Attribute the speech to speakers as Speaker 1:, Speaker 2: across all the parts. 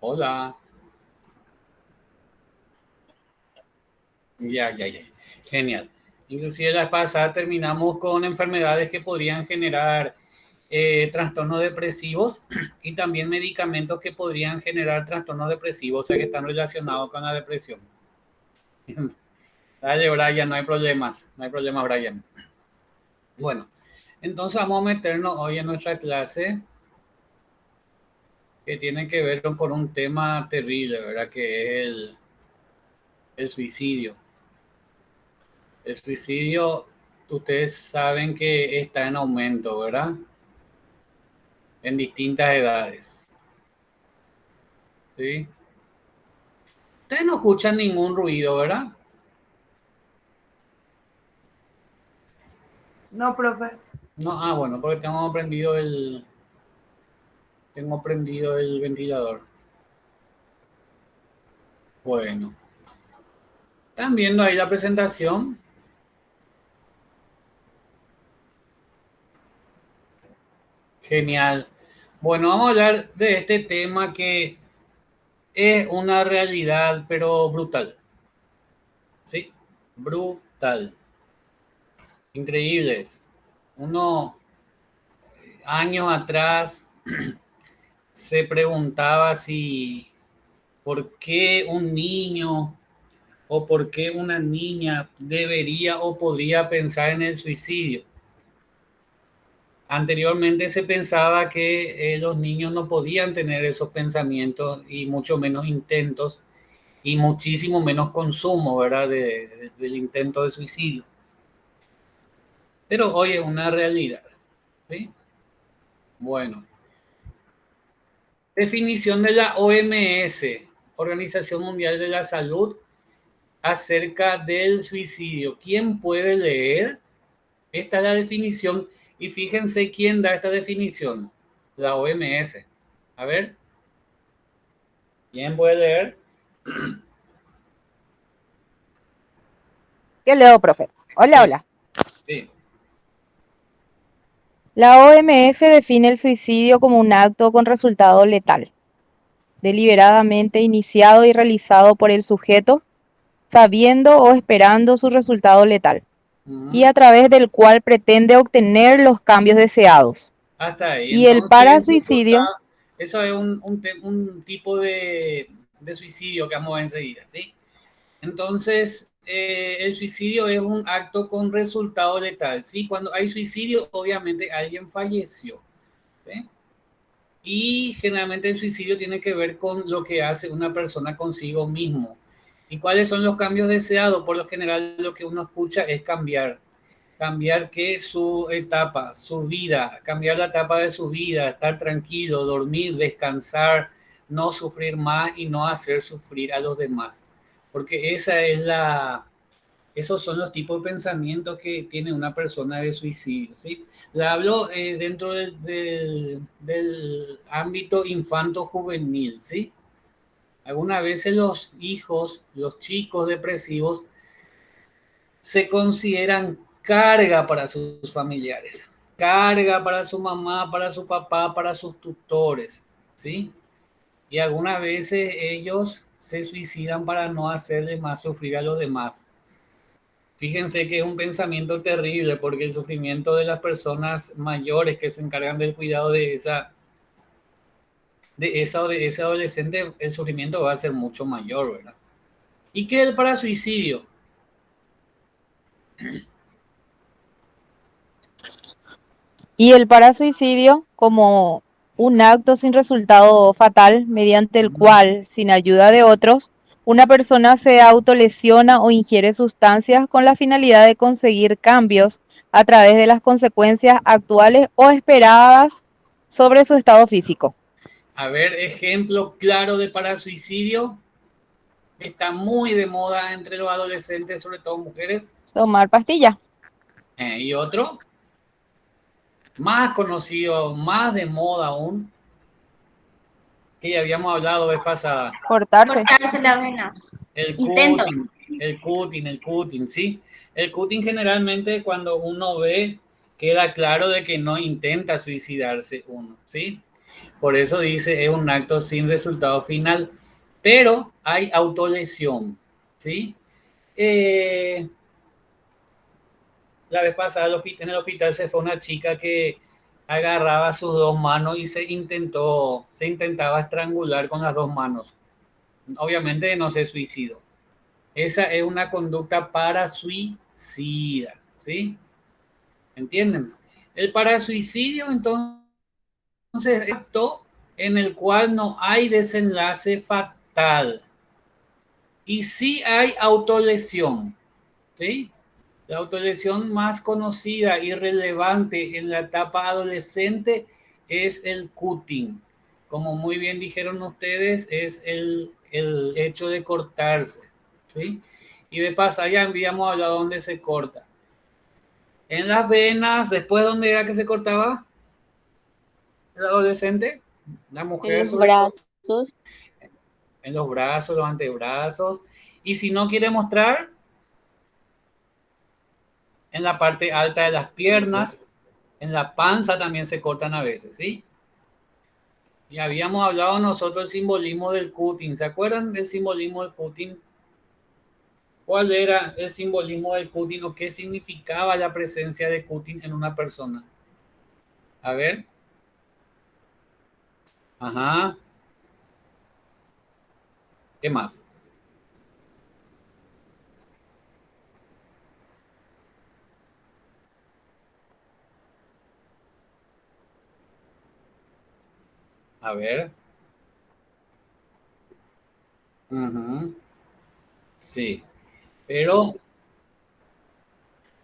Speaker 1: Hola. Ya. Genial. Inclusive la pasada terminamos con enfermedades que podrían generar trastornos depresivos y también medicamentos que podrían generar trastornos depresivos, o sea que están relacionados con la depresión. Dale, Brian, no hay problemas, Brian. Bueno, entonces vamos a meternos hoy en nuestra clase que tiene que ver con un tema terrible, ¿verdad? Que es el suicidio. El suicidio, ustedes saben que está en aumento, ¿verdad? En distintas edades. ¿Sí? Ustedes no escuchan ningún ruido, ¿verdad?
Speaker 2: No, profe.
Speaker 1: No, bueno, porque tengo prendido el ventilador. Bueno, ¿están viendo ahí la presentación? Genial. Bueno, vamos a hablar de este tema que es una realidad, pero brutal. ¿Sí? Brutal. Increíbles. Uno, años atrás, se preguntaba si por qué un niño o por qué una niña debería o podría pensar en el suicidio. Anteriormente se pensaba que los niños no podían tener esos pensamientos y mucho menos intentos y muchísimo menos consumo, ¿verdad? Del intento de suicidio. Pero hoy es una realidad, ¿sí? Bueno, definición de la OMS, Organización Mundial de la Salud, acerca del suicidio. ¿Quién puede leer? Esta es la definición y fíjense quién da esta definición. La OMS. A ver, ¿quién puede leer?
Speaker 3: Yo leo, profe. Hola,
Speaker 1: Sí,
Speaker 3: hola.
Speaker 1: sí.
Speaker 3: La OMS define el suicidio como un acto con resultado letal, deliberadamente iniciado y realizado por el sujeto, sabiendo o esperando su resultado letal, y
Speaker 1: Uh-huh.
Speaker 3: a través del cual pretende obtener los cambios deseados.
Speaker 1: Hasta ahí.
Speaker 3: Y el
Speaker 1: Entonces,
Speaker 3: parasuicidio,
Speaker 1: eso es un tipo de suicidio que vamos a ver enseguida, ¿sí? Entonces, el suicidio es un acto con resultado letal, ¿sí? Cuando hay suicidio, obviamente alguien falleció, ¿sí? Y generalmente el suicidio tiene que ver con lo que hace una persona consigo mismo. ¿Y cuáles son los cambios deseados? Por lo general, lo que uno escucha es cambiar. Cambiar que su etapa, su vida, cambiar la etapa de su vida, estar tranquilo, dormir, descansar, no sufrir más y no hacer sufrir a los demás. Porque esos son los tipos de pensamientos que tiene una persona de suicidio, ¿sí? La hablo dentro del ámbito infanto-juvenil, ¿sí? Algunas veces los hijos, los chicos depresivos, se consideran carga para sus familiares, carga para su mamá, para su papá, para sus tutores, ¿sí? Y algunas veces ellos se suicidan para no hacerle más sufrir a los demás. Fíjense que es un pensamiento terrible porque el sufrimiento de las personas mayores que se encargan del cuidado de ese adolescente, el sufrimiento va a ser mucho mayor, ¿verdad? ¿Y qué es el parasuicidio?
Speaker 3: y el parasuicidio como un acto sin resultado fatal mediante el cual, sin ayuda de otros, una persona se autolesiona o ingiere sustancias con la finalidad de conseguir cambios a través de las consecuencias actuales o esperadas sobre su estado físico.
Speaker 1: A ver, ejemplo claro de parasuicidio. Está muy de moda entre los adolescentes, sobre todo mujeres.
Speaker 3: Tomar pastilla.
Speaker 1: Y otro, más conocido, más de moda aún, que ya habíamos hablado vez pasada.
Speaker 3: Cortarse.
Speaker 2: Cortarse la vena.
Speaker 1: El
Speaker 2: Intento.
Speaker 1: cutting, el cutting, ¿sí? El cutting generalmente cuando uno ve, queda claro de que no intenta suicidarse uno, ¿sí? Por eso dice, es un acto sin resultado final, pero hay autolesión, ¿sí? Eh, la vez pasada en el hospital se fue una chica que agarraba sus dos manos y se intentaba estrangular con las dos manos. Obviamente no se suicidó. Esa es una conducta parasuicida, ¿sí? ¿Entienden? El parasuicidio, entonces, es un acto en el cual no hay desenlace fatal y sí hay autolesión, ¿sí? La autolesión más conocida y relevante en la etapa adolescente es el cutting. Como muy bien dijeron ustedes, es el hecho de cortarse, ¿sí? Y de pasar, ya habíamos hablado dónde se corta. En las venas, después, ¿dónde era que se cortaba el adolescente? La
Speaker 2: En
Speaker 1: mujer,
Speaker 2: los
Speaker 1: sobre todo,
Speaker 2: brazos,
Speaker 1: en los brazos, los antebrazos. Y si no quiere mostrar, en la parte alta de las piernas, en la panza también se cortan a veces, ¿sí? Y habíamos hablado nosotros del simbolismo del cutting. ¿Se acuerdan del simbolismo del cutting? ¿Cuál era el simbolismo del cutting o qué significaba la presencia de cutting en una persona? A ver. Ajá. ¿Qué más? A ver. Ujú. Sí. Pero,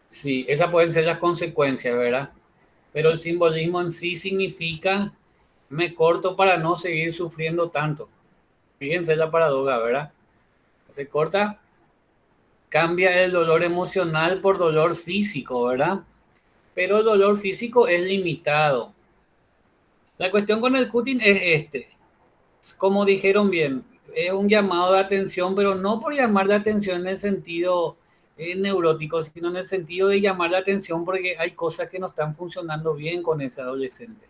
Speaker 1: sí, esas pueden ser las consecuencias, ¿verdad? Pero el simbolismo en sí significa me corto para no seguir sufriendo tanto. Fíjense la paradoja, ¿verdad? Se corta, cambia el dolor emocional por dolor físico, ¿verdad? Pero el dolor físico es limitado. La cuestión con el cutting es como dijeron bien, es un llamado de atención, pero no por llamar la atención en el sentido neurótico, sino en el sentido de llamar la atención porque hay cosas que no están funcionando bien con ese adolescente.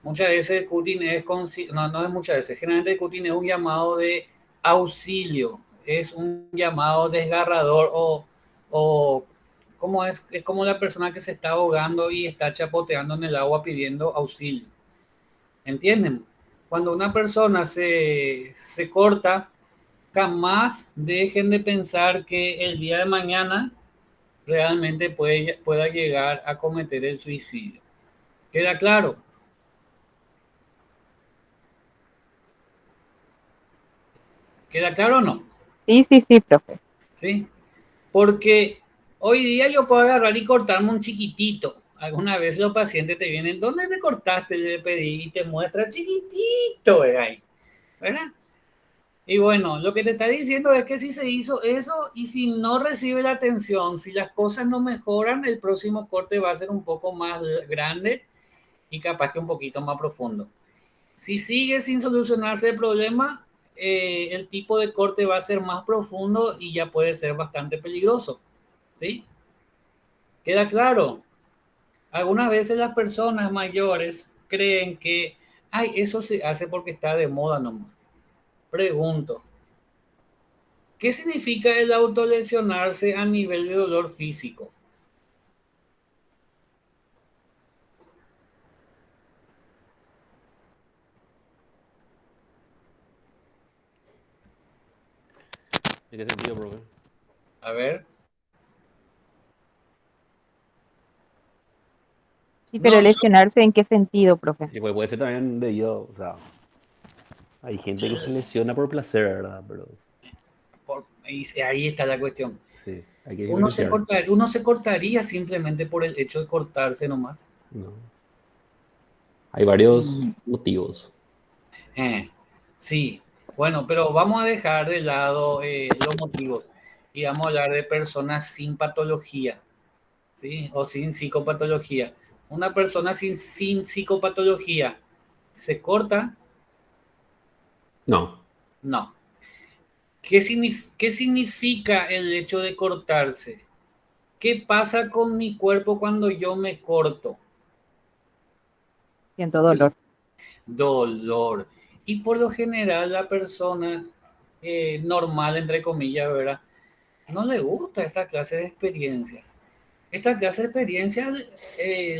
Speaker 1: Muchas veces el cutting no es muchas veces, generalmente el cutting es un llamado de auxilio, es un llamado desgarrador o como es como la persona que se está ahogando y está chapoteando en el agua pidiendo auxilio. ¿Entienden? Cuando una persona se corta, jamás dejen de pensar que el día de mañana realmente pueda llegar a cometer el suicidio. ¿Queda claro? ¿Queda claro o no?
Speaker 3: Sí, sí, sí, profe.
Speaker 1: ¿Sí? Porque hoy día yo puedo agarrar y cortarme un chiquitito. Alguna vez los pacientes te vienen, ¿dónde me cortaste? Le pedí y te muestra chiquitito, ¿verdad? Y bueno, lo que te está diciendo es que si se hizo eso y si no recibe la atención, si las cosas no mejoran, el próximo corte va a ser un poco más grande y capaz que un poquito más profundo. Si sigue sin solucionarse el problema, el tipo de corte va a ser más profundo y ya puede ser bastante peligroso. ¿Sí? ¿Queda claro? Algunas veces las personas mayores creen que, ay, eso se hace porque está de moda nomás. Pregunto, ¿qué significa el autolesionarse a nivel de dolor físico?
Speaker 4: ¿En qué sentido, profe?
Speaker 1: A ver,
Speaker 3: Sí, pero
Speaker 1: no,
Speaker 3: lesionarse, ¿en qué sentido, profe?
Speaker 4: Sí, puede ser también debido, o sea, hay gente que se lesiona por placer, ¿verdad? Pero
Speaker 1: ahí está la cuestión.
Speaker 4: sí, hay que diferenciar.
Speaker 1: Uno se cortaría simplemente por el hecho de cortarse nomás.
Speaker 4: No. Hay varios
Speaker 1: Mm,
Speaker 4: motivos.
Speaker 1: eh, sí, bueno, pero vamos a dejar de lado los motivos y vamos a hablar de personas sin patología, ¿sí? O sin psicopatología. Una persona sin psicopatología, ¿se corta?
Speaker 4: No.
Speaker 1: No. ¿Qué significa el hecho de cortarse? ¿Qué pasa con mi cuerpo cuando yo me corto?
Speaker 3: Siento dolor.
Speaker 1: dolor. Y por lo general la persona normal, entre comillas, ¿verdad? No le gusta esta clase de experiencias. Esta clase de experiencias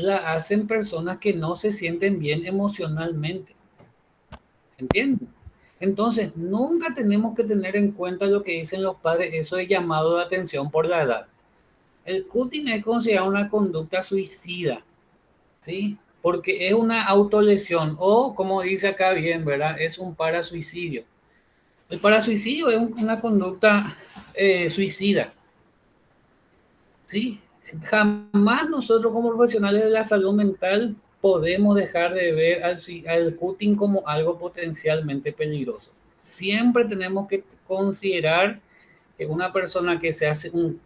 Speaker 1: la hacen personas que no se sienten bien emocionalmente. ¿Entienden? Entonces, nunca tenemos que tener en cuenta lo que dicen los padres, eso es llamado de atención por la edad. El cutting es considerado una conducta suicida, ¿sí? Porque es una autolesión o, como dice acá bien, ¿verdad? Es un parasuicidio. El parasuicidio es una conducta suicida, ¿sí? Jamás nosotros como profesionales de la salud mental podemos dejar de ver al cutting como algo potencialmente peligroso. Siempre tenemos que considerar que una persona que se hace un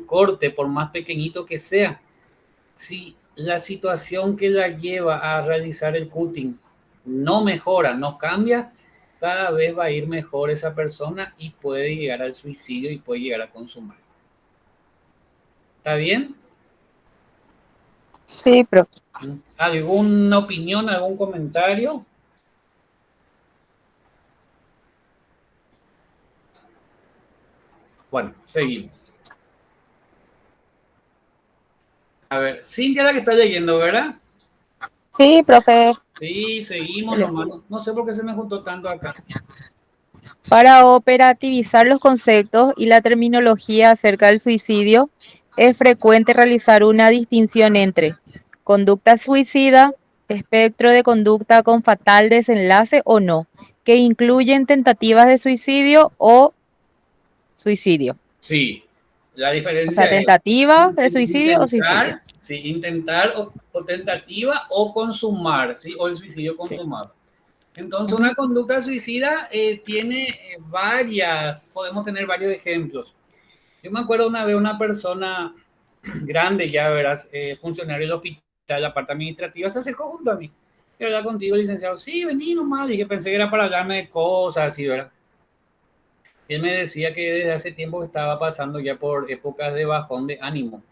Speaker 1: corte, por más pequeñito que sea, si la situación que la lleva a realizar el cutting no mejora, no cambia, cada vez va a ir mejor esa persona y puede llegar al suicidio y puede llegar a consumar. ¿Está bien?
Speaker 3: Sí, profe.
Speaker 1: ¿Alguna opinión, algún comentario? Bueno, seguimos. A ver, Cintia la que está leyendo, ¿verdad?
Speaker 3: Sí, profe.
Speaker 1: Sí, seguimos nomás. No sé por qué se me juntó tanto acá.
Speaker 3: Para operativizar los conceptos y la terminología acerca del suicidio, es frecuente realizar una distinción entre conducta suicida, espectro de conducta con fatal desenlace o no, que incluyen tentativas de suicidio o suicidio.
Speaker 1: Sí, la
Speaker 3: O sea,
Speaker 1: diferencia es
Speaker 3: tentativa de suicidio o suicidio.
Speaker 1: intentar, sí, intentar o tentativa o consumar, ¿sí? O el suicidio
Speaker 3: Sí.
Speaker 1: consumado. Entonces,
Speaker 3: Ujú.
Speaker 1: una conducta suicida tiene varias, podemos tener varios ejemplos. Yo me acuerdo una vez una persona grande, ya verás, funcionario del hospital, la parte administrativa, se acercó junto a mí. Quiero hablar contigo, licenciado. Sí, vení nomás. Dije, pensé que era para hablarme de cosas así, ¿verdad? Y él me decía que desde hace tiempo estaba pasando ya por épocas de bajón de ánimo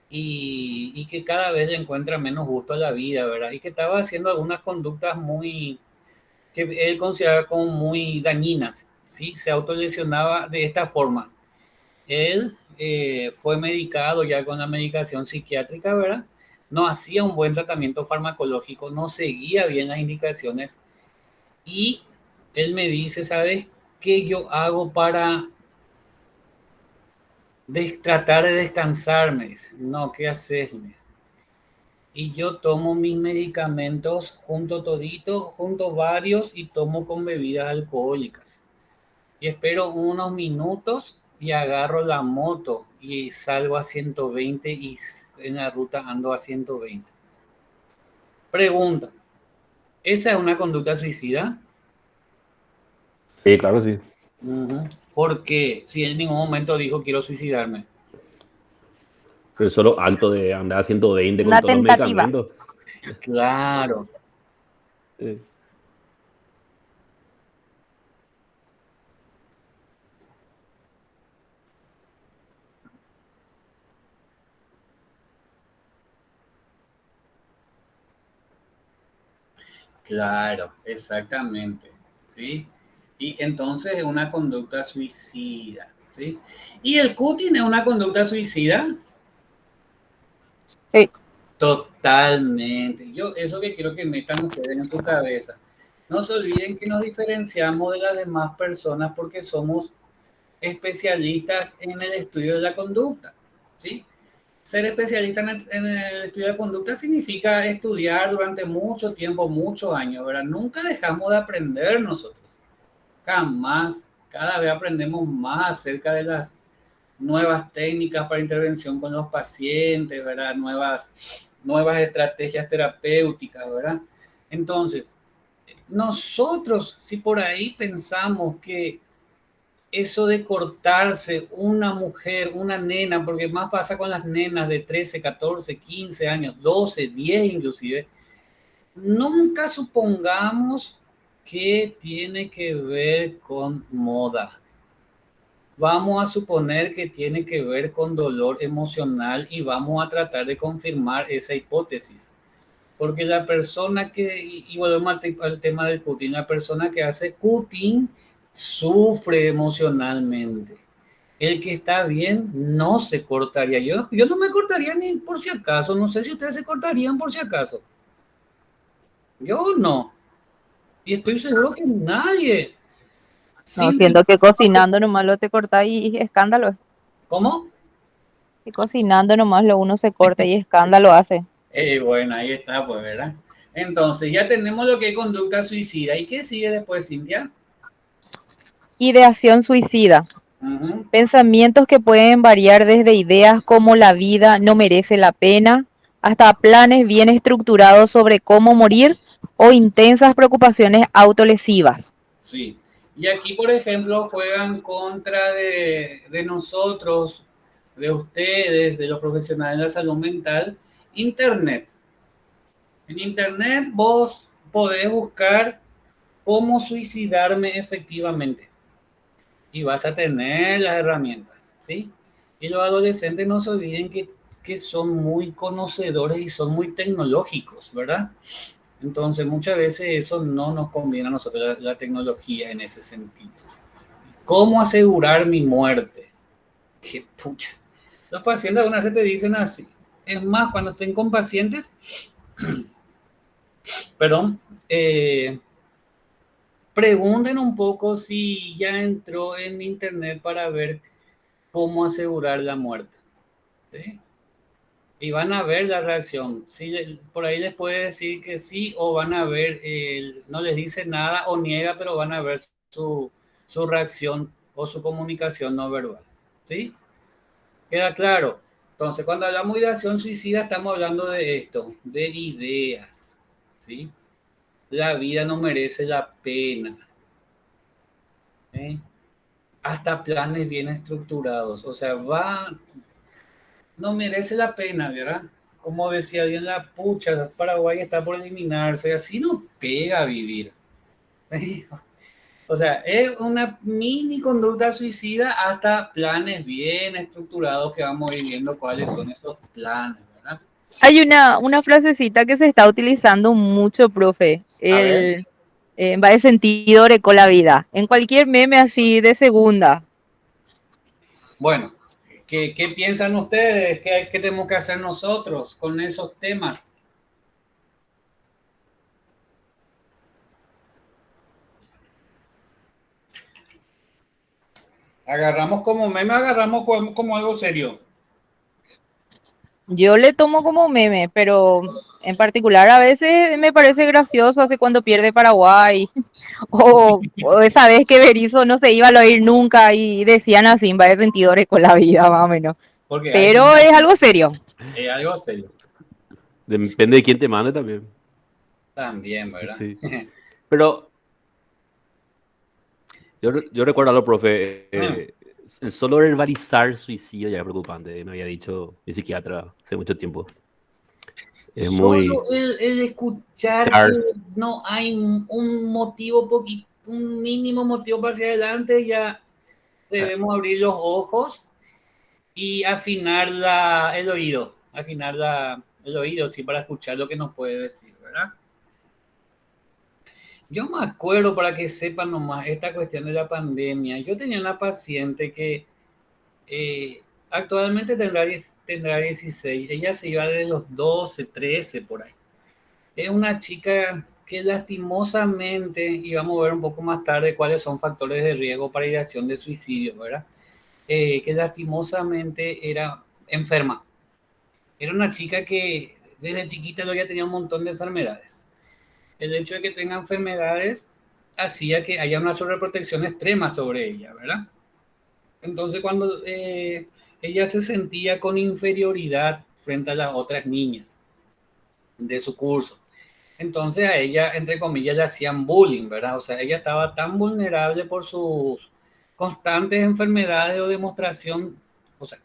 Speaker 1: y que cada vez le encuentra menos gusto a la vida, ¿verdad? Y que estaba haciendo algunas conductas muy, que él consideraba como muy dañinas, ¿sí? Se autolesionaba de esta forma. Él fue medicado ya con la medicación psiquiátrica, ¿verdad? No hacía un buen tratamiento farmacológico, no seguía bien las indicaciones y él me dice, ¿sabes qué yo hago para tratar de descansarme? Dice, no, ¿qué haces? Y yo tomo mis medicamentos junto todito, junto varios y tomo con bebidas alcohólicas. Y espero unos minutos y agarro la moto y salgo a 120 y en la ruta ando a 120. Pregunta, ¿esa es una conducta suicida?
Speaker 4: Sí, claro, sí.
Speaker 1: ¿Por qué? Si él en ningún momento dijo quiero suicidarme.
Speaker 4: Pero el solo acto de andar a 120 con
Speaker 3: Una
Speaker 4: todos los
Speaker 3: tentativa.
Speaker 4: medicamentos.
Speaker 1: Claro,
Speaker 4: eh,
Speaker 1: claro, exactamente. ¿Sí? Y entonces es una conducta suicida. ¿Sí? ¿Y el cutting es una conducta suicida?
Speaker 3: Sí.
Speaker 1: Totalmente. Yo eso que quiero que metan ustedes en su cabeza. No se olviden que nos diferenciamos de las demás personas porque somos especialistas en el estudio de la conducta. ¿Sí? Ser especialista en el estudio de la conducta significa estudiar durante mucho tiempo, muchos años, ¿verdad? Nunca dejamos de aprender nosotros. Jamás. Cada vez aprendemos más acerca de las nuevas técnicas para intervención con los pacientes, ¿verdad? Nuevas estrategias terapéuticas, ¿verdad? Entonces, nosotros, si por ahí pensamos que eso de cortarse una mujer, una nena, porque más pasa con las nenas de 13, 14, 15 años, 12, 10 inclusive, nunca supongamos que tiene que ver con moda. Vamos a suponer que tiene que ver con dolor emocional y vamos a tratar de confirmar esa hipótesis. Porque la persona y volvemos al tema del cutting, la persona que hace cutting sufre emocionalmente. El que está bien no se cortaría. Yo no me cortaría ni por si acaso. No sé si ustedes se cortarían por si acaso. Yo no. Y estoy seguro que nadie.
Speaker 3: No,
Speaker 1: Sin...
Speaker 3: siento que cocinando nomás lo te corta y escándalo.
Speaker 1: ¿Cómo?
Speaker 3: Que cocinando nomás lo uno se corta y escándalo hace.
Speaker 1: Bueno, ahí está, pues, ¿verdad? Entonces, ya tenemos lo que es conducta suicida. ¿Y qué sigue después, Cintia?
Speaker 3: Ideación suicida.
Speaker 1: Uh-huh.
Speaker 3: Pensamientos que pueden variar desde ideas como la vida no merece la pena, hasta planes bien estructurados sobre cómo morir o intensas preocupaciones autolesivas.
Speaker 1: Sí. Y aquí, por ejemplo, juegan contra de nosotros, de ustedes, de los profesionales de la salud mental, Internet. En Internet vos podés buscar cómo suicidarme efectivamente y vas a tener las herramientas, ¿sí? Y los adolescentes no se olviden que son muy conocedores y son muy tecnológicos, ¿verdad? Entonces muchas veces eso no nos conviene a nosotros, la tecnología en ese sentido. ¿Cómo asegurar mi muerte? Qué pucha. Los pacientes algunas veces te dicen así. Es más, cuando estén con pacientes, perdón, pregunten un poco si ya entró en internet para ver cómo asegurar la muerte, ¿sí? Y van a ver la reacción. Si por ahí les puede decir que sí o van a ver, no les dice nada o niega, pero van a ver su reacción o su comunicación no verbal, ¿sí? ¿Queda claro? Entonces, cuando hablamos de acción suicida, estamos hablando de esto, de ideas, ¿sí? La vida no merece la pena, ¿sí? Hasta planes bien estructurados, o sea, no merece la pena, ¿verdad? Como decía bien la pucha, Paraguay está por eliminarse, así no pega vivir. ¿Sí? O sea, es una mini conducta suicida hasta planes bien estructurados que vamos a ir viendo cuáles son esos planes, ¿verdad?
Speaker 3: Hay una frasecita que se está utilizando mucho, profe.
Speaker 1: A ver.
Speaker 3: Va de sentido con la vida. En cualquier meme así de segunda.
Speaker 1: Bueno, ¿qué piensan ustedes? ¿Qué tenemos que hacer nosotros con esos temas? ¿Agarramos como meme, agarramos como algo serio?
Speaker 3: Yo le tomo como meme, pero en particular a veces me parece gracioso así cuando pierde Paraguay. O esa vez que Berizzo no se iba a ir nunca y decían así, va de sentido con la vida, más o menos.
Speaker 1: Porque hay
Speaker 3: Pero
Speaker 1: gente
Speaker 3: es
Speaker 1: así.
Speaker 3: algo serio.
Speaker 1: Es algo serio.
Speaker 4: Depende de quién te mande también.
Speaker 1: También, ¿verdad?
Speaker 4: Sí. Pero yo recuerdo algo, profe. El solo verbalizar suicidio ya es preocupante. Me había dicho mi psiquiatra hace mucho tiempo. Es
Speaker 1: Solo
Speaker 4: muy...
Speaker 1: el escuchar que
Speaker 4: Char.
Speaker 1: no hay un motivo, un mínimo motivo para hacia adelante, ya debemos abrir los ojos y afinar el oído, el oído, sí, para escuchar lo que nos puede decir, ¿verdad? Yo me acuerdo, para que sepan nomás, esta cuestión de la pandemia. Yo tenía una paciente que actualmente tendrá 16. Ella se iba de los 12, 13 por ahí. Es una chica que lastimosamente, y vamos a ver un poco más tarde cuáles son factores de riesgo para ideación de suicidio, ¿verdad? Que lastimosamente era enferma. Era una chica que desde chiquita ya tenía un montón de enfermedades. El hecho de que tenga enfermedades hacía que haya una sobreprotección extrema sobre ella, ¿verdad? Entonces cuando ella se sentía con inferioridad frente a las otras niñas de su curso, entonces a ella, entre comillas, le hacían bullying, ¿verdad? O sea, ella estaba tan vulnerable por sus constantes enfermedades o demostración, o sea,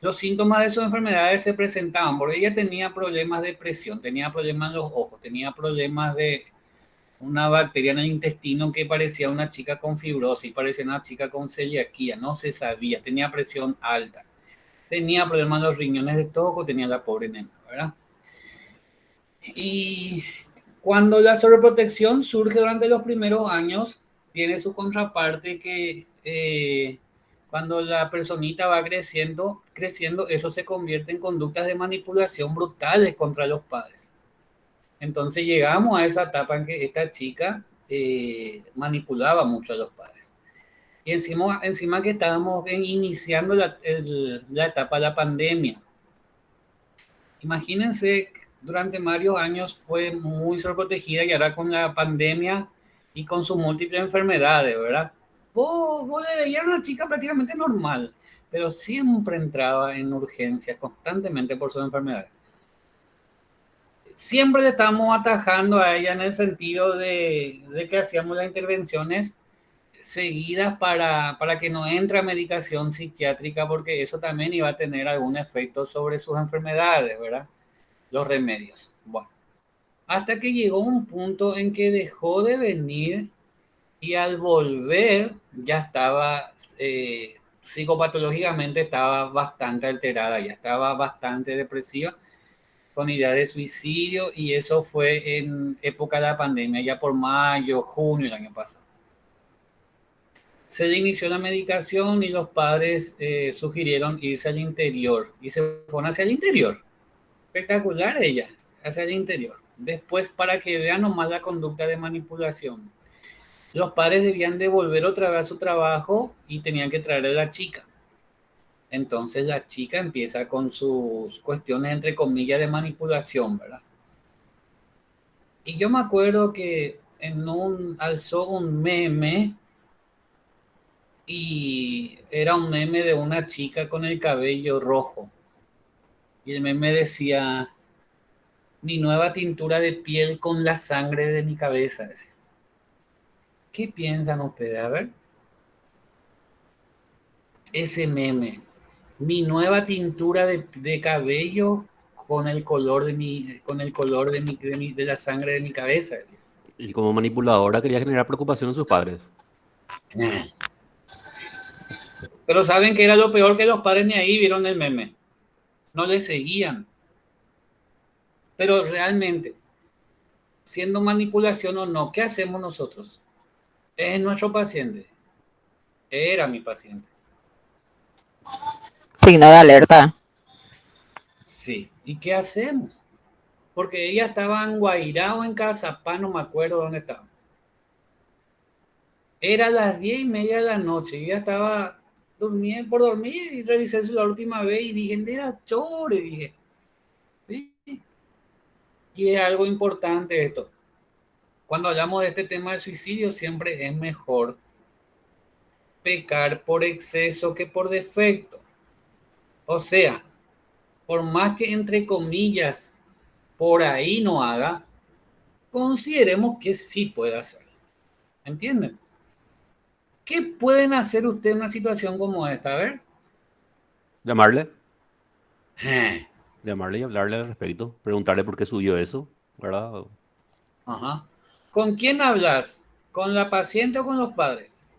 Speaker 1: los síntomas de sus enfermedades se presentaban, porque ella tenía problemas de presión, tenía problemas en los ojos, tenía problemas de una bacteria en el intestino que parecía una chica con fibrosis, parecía una chica con celiaquía, no se sabía, tenía presión alta, tenía problemas en los riñones de todo, tenía la pobre nena, ¿verdad? Y cuando la sobreprotección surge durante los primeros años, tiene su contraparte que cuando la personita va creciendo, eso se convierte en conductas de manipulación brutales contra los padres. Entonces llegamos a esa etapa en que esta chica manipulaba mucho a los padres. Y encima que estábamos iniciando la etapa de la pandemia. Imagínense, durante varios años fue muy sobreprotegida y ahora con la pandemia y con sus múltiples enfermedades, ¿verdad? Vos le veías a una chica prácticamente normal, pero siempre entraba en urgencias constantemente por sus enfermedades. Siempre le estamos atajando a ella en el sentido de que hacíamos las intervenciones seguidas para que no entre a medicación psiquiátrica, porque eso también iba a tener algún efecto sobre sus enfermedades, ¿verdad? Los remedios. Bueno, hasta que llegó un punto en que dejó de venir y al volver ya estaba, psicopatológicamente estaba bastante alterada, ya estaba bastante depresiva, con idea de suicidio, y eso fue en época de la pandemia, ya por mayo, junio del año pasado. Se le inició la medicación y los padres sugirieron irse al interior y se fueron hacia el interior. Espectacular ella, hacia el interior. Después, para que vean nomás la conducta de manipulación, los padres debían de volver otra vez a su trabajo y tenían que traer a la chica. Entonces la chica empieza con sus cuestiones entre comillas de manipulación, ¿verdad? Y yo me acuerdo que alzó un meme, y era un meme de una chica con el cabello rojo. Y el meme decía: mi nueva tintura de piel con la sangre de mi cabeza. ¿Qué piensan ustedes? A ver. Ese meme. Mi nueva tintura de cabello con el color de la sangre de mi cabeza.
Speaker 4: Y como manipuladora quería generar preocupación en sus padres.
Speaker 1: Pero ¿saben qué era lo peor? Que los padres ni ahí vieron el meme. No le seguían. Pero realmente, siendo manipulación o no, ¿qué hacemos nosotros? Es nuestro paciente. Era mi paciente.
Speaker 3: Signo de alerta.
Speaker 1: Sí. ¿Y qué hacemos? Porque ella estaba en Guairá o en Cazapá, no me acuerdo dónde estaba. Era las 10:30 de la noche. Yo ya estaba por dormir y revisé la última vez y dije: era chore, dije. ¿Sí? Y es algo importante esto. Cuando hablamos de este tema de suicidio, siempre es mejor pecar por exceso que por defecto. O sea, por más que entre comillas por ahí no haga, consideremos que sí puede hacer. ¿Entienden? ¿Qué pueden hacer ustedes en una situación como esta? A ver.
Speaker 4: Llamarle.
Speaker 1: Eh,
Speaker 4: Llamarle y hablarle al respecto. Preguntarle por qué subió eso, ¿verdad?
Speaker 1: Ajá. ¿Con quién hablas? ¿Con la paciente o con los padres?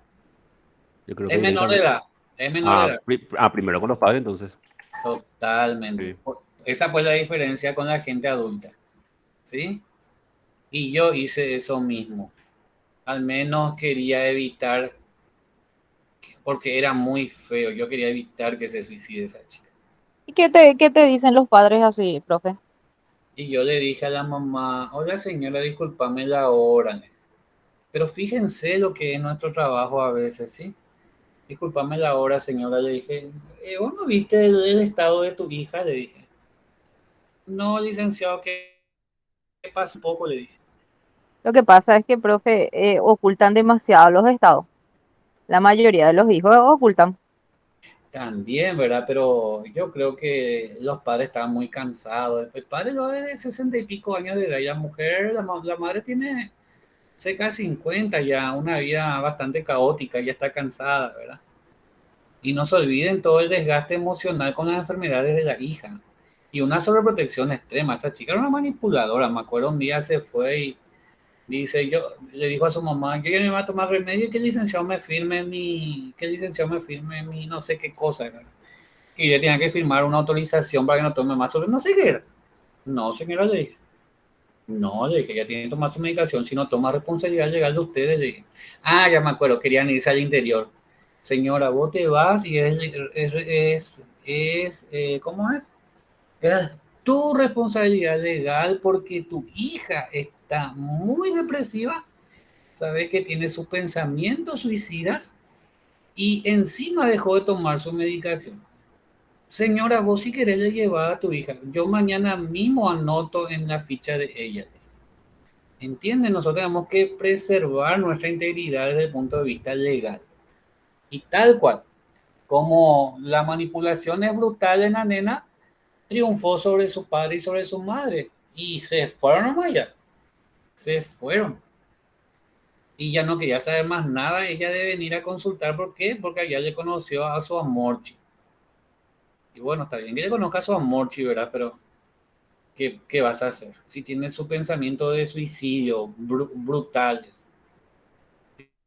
Speaker 4: Yo creo que
Speaker 1: Es menor de
Speaker 4: directamente.
Speaker 1: edad. Es menor de edad.
Speaker 4: Primero con los padres, entonces.
Speaker 1: Totalmente.
Speaker 4: Sí.
Speaker 1: Esa pues la diferencia con la gente adulta. ¿Sí? Y yo hice eso mismo. Al menos quería evitar, porque era muy feo. Yo quería evitar que se suicide esa chica.
Speaker 3: ¿Y qué te dicen los padres así, profe?
Speaker 1: Y yo le dije a la mamá: oiga señora, discúlpame la hora. Pero fíjense lo que es nuestro trabajo a veces, ¿sí? Discúlpame la hora, señora, le dije. ¿Vos no viste el estado de tu hija? Le dije. No, licenciado, ¿qué pasa? Un poco, le dije.
Speaker 3: Lo que pasa es que, profe, ocultan demasiado los estados. La mayoría de los hijos ocultan.
Speaker 1: También, ¿verdad? Pero yo creo que los padres estaban muy cansados. El padre lo de 60 y pico años de edad, y la mujer, la madre tiene cerca de 50 ya, una vida bastante caótica, ya está cansada, ¿verdad? Y no se olviden todo el desgaste emocional con las enfermedades de la hija. Y una sobreprotección extrema. Esa chica era una manipuladora. Me acuerdo un día se fue y le dijo a su mamá: yo ya me voy a tomar remedio, que el licenciado me firme mi no sé qué cosa, ¿verdad? Que yo tenía que firmar una autorización para que no tome más sobre, no sé qué era. No, señora, le dije. No, le dije, ya tienen que tomar su medicación, si no toma responsabilidad legal de ustedes. Le dije, ah, ya me acuerdo, querían irse al interior. Señora, vos te vas y ¿cómo es? Es tu responsabilidad legal porque tu hija está muy depresiva, sabes que tiene sus pensamientos suicidas y encima dejó de tomar su medicación. Señora, vos si querés le llevar a tu hija, yo mañana mismo anoto en la ficha de ella. ¿Entienden? Nosotros tenemos que preservar nuestra integridad desde el punto de vista legal. Y tal cual, como la manipulación es brutal en la nena, triunfó sobre su padre y sobre su madre. Y se fueron nomás allá. Se fueron. Y ya no quería saber más nada. Ella debe venir a consultar. ¿Por qué? Porque allá le conoció a su amor. Y bueno, está bien que le conozca a su amor, ¿verdad? Pero ¿qué vas a hacer? Si tiene su pensamiento de suicidio brutales.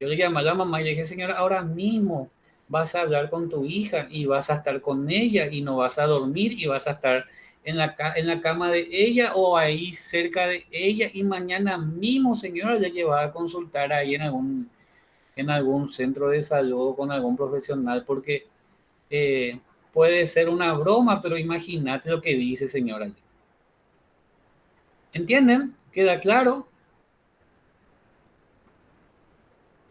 Speaker 1: Yo le llamé a la mamá y le dije, señora, ahora mismo vas a hablar con tu hija y vas a estar con ella y no vas a dormir y vas a estar en la cama de ella o ahí cerca de ella y mañana mismo, señora, le lleva a consultar ahí en algún centro de salud con algún profesional porque eh, puede ser una broma, pero imagínate lo que dice, señora. ¿Entienden? ¿Queda claro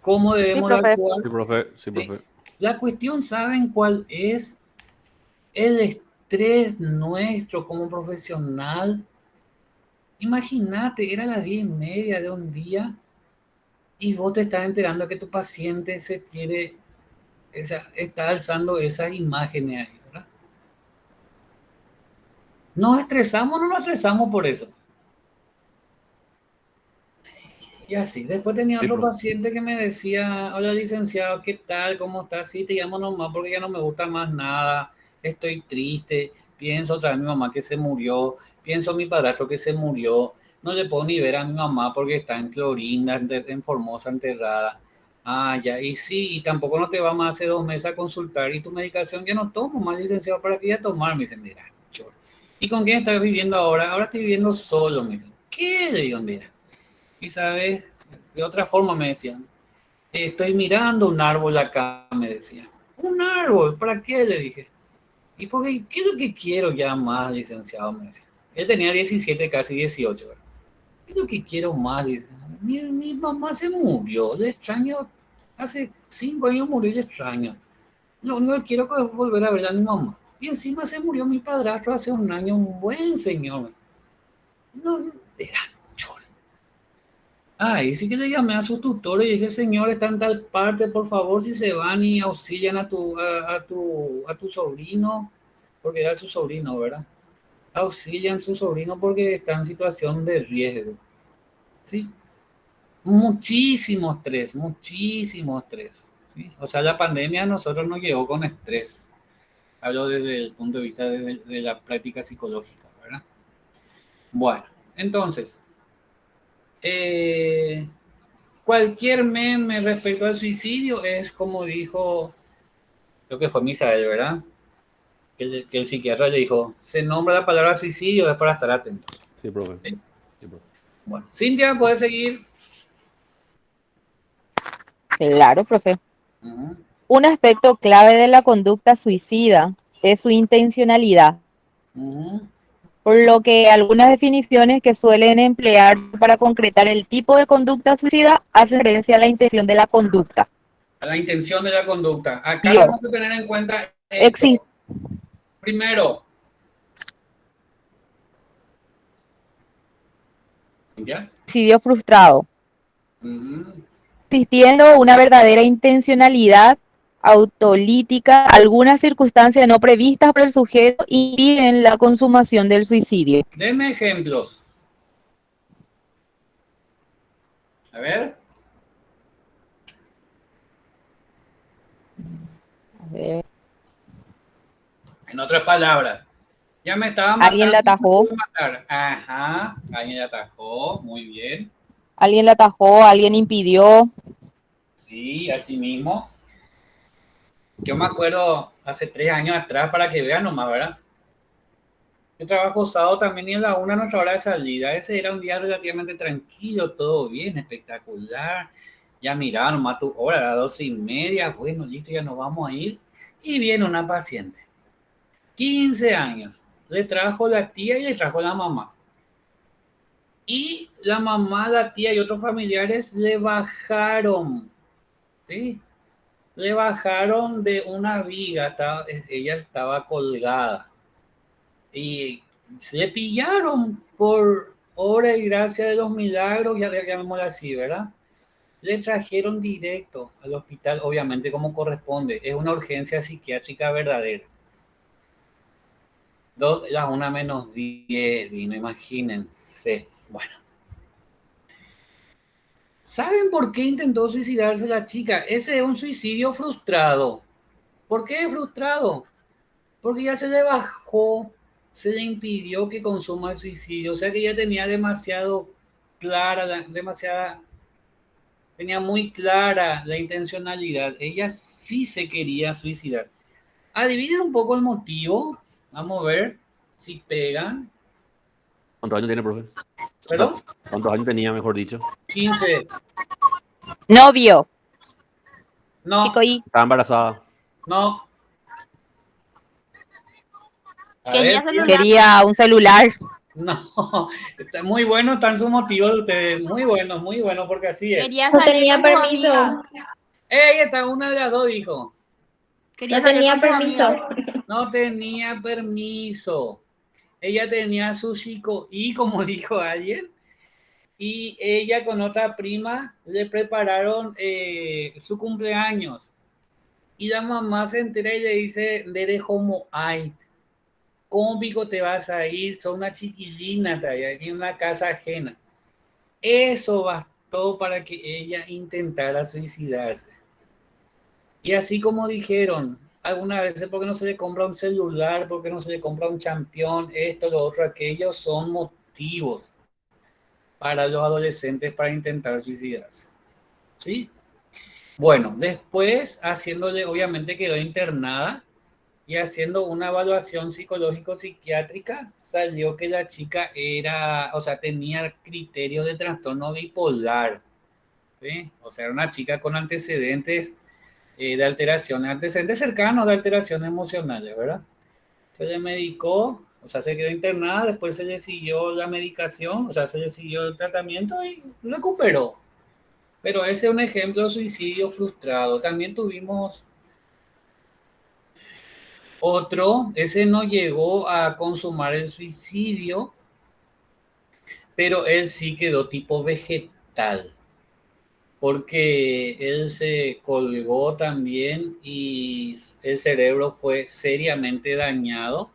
Speaker 1: cómo
Speaker 3: Sí,
Speaker 1: debemos de
Speaker 3: profe.
Speaker 1: actuar?
Speaker 4: Sí, profe, sí,
Speaker 1: ¿Sí?
Speaker 4: profe.
Speaker 1: La cuestión, ¿saben cuál es? El estrés nuestro como profesional. Imagínate, era las 10:30 de un día y vos te estás enterando que tu paciente está alzando esas imágenes ahí, ¿verdad? ¿Nos estresamos o no nos estresamos por eso? Y así, después tenía
Speaker 4: Sí,
Speaker 1: otro
Speaker 4: profe.
Speaker 1: paciente que me decía, hola licenciado, ¿qué tal? ¿Cómo estás? Sí, te llamo nomás porque ya no me gusta más nada, estoy triste, pienso otra vez mi mamá que se murió, pienso mi padrastro que se murió, no le puedo ni ver a mi mamá porque está en Clorinda, en Formosa, enterrada. Ah, ya, y sí, y tampoco no te va más hace 2 meses a consultar y tu medicación ya no tomo más, licenciado, ¿para qué ya tomar? Me dicen, mira, chor. ¿Y con quién estás viviendo ahora? Ahora estoy viviendo solo, me dicen. ¿Qué? Le digo, mira. Y sabes, de otra forma me decían, estoy mirando un árbol acá, me decía. Un árbol, ¿para qué? Le dije. ¿Y porque qué es lo que quiero ya más, licenciado? Me decía. Él tenía 17, casi 18, ¿verdad? ¿Qué es lo que quiero más? Mi mamá se murió, le extraño. Hace 5 años murió y le extraño. Lo único que quiero es volver a ver a mi mamá. Y encima se murió mi padrastro hace un año, un buen señor. No, era cholo. Ah, y sí que le llamé a su tutor y dije, señor, está en tal parte, por favor, si se van y auxilian a tu sobrino, porque era su sobrino, ¿verdad? Auxilian a su sobrino porque está en situación de riesgo, ¿sí? Muchísimo estrés, ¿sí? O sea, la pandemia a nosotros nos llegó con estrés. Hablo desde el punto de vista de la práctica psicológica, ¿verdad? Bueno, entonces, eh, cualquier meme respecto al suicidio es como dijo, creo que fue Misael, ¿verdad? Que el psiquiatra le dijo, se nombra la palabra suicidio, es para estar atentos.
Speaker 4: Sí, profe.
Speaker 1: ¿Sí?
Speaker 4: Sí, profe.
Speaker 1: Bueno, Cintia, puedes seguir.
Speaker 3: Claro, profe.
Speaker 1: Ujú,
Speaker 3: Un aspecto clave de la conducta suicida es su intencionalidad,
Speaker 1: ujú.
Speaker 3: por lo que algunas definiciones que suelen emplear para concretar el tipo de conducta suicida hacen referencia a la intención de la conducta.
Speaker 1: A la intención de la conducta. Acá
Speaker 3: Yo,
Speaker 1: tenemos que tener en cuenta
Speaker 3: existe
Speaker 1: esto. Primero, ¿ya?
Speaker 3: suicidio frustrado,
Speaker 1: Ujú.
Speaker 3: existiendo una verdadera intencionalidad autolítica, algunas circunstancias no previstas por el sujeto impiden la consumación del suicidio.
Speaker 1: Deme ejemplos. A ver,
Speaker 3: A ver,
Speaker 1: en otras palabras, ya me estaba
Speaker 3: alguien la
Speaker 1: matando, me
Speaker 3: atajó,
Speaker 1: puede matar. Ajá, alguien le atajó, muy bien.
Speaker 3: alguien impidió.
Speaker 1: Sí, así mismo. Yo me acuerdo hace 3 años atrás, para que vean nomás, ¿verdad? Yo trabajo sábado también y a la 1 nuestra hora de salida. Ese era un día relativamente tranquilo, todo bien, espectacular. Ya miraron, nomás tu hora, a las 12:30. Bueno, listo, ya nos vamos a ir. Y viene una paciente, 15 años. Le trajo la tía y le trajo la mamá. Y la mamá, la tía y otros familiares le bajaron, ¿sí? Le bajaron de una viga, ella estaba colgada. Y se pillaron por obra y gracia de los milagros, ya llamémoslo así, ¿verdad? Le trajeron directo al hospital, obviamente como corresponde. Es una urgencia psiquiátrica verdadera. Las 1:10 vino, imagínense. Bueno. ¿Saben por qué intentó suicidarse la chica? Ese es un suicidio frustrado. ¿Por qué frustrado? Porque ya se le bajó, se le impidió que consuma el suicidio. O sea que ya tenía demasiado clara, tenía muy clara la intencionalidad. Ella sí se quería suicidar. Adivinen un poco el motivo. Vamos a ver si pegan.
Speaker 4: ¿Cuántos años tiene, profe?
Speaker 1: ¿Perdón?
Speaker 4: ¿Cuántos años tenía, mejor dicho?
Speaker 1: 15.
Speaker 3: Novio.
Speaker 1: No,
Speaker 3: Chico y
Speaker 4: Estaba embarazada.
Speaker 1: no. A
Speaker 2: Quería
Speaker 1: ver,
Speaker 2: celular.
Speaker 3: quería un celular.
Speaker 1: no, está muy bueno, están sus motivos de ustedes. Muy bueno, porque así es.
Speaker 2: Quería
Speaker 5: No
Speaker 2: salir
Speaker 5: tenía
Speaker 2: con sus
Speaker 5: permiso.
Speaker 2: amigas.
Speaker 1: ¡Ey! Está una de las dos, dijo.
Speaker 2: Quería
Speaker 5: No
Speaker 2: salir
Speaker 5: tenía
Speaker 2: con sus
Speaker 5: permiso.
Speaker 2: amigas.
Speaker 1: No tenía permiso. Ella tenía su chico y como dijo alguien, y ella con otra prima le prepararon su cumpleaños. Y la mamá se entera y le dice, Dere como, ay, ¿cómo pico te vas a ir? Son una chiquilina, aquí en una casa ajena. Eso bastó para que ella intentara suicidarse. Y así como dijeron, algunas veces, ¿por qué no se le compra un celular? ¿Por qué no se le compra un champión? Esto, lo otro, aquello son motivos para los adolescentes para intentar suicidarse. ¿Sí? Bueno, después, haciéndole, obviamente quedó internada y haciendo una evaluación psicológico-psiquiátrica, salió que la chica tenía criterios de trastorno bipolar. ¿Sí? O sea, era una chica con antecedentes de alteraciones, antecedentes cercanos de alteraciones emocionales, ¿verdad? Se le medicó, o sea, se quedó internada, después se le siguió la medicación, o sea, se le siguió el tratamiento y recuperó. Pero ese es un ejemplo de suicidio frustrado. También tuvimos otro, ese no llegó a consumar el suicidio, pero él sí quedó tipo vegetal, porque él se colgó también y el cerebro fue seriamente dañado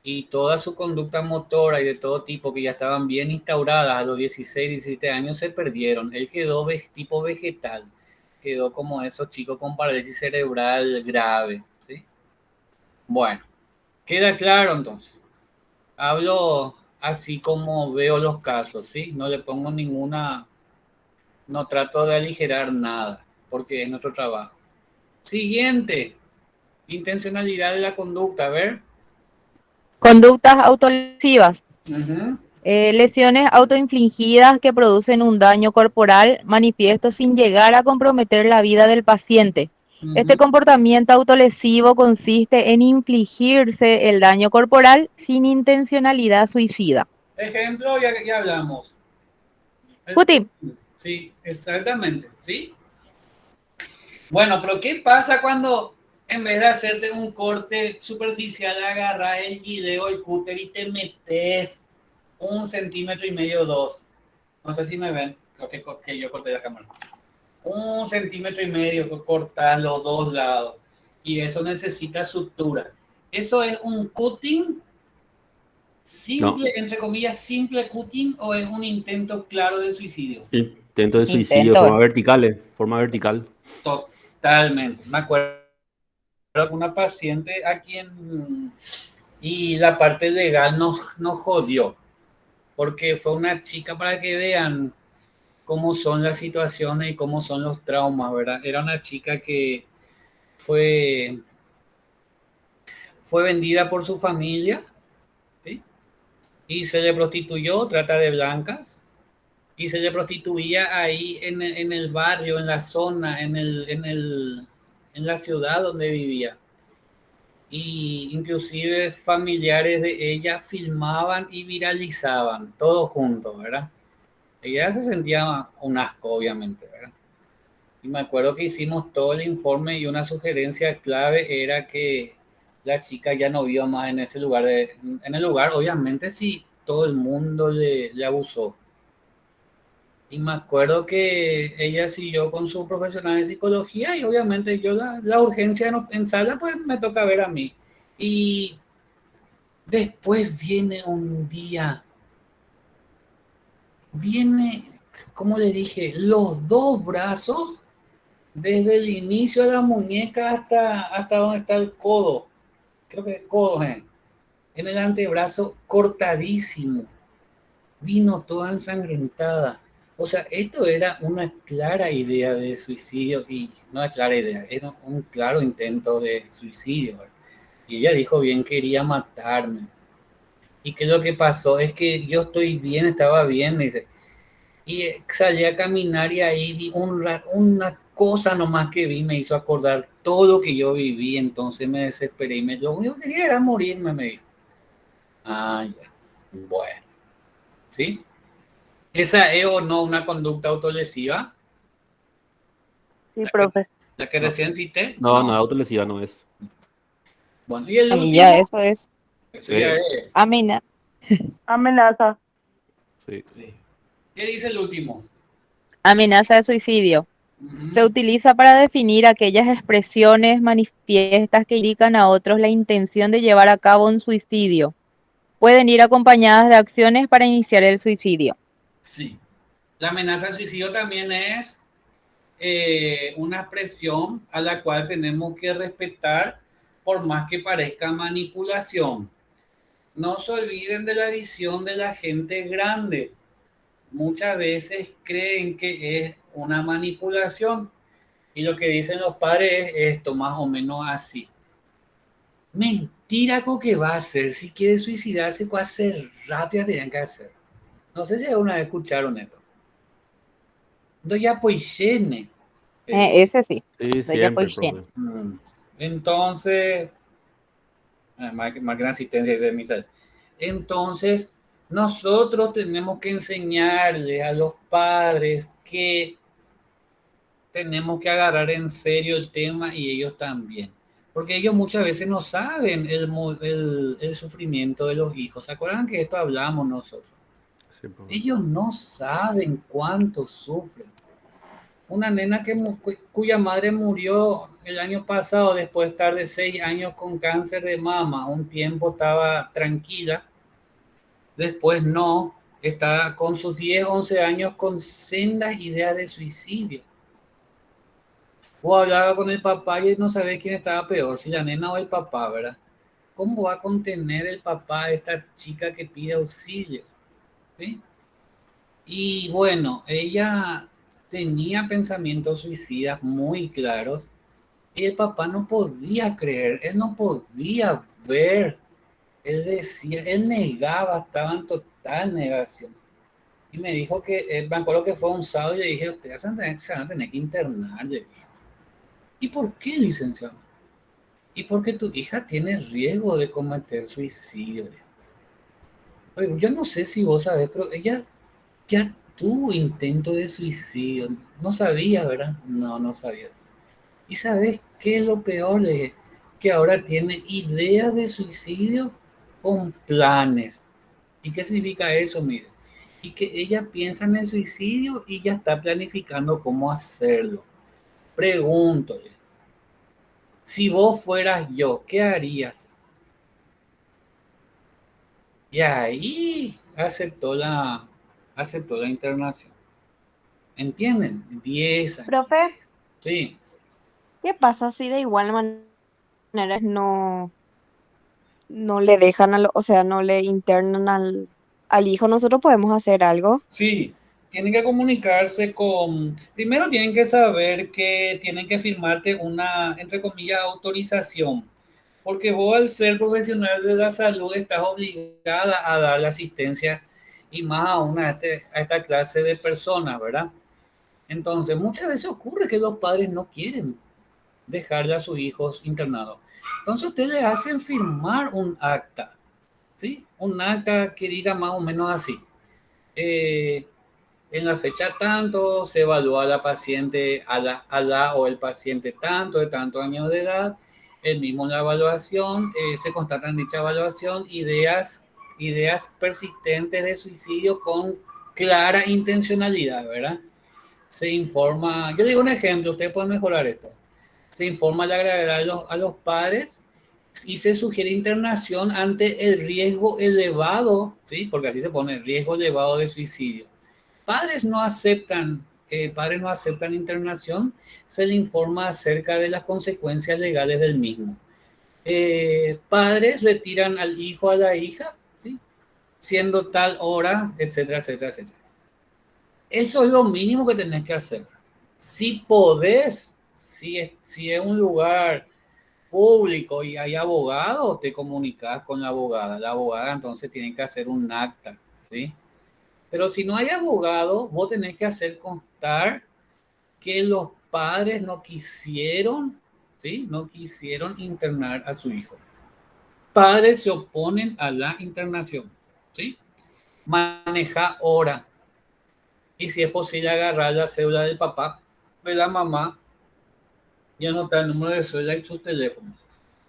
Speaker 1: y toda su conducta motora y de todo tipo que ya estaban bien instauradas a los 16, 17 años se perdieron. Él quedó tipo vegetal, quedó como esos chicos con parálisis cerebral grave, ¿sí? Bueno, queda claro entonces. Hablo así como veo los casos, ¿sí? No le pongo no trato de aligerar nada, porque es nuestro trabajo. Siguiente, intencionalidad de la conducta, a ver.
Speaker 3: Conductas autolesivas.
Speaker 1: Uh-huh.
Speaker 3: Lesiones autoinfligidas que producen un daño corporal manifiesto sin llegar a comprometer la vida del paciente. Este comportamiento autolesivo consiste en infligirse el daño corporal sin intencionalidad suicida.
Speaker 1: Ejemplo, ya hablamos.
Speaker 3: Putin.
Speaker 1: Sí, exactamente, ¿sí? Bueno, pero ¿qué pasa cuando en vez de hacerte un corte superficial agarras el guideo, el cúter y te metes 1,5 centímetros, 2? No sé si me ven, creo que yo corté la cámara. 1,5 centímetros que cortas los dos lados y eso necesita sutura. ¿Eso es un cutting simple, no, entre comillas, simple cutting, o es un intento claro de suicidio?
Speaker 4: Intento de suicidio, forma vertical.
Speaker 1: Totalmente. Me acuerdo de una paciente a quien y la parte legal nos jodió, porque fue una chica, para que vean cómo son las situaciones y cómo son los traumas, ¿verdad? Era una chica que fue vendida por su familia, ¿sí? y se le prostituyó, trata de blancas, y se le prostituía ahí en el barrio, en la zona, en la ciudad donde vivía. Y inclusive familiares de ella filmaban y viralizaban, todo junto, ¿verdad? Ella se sentía un asco, obviamente, ¿verdad? Y me acuerdo que hicimos todo el informe y una sugerencia clave era que la chica ya no viva más en ese lugar. En el lugar, obviamente, sí, todo el mundo le abusó. Y me acuerdo que ella siguió con su profesional de psicología y obviamente yo la urgencia en sala, pues me toca ver a mí. Y después viene un día, viene, como le dije, los dos brazos desde el inicio de la muñeca hasta donde está el codo, creo que el codo, en el antebrazo cortadísimo, vino toda ensangrentada. O sea, esto era una clara idea de suicidio y no es clara idea, era un claro intento de suicidio. ¿Verdad? Y ella dijo bien, quería matarme. Y que lo que pasó es que yo estoy bien, estaba bien, dice, y salí a caminar y ahí vi una cosa nomás que vi, me hizo acordar todo lo que yo viví, entonces me desesperé y lo único que quería era morirme, me dijo. Ah, ya. Bueno, ¿sí? ¿Esa es o no una conducta autolesiva?
Speaker 3: Sí,
Speaker 1: La que,
Speaker 3: profe.
Speaker 1: la que
Speaker 4: No,
Speaker 1: recién cité,
Speaker 4: no, no
Speaker 1: no.
Speaker 4: es autolesiva, no es.
Speaker 1: Bueno, y el
Speaker 3: Ahí ya
Speaker 1: último,
Speaker 3: eso es
Speaker 1: eso ya es.
Speaker 3: amena- amenaza.
Speaker 4: Sí.
Speaker 1: Sí. ¿Qué dice el último?
Speaker 3: Amenaza de suicidio. Se
Speaker 1: Ujú.
Speaker 3: utiliza para definir aquellas expresiones manifiestas que indican a otros la intención de llevar a cabo un suicidio. Pueden ir acompañadas de acciones para iniciar el suicidio.
Speaker 1: Sí. La amenaza al suicidio también es una expresión a la cual tenemos que respetar por más que parezca manipulación. No se olviden de la visión de la gente grande. Muchas veces creen que es una manipulación y lo que dicen los padres es esto, más o menos así. Mentira con que va a hacer. Si quiere suicidarse, pues hace rato ya tienen que hacer. No sé si alguna vez escucharon esto. No ya pues llene.
Speaker 3: Ese sí,
Speaker 4: Sí,
Speaker 3: de ella
Speaker 4: siempre,
Speaker 3: pues bien.
Speaker 4: profe.
Speaker 1: Entonces, más gran asistencia dice Misael. Entonces, nosotros tenemos que enseñarle a los padres que tenemos que agarrar en serio el tema y ellos también. Porque ellos muchas veces no saben el sufrimiento de los hijos. ¿Se acuerdan que esto hablamos nosotros?
Speaker 4: Sí, profe.
Speaker 1: Ellos no saben cuánto sufren. Una nena cuya madre murió el año pasado después de estar de 6 años con cáncer de mama. Un tiempo estaba tranquila, después no. Está con sus 10 11 años con sendas ideas de suicidio. O hablaba con el papá y no sabía quién estaba peor, si la nena o el papá, ¿verdad? ¿Cómo va a contener el papá a esta chica que pide auxilio? ¿Sí? Y bueno, ella tenía pensamientos suicidas muy claros y el papá no podía creer, él no podía ver, él decía, él negaba, estaba en total negación. Y me dijo que, me acuerdo que fue un sábado y le dije, ustedes se van a tener que internar, le dije. ¿Y por qué, licenciado? Y porque tu hija tiene riesgo de cometer suicidio. Oye, yo no sé si vos sabés, pero ella ya tuvo intento de suicidio. No sabía, ¿verdad? No, no sabía. ¿Y sabes qué es lo peor? Que ahora tiene ideas de suicidio con planes. ¿Y qué significa eso, mire? Y que ella piensa en el suicidio y ya está planificando cómo hacerlo. Pregúntole, si vos fueras yo, ¿qué harías? Y ahí aceptó la internación. ¿Entienden? 10 años.
Speaker 2: Profe,
Speaker 1: Sí.
Speaker 2: ¿qué pasa si de igual manera no le dejan, o sea, no le internan al hijo? Nosotros podemos hacer algo.
Speaker 1: Sí, tienen que comunicarse con, primero tienen que saber que tienen que firmarte una, entre comillas, autorización porque vos al ser profesional de la salud estás obligada a dar la asistencia y más aún a esta clase de personas, ¿verdad? Entonces, muchas veces ocurre que los padres no quieren dejarle a sus hijos internados. Entonces, ustedes hacen firmar un acta, ¿sí? Un acta que diga más o menos así. En la fecha tanto, se evalúa a la paciente a la o el paciente tanto de tantos años de edad. El mismo en la evaluación, se constatan en dicha evaluación ideas persistentes de suicidio con clara intencionalidad, ¿verdad? Se informa, yo digo un ejemplo, ustedes pueden mejorar esto. Se informa la gravedad a los padres y se sugiere internación ante el riesgo elevado, ¿sí? Porque así se pone, riesgo elevado de suicidio. Padres no aceptan internación, se le informa acerca de las consecuencias legales del mismo. Padres retiran al hijo a la hija, ¿sí? Siendo tal hora, etcétera, etcétera, etcétera. Eso es lo mínimo que tenés que hacer. Si podés, si es un lugar público y hay abogado, te comunicas con la abogada. La abogada entonces tiene que hacer un acta, ¿sí? Pero si no hay abogado, vos tenés que hacer constar que los padres no quisieron, ¿sí? No quisieron internar a su hijo. Padres se oponen a la internación, ¿sí? Maneja hora. Y si es posible agarrar la cédula del papá, de la mamá, y anotar el número de cédula y sus teléfonos.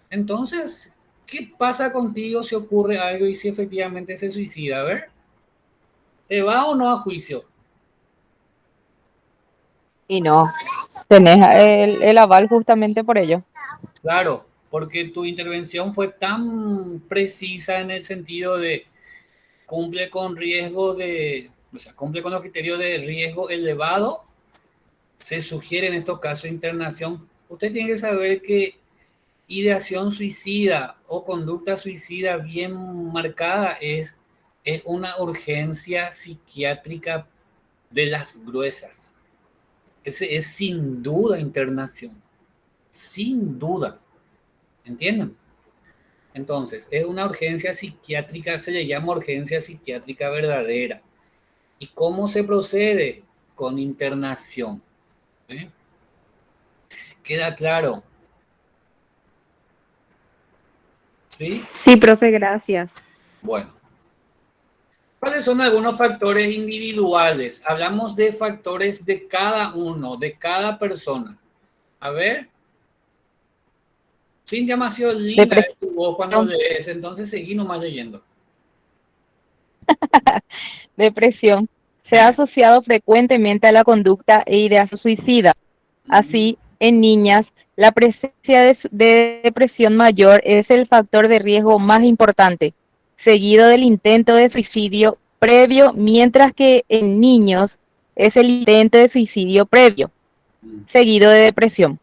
Speaker 1: Entonces, ¿qué pasa contigo si ocurre algo y si efectivamente se suicida? A ver, ¿te va o no a juicio?
Speaker 3: Y no, tenés el aval justamente por ello.
Speaker 1: Claro, porque tu intervención fue tan precisa en el sentido de cumple con riesgo de, o sea, cumple con los criterios de riesgo elevado, se sugiere en estos casos internación. Usted tiene que saber que ideación suicida o conducta suicida bien marcada es una urgencia psiquiátrica de las gruesas. Ese es sin duda internación, sin duda, ¿entienden? Entonces, es una urgencia psiquiátrica, se le llama urgencia psiquiátrica verdadera. ¿Y cómo se procede? Con internación. ¿Sí? ¿Queda claro? ¿Sí?
Speaker 2: Sí, profe, gracias.
Speaker 1: Bueno. ¿Cuáles son algunos factores individuales? Hablamos de factores de cada uno, de cada persona. A ver. Cintia, demasiado linda es tu voz cuando
Speaker 3: Depresión,
Speaker 1: lees, entonces seguí nomás leyendo.
Speaker 3: depresión. Se ha asociado frecuentemente a la conducta e ideas suicidas. Así, en niñas, la presencia de depresión mayor es el factor de riesgo más importante, seguido del intento de suicidio previo, mientras que en niños es el intento de suicidio previo, seguido de depresión,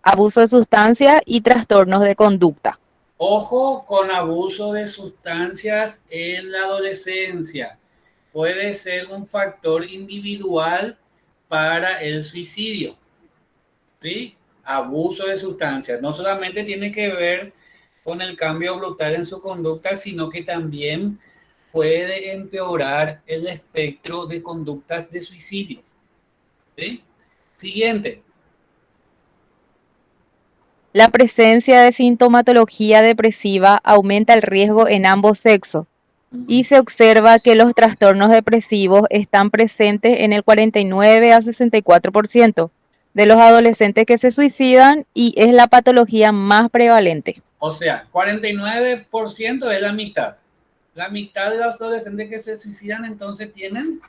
Speaker 3: abuso de sustancias y trastornos de conducta.
Speaker 1: Ojo con abuso de sustancias en la adolescencia. Puede ser un factor individual para el suicidio. ¿Sí? Abuso de sustancias. No solamente tiene que ver con el cambio brutal en su conducta, sino que también puede empeorar el espectro de conductas de suicidio. ¿Sí? Siguiente.
Speaker 3: La presencia de sintomatología depresiva aumenta el riesgo en ambos sexos y se observa que los trastornos depresivos están presentes en el 49 a 64% de los adolescentes que se suicidan y es la patología más prevalente.
Speaker 1: O sea, 49% es la mitad. La mitad de los adolescentes que se suicidan entonces tienen...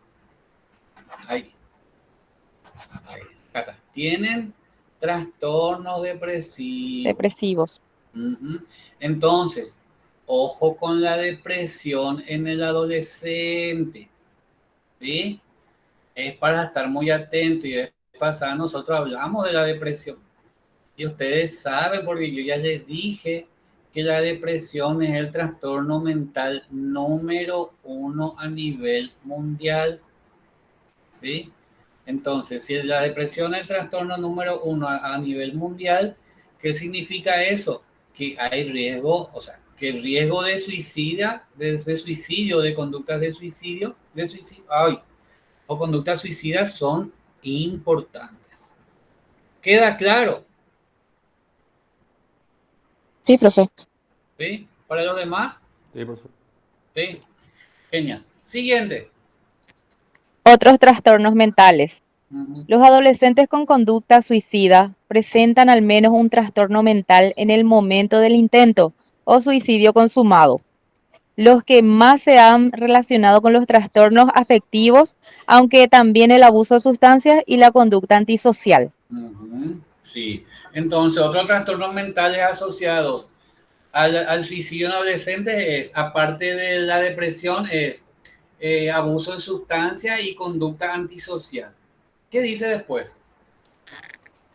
Speaker 1: tienen trastornos
Speaker 3: Depresivos.
Speaker 1: Entonces, ojo con la depresión en el adolescente. ¿Sí? Es para estar muy atento. Y de pasada nosotros hablamos de la depresión. Y ustedes saben, porque yo ya les dije que la depresión es el trastorno mental número 1 a nivel mundial. ¿Sí? Entonces, si la depresión es el trastorno número 1 a nivel mundial, ¿qué significa eso? que hay riesgo, o sea, que el riesgo de suicidio, de conductas de suicidio, o conductas suicidas son importantes. ¿Queda claro?
Speaker 3: Sí, profe.
Speaker 1: ¿Sí? ¿Para los demás?
Speaker 4: Sí, profesor.
Speaker 1: Sí. Genial. Siguiente.
Speaker 3: Otros trastornos mentales.
Speaker 1: Ujú.
Speaker 3: Los adolescentes con conducta suicida presentan al menos un trastorno mental en el momento del intento o suicidio consumado. Los que más se han relacionado con los trastornos afectivos, aunque también el abuso de sustancias y la conducta antisocial.
Speaker 1: Ujú. Sí. Entonces, otros trastornos mentales asociados al suicidio en adolescentes es, aparte de la depresión, es abuso de sustancia y conducta antisocial. ¿Qué dice después?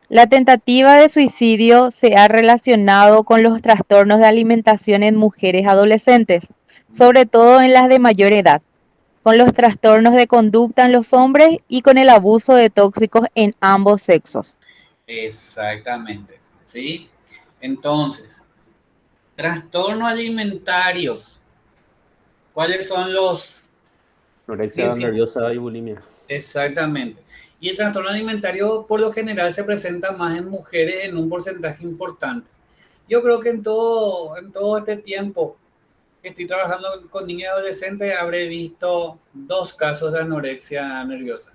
Speaker 3: La tentativa de suicidio se ha relacionado con los trastornos de alimentación en mujeres adolescentes, sobre todo en las de mayor edad, con los trastornos de conducta en los hombres y con el abuso de tóxicos en ambos sexos.
Speaker 1: Exactamente. ¿Sí? Entonces, trastornos alimentarios. ¿Cuáles son los
Speaker 4: Anorexia
Speaker 1: principales?
Speaker 4: nerviosa y bulimia.
Speaker 1: Exactamente. Y el trastorno alimentario por lo general se presenta más en mujeres en un porcentaje importante. Yo creo que en todo este tiempo que estoy trabajando con niños y adolescentes habré visto 2 casos de anorexia nerviosa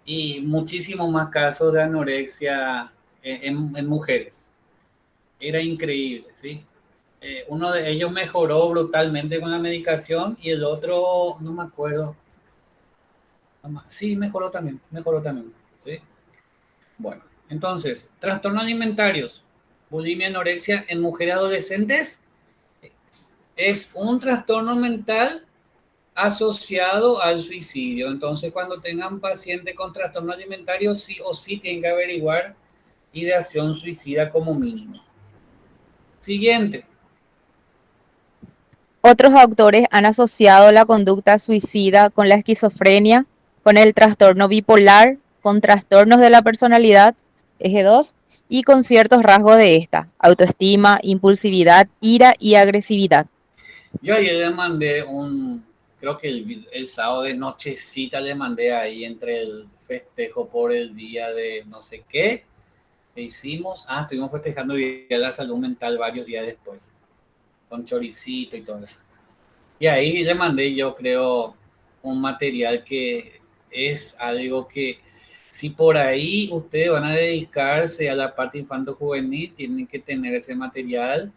Speaker 1: y muchísimos más casos de anorexia en mujeres. Era increíble, ¿sí? Uno de ellos mejoró brutalmente con la medicación y el otro, no me acuerdo. Sí, mejoró también, ¿sí? Bueno, entonces, trastornos alimentarios, bulimia, anorexia en mujeres adolescentes es un trastorno mental asociado al suicidio. Entonces, cuando tengan pacientes con trastorno alimentario, sí o sí tienen que averiguar ideación suicida como mínimo. Siguiente.
Speaker 3: Otros autores han asociado la conducta suicida con la esquizofrenia, con el trastorno bipolar, con trastornos de la personalidad, eje 2, y con ciertos rasgos de esta, autoestima, impulsividad, ira y agresividad.
Speaker 1: Yo ayer le mandé creo que el sábado de nochecita le mandé ahí entre el festejo por el día de no sé qué que hicimos. Estuvimos festejando el día de la salud mental varios días después, con choricito y todo eso. Y ahí le mandé, yo creo, un material que es algo que si por ahí ustedes van a dedicarse a la parte infanto-juvenil, tienen que tener ese material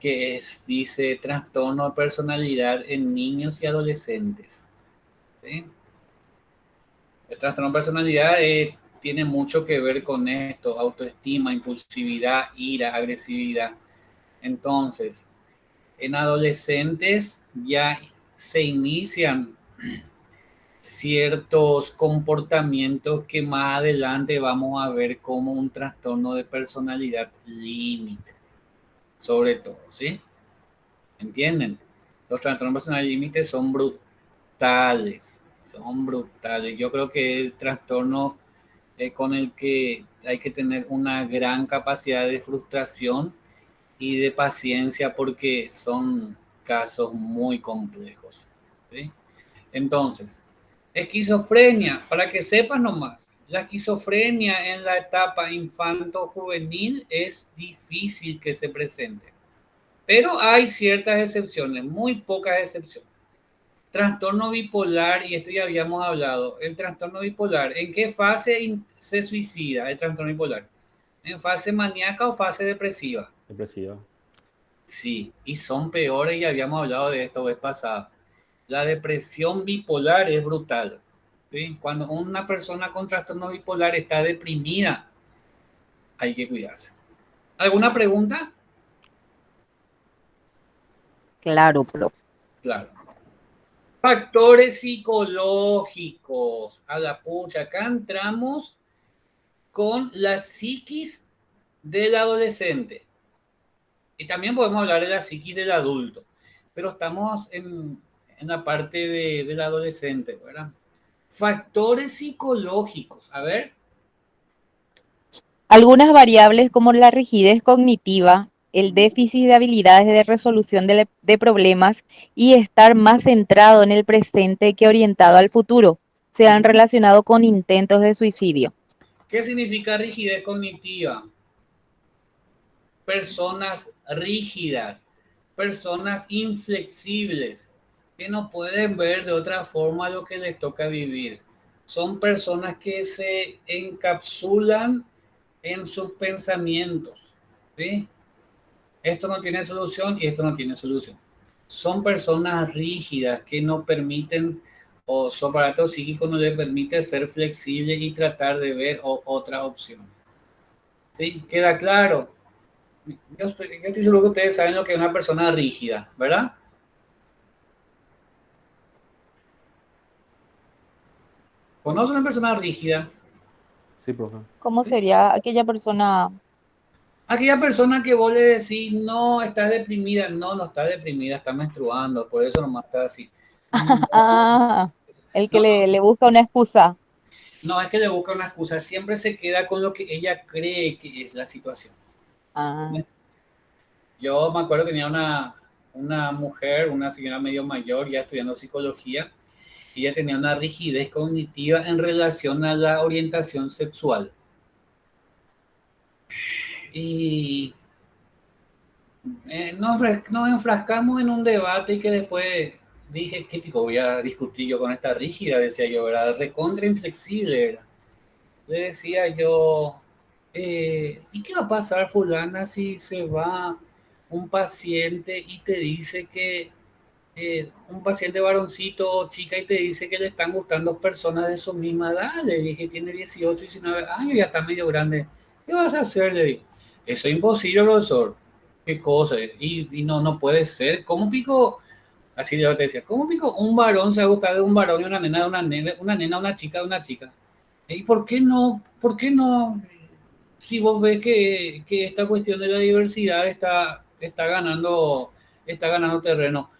Speaker 1: que dice trastorno de personalidad en niños y adolescentes. ¿Sí? El trastorno de personalidad tiene mucho que ver con esto, autoestima, impulsividad, ira, agresividad. Entonces, en adolescentes ya se inician ciertos comportamientos que más adelante vamos a ver como un trastorno de personalidad límite, sobre todo, ¿sí? ¿Entienden? Los trastornos de personalidad límite son brutales. Yo creo que el trastorno con el que hay que tener una gran capacidad de frustración y de paciencia porque son casos muy complejos, ¿sí? Entonces, esquizofrenia, para que sepan nomás, la esquizofrenia en la etapa infanto-juvenil es difícil que se presente, pero hay ciertas excepciones, muy pocas excepciones. Trastorno bipolar, y esto ya habíamos hablado, el trastorno bipolar, ¿en qué fase se suicida el trastorno bipolar? ¿En fase maníaca o fase depresiva?
Speaker 4: Depresiva.
Speaker 1: Sí, y son peores, y habíamos hablado de esto vez pasada. La depresión bipolar es brutal, ¿sí? Cuando una persona con trastorno bipolar está deprimida, hay que cuidarse. ¿Alguna pregunta?
Speaker 3: Claro, profe.
Speaker 1: Claro. Factores psicológicos. A la pucha, acá entramos con la psiquis del adolescente. Y también podemos hablar de la psiquis del adulto, pero estamos en la parte del adolescente, ¿verdad? Factores psicológicos. A ver.
Speaker 3: Algunas variables como la rigidez cognitiva, el déficit de habilidades de resolución de problemas y estar más centrado en el presente que orientado al futuro. Se han relacionado con intentos de suicidio.
Speaker 1: ¿Qué significa rigidez cognitiva? Personas rígidas, personas inflexibles, que no pueden ver de otra forma lo que les toca vivir. Son personas que se encapsulan en sus pensamientos, ¿sí? Esto no tiene solución y esto no tiene solución. Son personas rígidas que no permiten, o su aparato psíquico no les permite ser flexible y tratar de ver otras opciones. ¿Sí? ¿Queda claro? Yo estoy seguro que ustedes saben lo que es una persona rígida, ¿verdad? ¿Conocen una persona rígida?
Speaker 4: Sí, profe.
Speaker 3: ¿Cómo
Speaker 1: ¿Sí?
Speaker 3: sería aquella persona?
Speaker 1: Aquella persona que vos le decís, no, estás deprimida. No, no está deprimida, está menstruando, por eso nomás está así. No,
Speaker 3: Ah, el que
Speaker 1: no,
Speaker 3: le busca una excusa.
Speaker 1: no, es que le busca una excusa. Siempre se queda con lo que ella cree que es la situación.
Speaker 3: Ah,
Speaker 1: Yo me acuerdo que tenía una mujer, una señora medio mayor, ya estudiando psicología, y ella tenía una rigidez cognitiva en relación a la orientación sexual. Y nos enfrascamos en un debate que después dije, ¿qué tipo voy a discutir yo con esta rígida? Decía yo, ¿verdad? Recontra inflexible era. Le decía yo, ¿y qué va a pasar, fulana, si se va un paciente y te dice que, un paciente varoncito o chica y te dice que le están gustando personas de su misma edad? Le dije, tiene 18, 19 años, ya está medio grande. ¿Qué vas a hacer? Le dije, eso es imposible, profesor. ¿Qué cosa? Y no, no puede ser. ¿Cómo pico? Así yo te decía, ¿cómo pico un varón se va a gustar de un varón y una nena, una chica de una chica? ¿Y por qué no? ¿Por qué no? Si vos ves que esta cuestión de la diversidad está ganando terreno.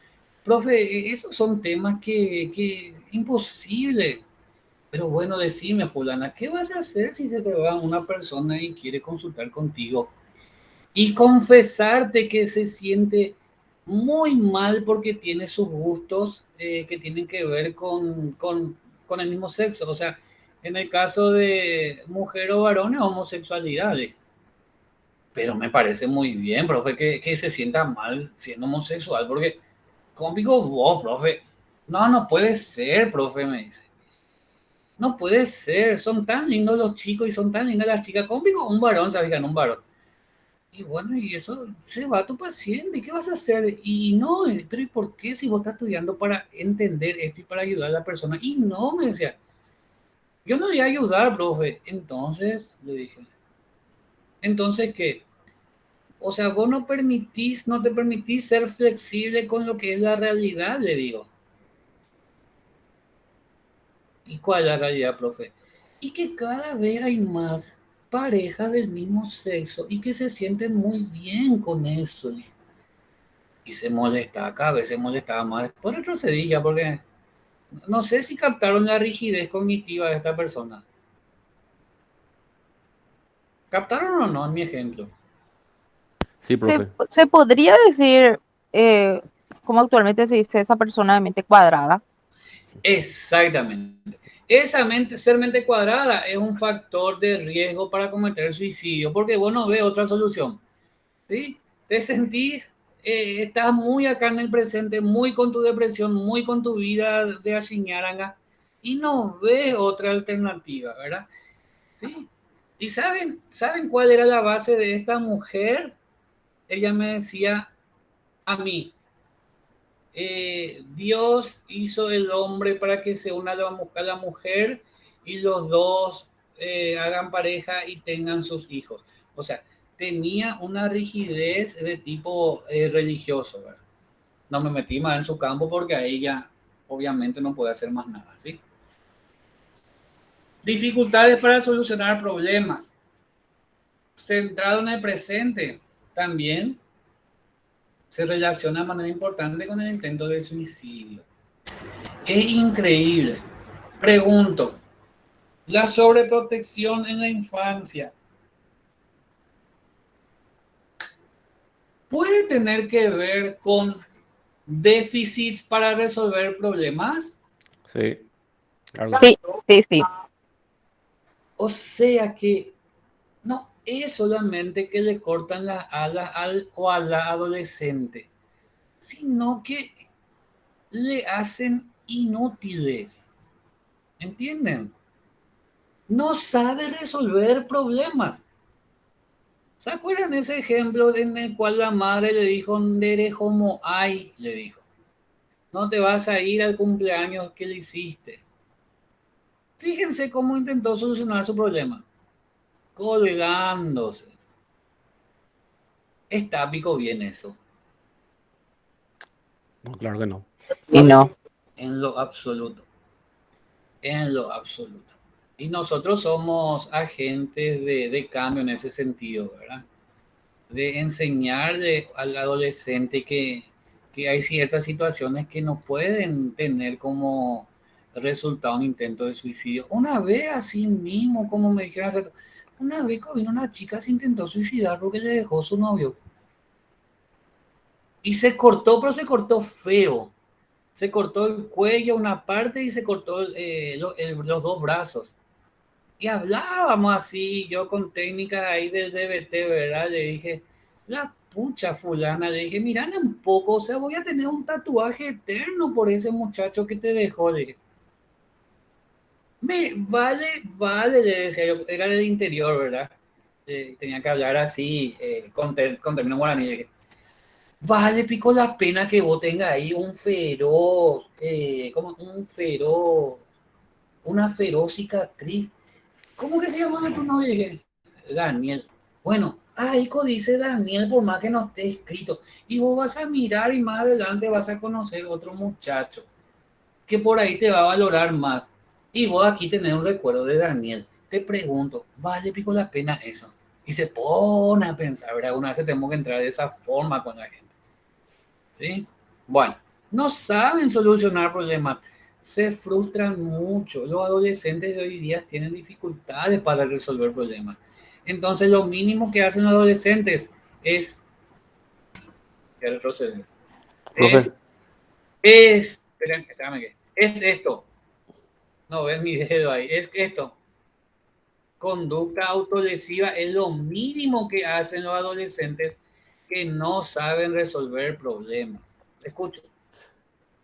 Speaker 1: Profe, esos son temas que imposible. Pero bueno, decime, fulana, ¿qué vas a hacer si se te va una persona y quiere consultar contigo? Y confesarte que se siente muy mal porque tiene sus gustos que tienen que ver con el mismo sexo. O sea, en el caso de mujer o varones, homosexualidades. Pero me parece muy bien, profe, que se sienta mal siendo homosexual, porque, ¿cómo digo vos, profe? No, no puede ser, profe, me dice. No puede ser, son tan lindos los chicos y son tan lindas las chicas. ¿Cómo digo un varón, sabes que no un varón? Y bueno, y eso se va a tu paciente, ¿qué vas a hacer? Y no, pero ¿y por qué si vos estás estudiando para entender esto y para ayudar a la persona? Y no, me decía, yo no voy a ayudar, profe. Entonces, le dije, ¿entonces qué? O sea, vos no te permitís ser flexible con lo que es la realidad, le digo. ¿Y cuál es la realidad, profe? Y que cada vez hay más parejas del mismo sexo y que se sienten muy bien con eso. Y se molesta, cada vez se molestaba más. Por retrocedí ya, porque no sé si captaron la rigidez cognitiva de esta persona. ¿Captaron o no en mi ejemplo?
Speaker 4: Sí,
Speaker 3: Se,
Speaker 4: profe.
Speaker 3: se podría decir, como actualmente se dice, esa persona de mente cuadrada.
Speaker 1: Exactamente. Esa mente, ser mente cuadrada es un factor de riesgo para cometer suicidio, porque vos no ves otra solución. ¿Sí? Te sentís, estás muy acá en el presente, muy con tu depresión, muy con tu vida de achiñaranga, y no ves otra alternativa, ¿verdad? ¿Sí? ¿Y saben cuál era la base de esta mujer? Ella me decía a mí, Dios hizo el hombre para que se una a la mujer y los dos hagan pareja y tengan sus hijos. O sea, tenía una rigidez de tipo religioso, ¿verdad? No me metí más en su campo porque a ella obviamente no puede hacer más nada, ¿sí? Dificultades para solucionar problemas. Centrado en el presente, también se relaciona de manera importante con el intento de suicidio. Es increíble. Pregunto, la sobreprotección en la infancia puede tener que ver con déficits para resolver problemas.
Speaker 4: Sí. Claro.
Speaker 3: Sí, sí, sí.
Speaker 1: O sea que no es solamente que le cortan las alas al o a la adolescente, sino que le hacen inútiles. ¿Entienden? No sabe resolver problemas. ¿Se acuerdan ese ejemplo en el cual la madre le dijo, Ndere homo ay? Le dijo, no te vas a ir al cumpleaños que le hiciste. Fíjense cómo intentó solucionar su problema. Colgándose. ¿Está pico bien eso?
Speaker 4: No, claro que no.
Speaker 3: Y no.
Speaker 1: En lo absoluto. En lo absoluto. Y nosotros somos agentes de cambio en ese sentido, ¿verdad? De enseñarle al adolescente que hay ciertas situaciones que no pueden tener como resultado un intento de suicidio. Una vez así mismo, como me dijeron hacer, una vez que vino una chica se intentó suicidar porque le dejó su novio. Y se cortó, pero se cortó feo. Se cortó el cuello una parte y se cortó los dos brazos. Y hablábamos así, yo con técnicas ahí del DBT, ¿verdad? Le dije, la pucha fulana, le dije, mira un poco, o sea, voy a tener un tatuaje eterno por ese muchacho que te dejó, le dije. Vale, le decía yo, era del interior, ¿verdad? Tenía que hablar así, con términos guaraní, le dije, vale, pico la pena que vos tengas ahí un feroz, como un feroz, una feroz cicatriz. ¿Cómo que se llama tu novio? Daniel. Bueno, ahí dice Daniel, por más que no esté escrito. Y vos vas a mirar y más adelante vas a conocer otro muchacho que por ahí te va a valorar más. Y vos aquí tenés un recuerdo de Daniel. Te pregunto, ¿vale pico la pena eso? Y se pone a pensar, ¿verdad? Una vez tenemos que entrar de esa forma con la gente. ¿Sí? Bueno, no saben solucionar problemas, se frustran mucho. Los adolescentes de hoy día tienen dificultades para resolver problemas. Entonces, lo mínimo que hacen los adolescentes es retroceder.
Speaker 4: Profe,
Speaker 1: Espérame, es esto. No ves mi dedo ahí. Es esto. Conducta autolesiva es lo mínimo que hacen los adolescentes que no saben resolver problemas. Escucho.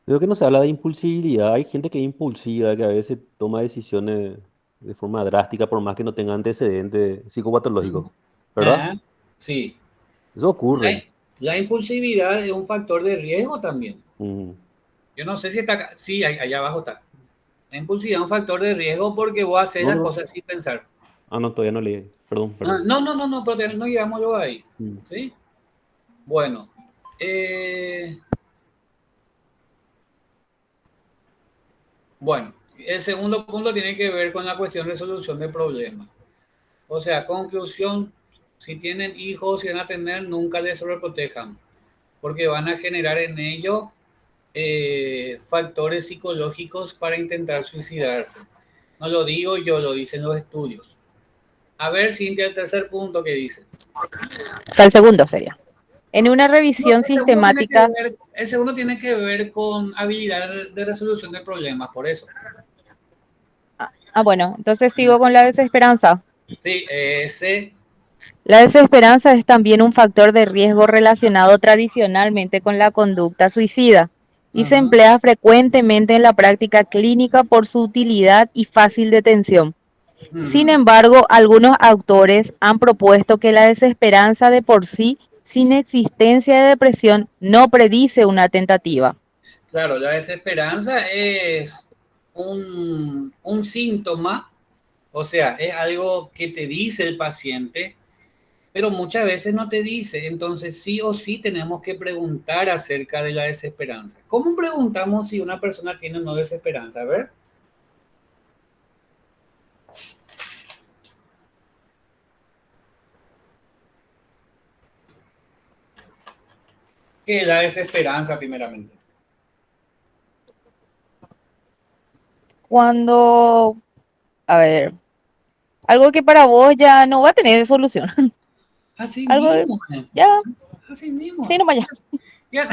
Speaker 4: creo que no se habla de impulsividad. Hay gente que es impulsiva, que a veces toma decisiones de forma drástica, por más que no tenga antecedentes psicopatológicos, ¿verdad?
Speaker 1: Ajá, sí.
Speaker 4: Eso
Speaker 1: La,
Speaker 4: ocurre.
Speaker 1: la impulsividad es un factor de riesgo también.
Speaker 4: Mm.
Speaker 1: Yo no sé si está acá. Sí, allá abajo está. La impulsividad es un factor de riesgo porque vos haces
Speaker 4: No,
Speaker 1: las
Speaker 4: no.
Speaker 1: cosas sin pensar.
Speaker 4: Ah, no, todavía no leí. Perdón, perdón.
Speaker 1: No, pero no llegámoslo ahí.
Speaker 4: Mm.
Speaker 1: ¿Sí? Bueno. eh, bueno, el segundo punto tiene que ver con la cuestión de resolución de problemas. O sea, conclusión, si tienen hijos, si van a tener, nunca les sobreprotejan, porque van a generar en ellos factores psicológicos para intentar suicidarse. No lo digo yo, lo dicen los estudios. A ver, Cintia, el tercer punto que dice.
Speaker 3: O sea, el segundo sería. En una revisión sistemática.
Speaker 1: El segundo tiene que ver con habilidad de resolución de problemas, por eso.
Speaker 3: Bueno, entonces sigo con la desesperanza.
Speaker 1: Sí, ese.
Speaker 3: La desesperanza es también un factor de riesgo relacionado tradicionalmente con la conducta suicida y se emplea frecuentemente en la práctica clínica por su utilidad y fácil detención. Sin embargo, algunos autores han propuesto que la desesperanza de por sí, sin existencia de depresión, no predice una tentativa.
Speaker 1: Claro, la desesperanza es un síntoma, o sea, es algo que te dice el paciente, pero muchas veces no te dice. Entonces, sí o sí tenemos que preguntar acerca de la desesperanza. ¿Cómo preguntamos si una persona tiene o no desesperanza? A ver. ¿Qué es la desesperanza, primeramente?
Speaker 3: Cuando, a ver, algo que para vos ya no va a tener solución.
Speaker 1: Así
Speaker 3: Algo
Speaker 1: mismo.
Speaker 3: ya
Speaker 1: Así mismo.
Speaker 3: Sí, no vaya.
Speaker 1: Ya,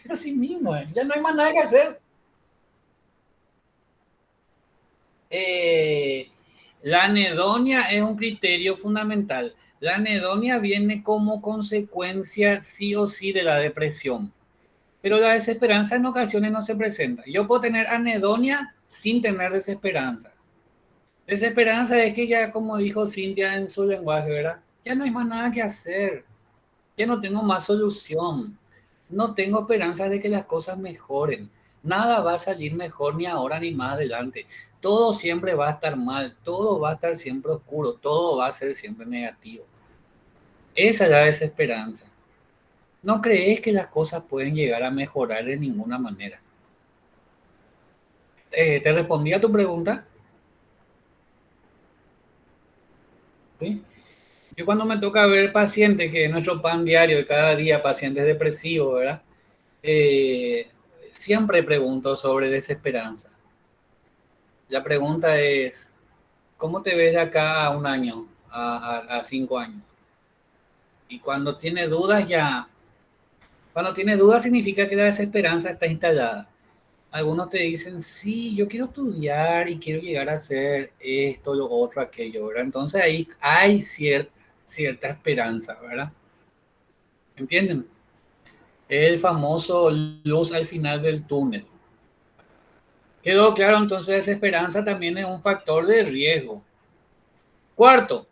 Speaker 1: así mismo, ya no hay más nada que hacer. La anedonia es un criterio fundamental. La anedonia viene como consecuencia sí o sí de la depresión, pero la desesperanza en ocasiones no se presenta. Yo puedo tener anedonia sin tener desesperanza. Desesperanza es que ya, como dijo Cintia en su lenguaje, ¿verdad? Ya no hay más nada que hacer. Ya no tengo más solución. No tengo esperanzas de que las cosas mejoren. Nada va a salir mejor ni ahora ni más adelante. Todo siempre va a estar mal. Todo va a estar siempre oscuro. Todo va a ser siempre negativo. Esa es la desesperanza. ¿No crees que las cosas pueden llegar a mejorar de ninguna manera? ¿Te respondí a tu pregunta? ¿Sí? Yo cuando me toca ver pacientes, que es nuestro pan diario de cada día, pacientes depresivos, ¿verdad? Eh, Siempre pregunto sobre desesperanza. La pregunta es, ¿cómo te ves de acá a un año, a 5 años? Y cuando tiene dudas significa que la desesperanza está instalada. Algunos te dicen, sí, yo quiero estudiar y quiero llegar a hacer esto, lo otro, aquello, ¿verdad? Entonces ahí hay cierta esperanza, ¿verdad? ¿Entienden? El famoso luz al final del túnel. Quedó claro, entonces desesperanza también es un factor de riesgo. Cuarto,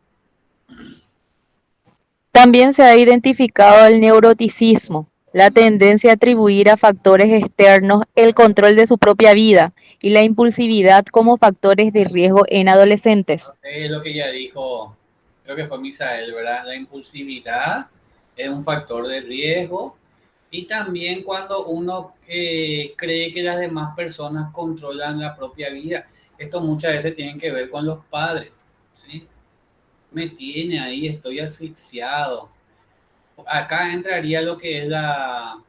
Speaker 3: También se ha identificado el neuroticismo, la tendencia a atribuir a factores externos el control de su propia vida y la impulsividad como factores de riesgo en adolescentes.
Speaker 1: es lo que ya dijo, creo que fue Misael, ¿verdad? La impulsividad es un factor de riesgo y también cuando uno cree que las demás personas controlan la propia vida. Esto muchas veces tiene que ver con los padres, ¿sí? Me tiene ahí, estoy asfixiado. Acá entraría lo que es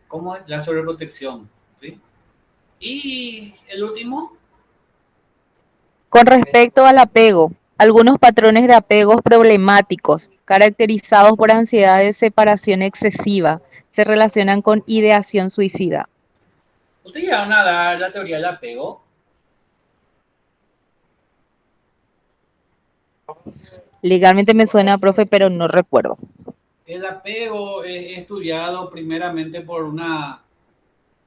Speaker 1: ¿cómo es? La sobreprotección, ¿sí? Y el último,
Speaker 3: Con respecto al apego, algunos patrones de apegos problemáticos, caracterizados por ansiedad de separación excesiva, se relacionan con ideación suicida.
Speaker 1: ustedes llegaron a dar la teoría del apego.
Speaker 3: Legalmente me suena, profe, pero no recuerdo.
Speaker 1: El apego es estudiado primeramente por una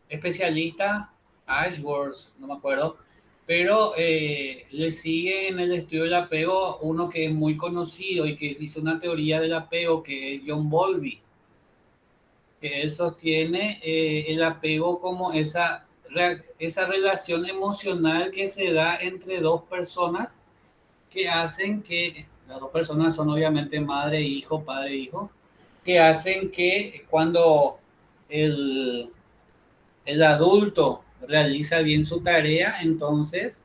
Speaker 1: especialista, Ashworth, no me acuerdo, pero le sigue en el estudio del apego uno que es muy conocido y que hizo una teoría del apego, que es John Bowlby, que él sostiene el apego como esa relación emocional que se da entre dos personas que hacen que, las dos personas son obviamente madre e hijo, padre e hijo, que hacen que cuando el, el adulto realiza bien su tarea, entonces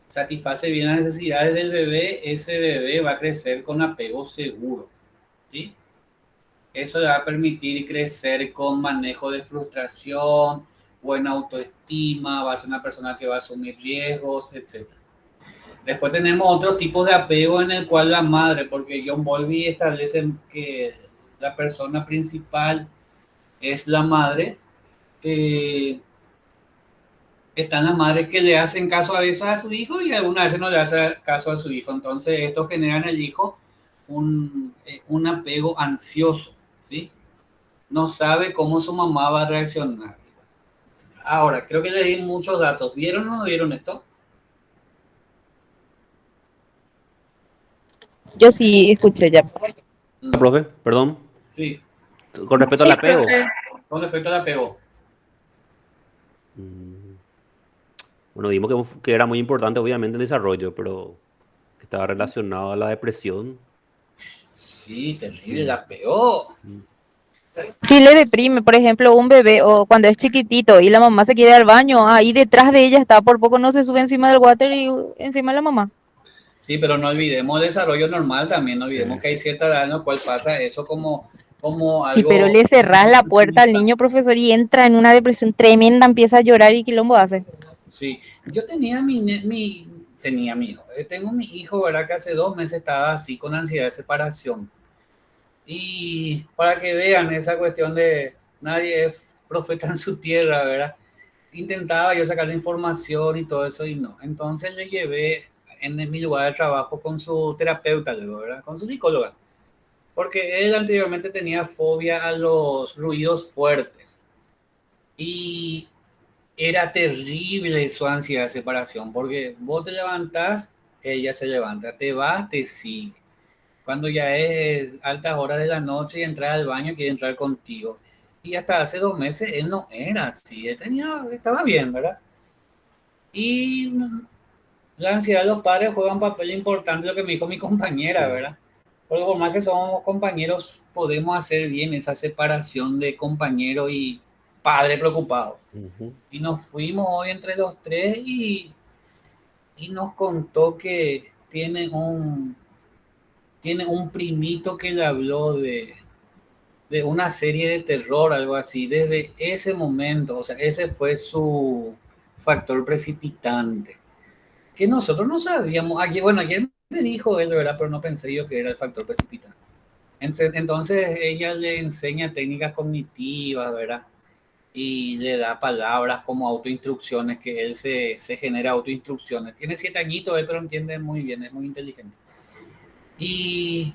Speaker 1: satisface bien las necesidades del bebé, ese bebé va a crecer con apego seguro, ¿sí? Eso le va a permitir crecer con manejo de frustración, buena autoestima, va a ser una persona que va a asumir riesgos, etcétera. Después tenemos otros tipos de apego en el cual la madre, porque John Bowlby establece que la persona principal es la madre. Están las madres que le hacen caso a veces a su hijo y algunas veces no le hacen caso a su hijo. Entonces esto genera en el hijo un apego ansioso, ¿sí? No sabe cómo su mamá va a reaccionar. Ahora, creo que le di muchos datos. ¿Vieron o no vieron esto?
Speaker 3: Yo sí escuché ya.
Speaker 4: Profe, perdón,
Speaker 1: Sí,
Speaker 4: con respecto al
Speaker 2: Sí,
Speaker 4: apego.
Speaker 2: profe.
Speaker 1: con respecto al apego.
Speaker 4: Mm, Bueno, dimos que era muy importante, obviamente, el desarrollo, pero que estaba relacionado a la depresión.
Speaker 1: Sí, terrible,
Speaker 4: Mm,
Speaker 1: la apego.
Speaker 4: mm.
Speaker 3: Si le deprime, por ejemplo, un bebé o cuando es chiquitito y la mamá se quiere ir al baño, ahí detrás de ella está, por poco no se sube encima del water y encima de la mamá.
Speaker 1: Sí, pero no olvidemos el desarrollo normal también. No olvidemos que hay
Speaker 4: Sí.
Speaker 1: cierta edad en la cual pasa eso como
Speaker 3: Sí, pero
Speaker 1: algo.
Speaker 3: le cerrás la puerta al niño, profesor, y entra en una depresión tremenda, empieza a llorar y quilombo hace.
Speaker 1: Sí, yo tenía mi hijo. Tengo mi hijo, ¿verdad? Que hace 2 meses estaba así con ansiedad de separación. Y para que vean esa cuestión de nadie es profeta en su tierra, ¿verdad? Intentaba yo sacar la información y todo eso y no. Entonces le llevé en mi lugar de trabajo con su terapeuta, ¿verdad? Con su psicóloga. Porque él anteriormente tenía fobia a los ruidos fuertes. Y era terrible su ansiedad de separación, porque vos te levantás, ella se levanta, te vas, te sigue. Cuando ya es altas horas de la noche y entrar al baño, quiere entrar contigo. Y hasta hace 2 meses él no era así, él estaba bien, ¿verdad? Y la ansiedad de los padres juega un papel importante, lo que me dijo mi compañera,
Speaker 4: Sí.
Speaker 1: ¿verdad? Porque por más que somos compañeros, podemos hacer bien esa separación de compañero y padre preocupado.
Speaker 4: Ujú.
Speaker 1: Y nos fuimos hoy entre los tres y nos contó que tiene un primito que le habló de una serie de terror, algo así, desde ese momento. O sea, ese fue su factor precipitante, que nosotros no sabíamos. Ayer, bueno, ayer me dijo él, ¿verdad? Pero no pensé yo que era el factor precipitante. Entonces ella le enseña técnicas cognitivas, ¿verdad? Y le da palabras como autoinstrucciones, que él se genera autoinstrucciones. Tiene 7 añitos, él pero entiende muy bien, es muy inteligente. Y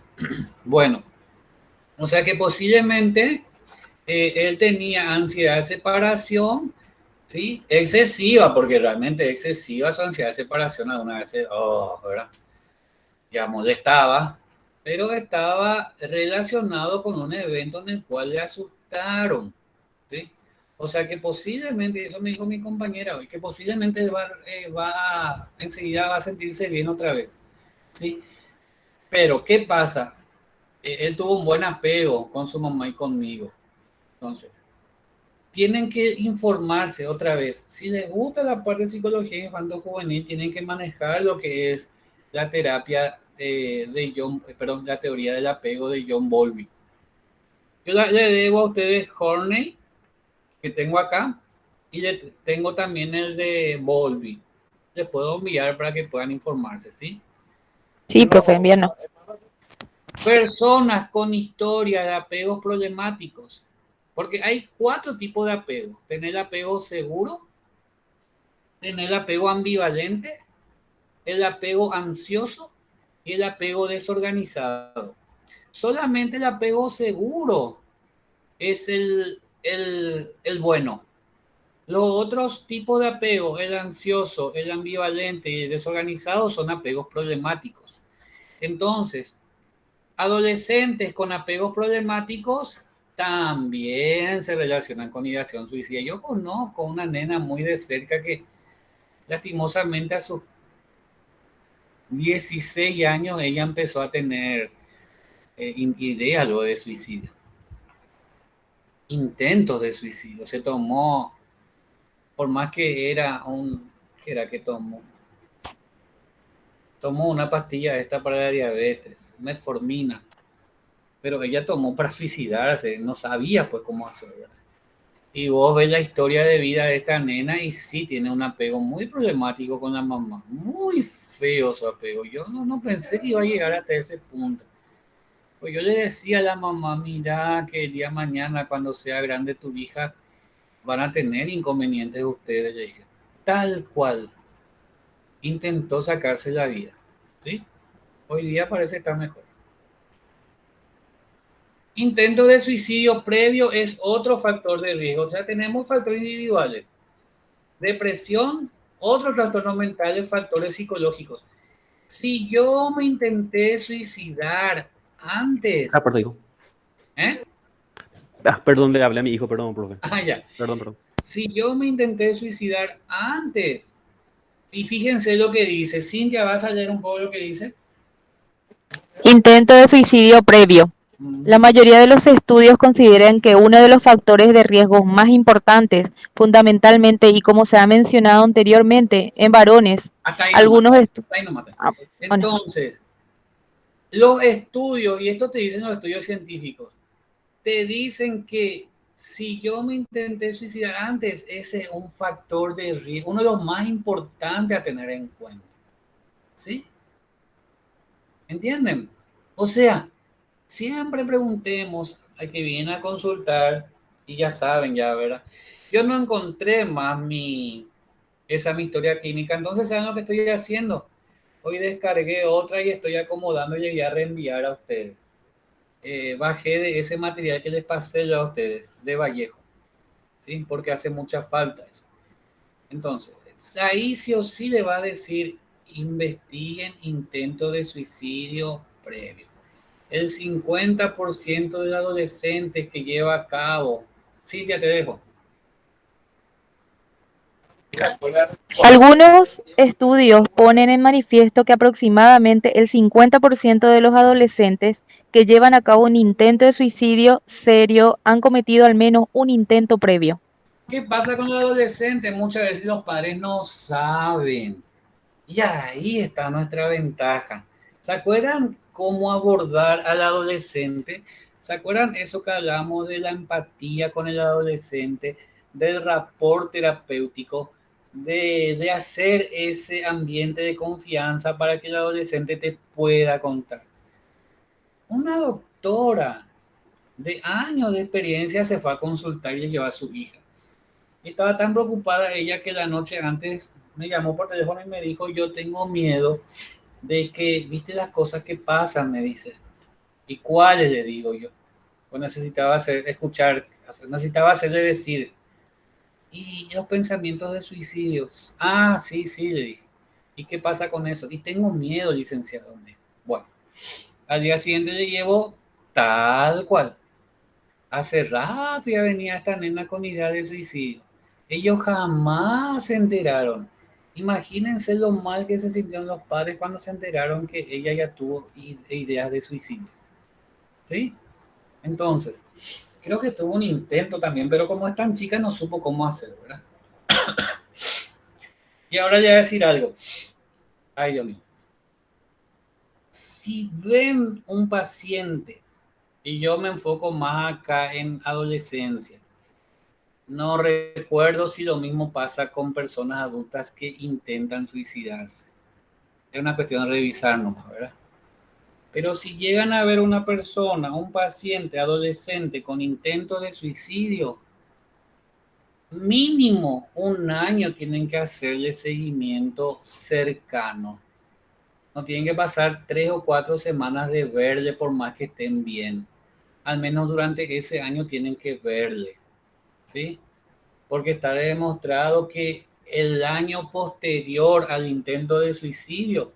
Speaker 1: bueno, o sea que posiblemente él tenía ansiedad de separación, ¿sí? Excesiva, porque realmente excesiva su ansiedad de separación. Alguna vez, ¿verdad? Ya molestaba, pero estaba relacionado con un evento en el cual le asustaron, ¿sí? O sea que posiblemente, eso me dijo mi compañera hoy, que posiblemente enseguida va a sentirse bien otra vez, ¿sí? Pero, ¿qué pasa? Él tuvo un buen apego con su mamá y conmigo. Entonces, tienen que informarse otra vez. Si les gusta la parte de psicología infanto-juvenil, tienen que manejar lo que es la terapia la teoría del apego de John Bowlby. Yo le debo a ustedes Horney, que tengo acá, y le tengo también el de Bowlby. Les puedo enviar para que puedan informarse, ¿sí?
Speaker 3: Sí, profe, envíanos.
Speaker 1: Personas con historia de apegos problemáticos. Porque hay 4 tipos de apego. Tener el apego seguro, tener el apego ambivalente, el apego ansioso y el apego desorganizado. Solamente el apego seguro es el bueno. Los otros tipos de apego, el ansioso, el ambivalente y el desorganizado, son apegos problemáticos. Entonces, adolescentes con apegos problemáticos también se relacionan con ideación suicida. Yo conozco una nena muy de cerca que lastimosamente a sus 16 años ella empezó a tener ideas de suicidio, intentos de suicidio. Se tomó, por más que era ¿qué era que tomó? Tomó una pastilla esta para la diabetes, metformina, pero ella tomó para suicidarse, no sabía pues cómo hacerlo. Y vos ves la historia de vida de esta nena y sí tiene un apego muy problemático con la mamá, muy feo su apego. Yo no pensé que iba a llegar hasta ese punto. Pues yo le decía a la mamá, mira que el día de mañana cuando sea grande tu hija van a tener inconvenientes ustedes. Le dije, tal cual, intentó sacarse la vida, ¿sí? Hoy día parece estar mejor. Intento de suicidio previo es otro factor de riesgo. O sea, tenemos factores individuales. Depresión, otros trastornos mentales, factores psicológicos. Si yo me intenté suicidar
Speaker 4: Ah,
Speaker 1: antes,
Speaker 4: perdón, hijo.
Speaker 1: ¿eh?
Speaker 4: Ah, perdón, le hablé a mi hijo, perdón, profe.
Speaker 1: Ya.
Speaker 4: Perdón, perdón.
Speaker 1: Si yo me intenté suicidar antes, y fíjense lo que dice, Cintia, ¿vas a leer un poco lo que dice?
Speaker 3: Intento de suicidio previo. La mayoría de los estudios consideran que uno de los factores de riesgo más importantes, fundamentalmente y como se ha mencionado anteriormente, en varones,
Speaker 1: Hasta ahí nomás.
Speaker 3: algunos
Speaker 1: Hasta ahí nomás.
Speaker 3: bueno.
Speaker 1: Entonces, los estudios, y esto te dicen los estudios científicos, te dicen que si yo me intenté suicidar antes, ese es un factor de riesgo, uno de los más importantes a tener en cuenta. ¿Sí? ¿Entienden? O sea, Siempre preguntemos al que viene a consultar y ya saben, ya, ¿verdad? Yo no encontré más esa mi historia clínica, entonces ¿saben lo que estoy haciendo? Hoy descargué otra y estoy acomodando y voy a reenviar a ustedes. Bajé de ese material que les pasé yo a ustedes, de Vallejo, ¿sí? Porque hace mucha falta eso. Entonces, ahí sí o sí le va a decir, investiguen intento de suicidio previo. El 50% de adolescentes que lleva a cabo, Silvia, te dejo.
Speaker 3: Algunos estudios ponen en manifiesto que aproximadamente el 50% de los adolescentes que llevan a cabo un intento de suicidio serio han cometido al menos un intento previo.
Speaker 1: ¿Qué pasa con los adolescentes? Muchas veces los padres no saben. Y ahí está nuestra ventaja. ¿Se acuerdan cómo abordar al adolescente? ¿Se acuerdan eso que hablamos de la empatía con el adolescente, del rapport terapéutico, de hacer ese ambiente de confianza para que el adolescente te pueda contar? Una doctora de años de experiencia se fue a consultar y llevó a su hija. Estaba tan preocupada ella que la noche antes me llamó por teléfono y me dijo, yo tengo miedo de que, viste las cosas que pasan, me dice. ¿Y cuáles? Le digo yo. Pues necesitaba hacerle decir. Y los pensamientos de suicidios. Ah, sí, sí, le dije. ¿Y qué pasa con eso? Y tengo miedo, licenciado. Bueno, al día siguiente le llevo tal cual. Hace rato ya venía esta nena con idea de suicidio. Ellos jamás se enteraron. Imagínense lo mal que se sintieron los padres cuando se enteraron que ella ya tuvo ideas de suicidio. ¿Sí? Entonces, creo que tuvo un intento también, pero como es tan chica no supo cómo hacerlo, ¿verdad? Y ahora ya voy a decir algo. Ay, Dios mío. Si ven un paciente, y yo me enfoco más acá en adolescencia, no recuerdo si lo mismo pasa con personas adultas que intentan suicidarse. Es una cuestión de revisar nomás, ¿verdad? Pero si llegan a ver una persona, un paciente adolescente con intento de suicidio, mínimo un año tienen que hacerle seguimiento cercano. No tienen que pasar 3 o 4 semanas de verle por más que estén bien. Al menos durante ese año tienen que verle, ¿sí? Porque está demostrado que el año posterior al intento de suicidio,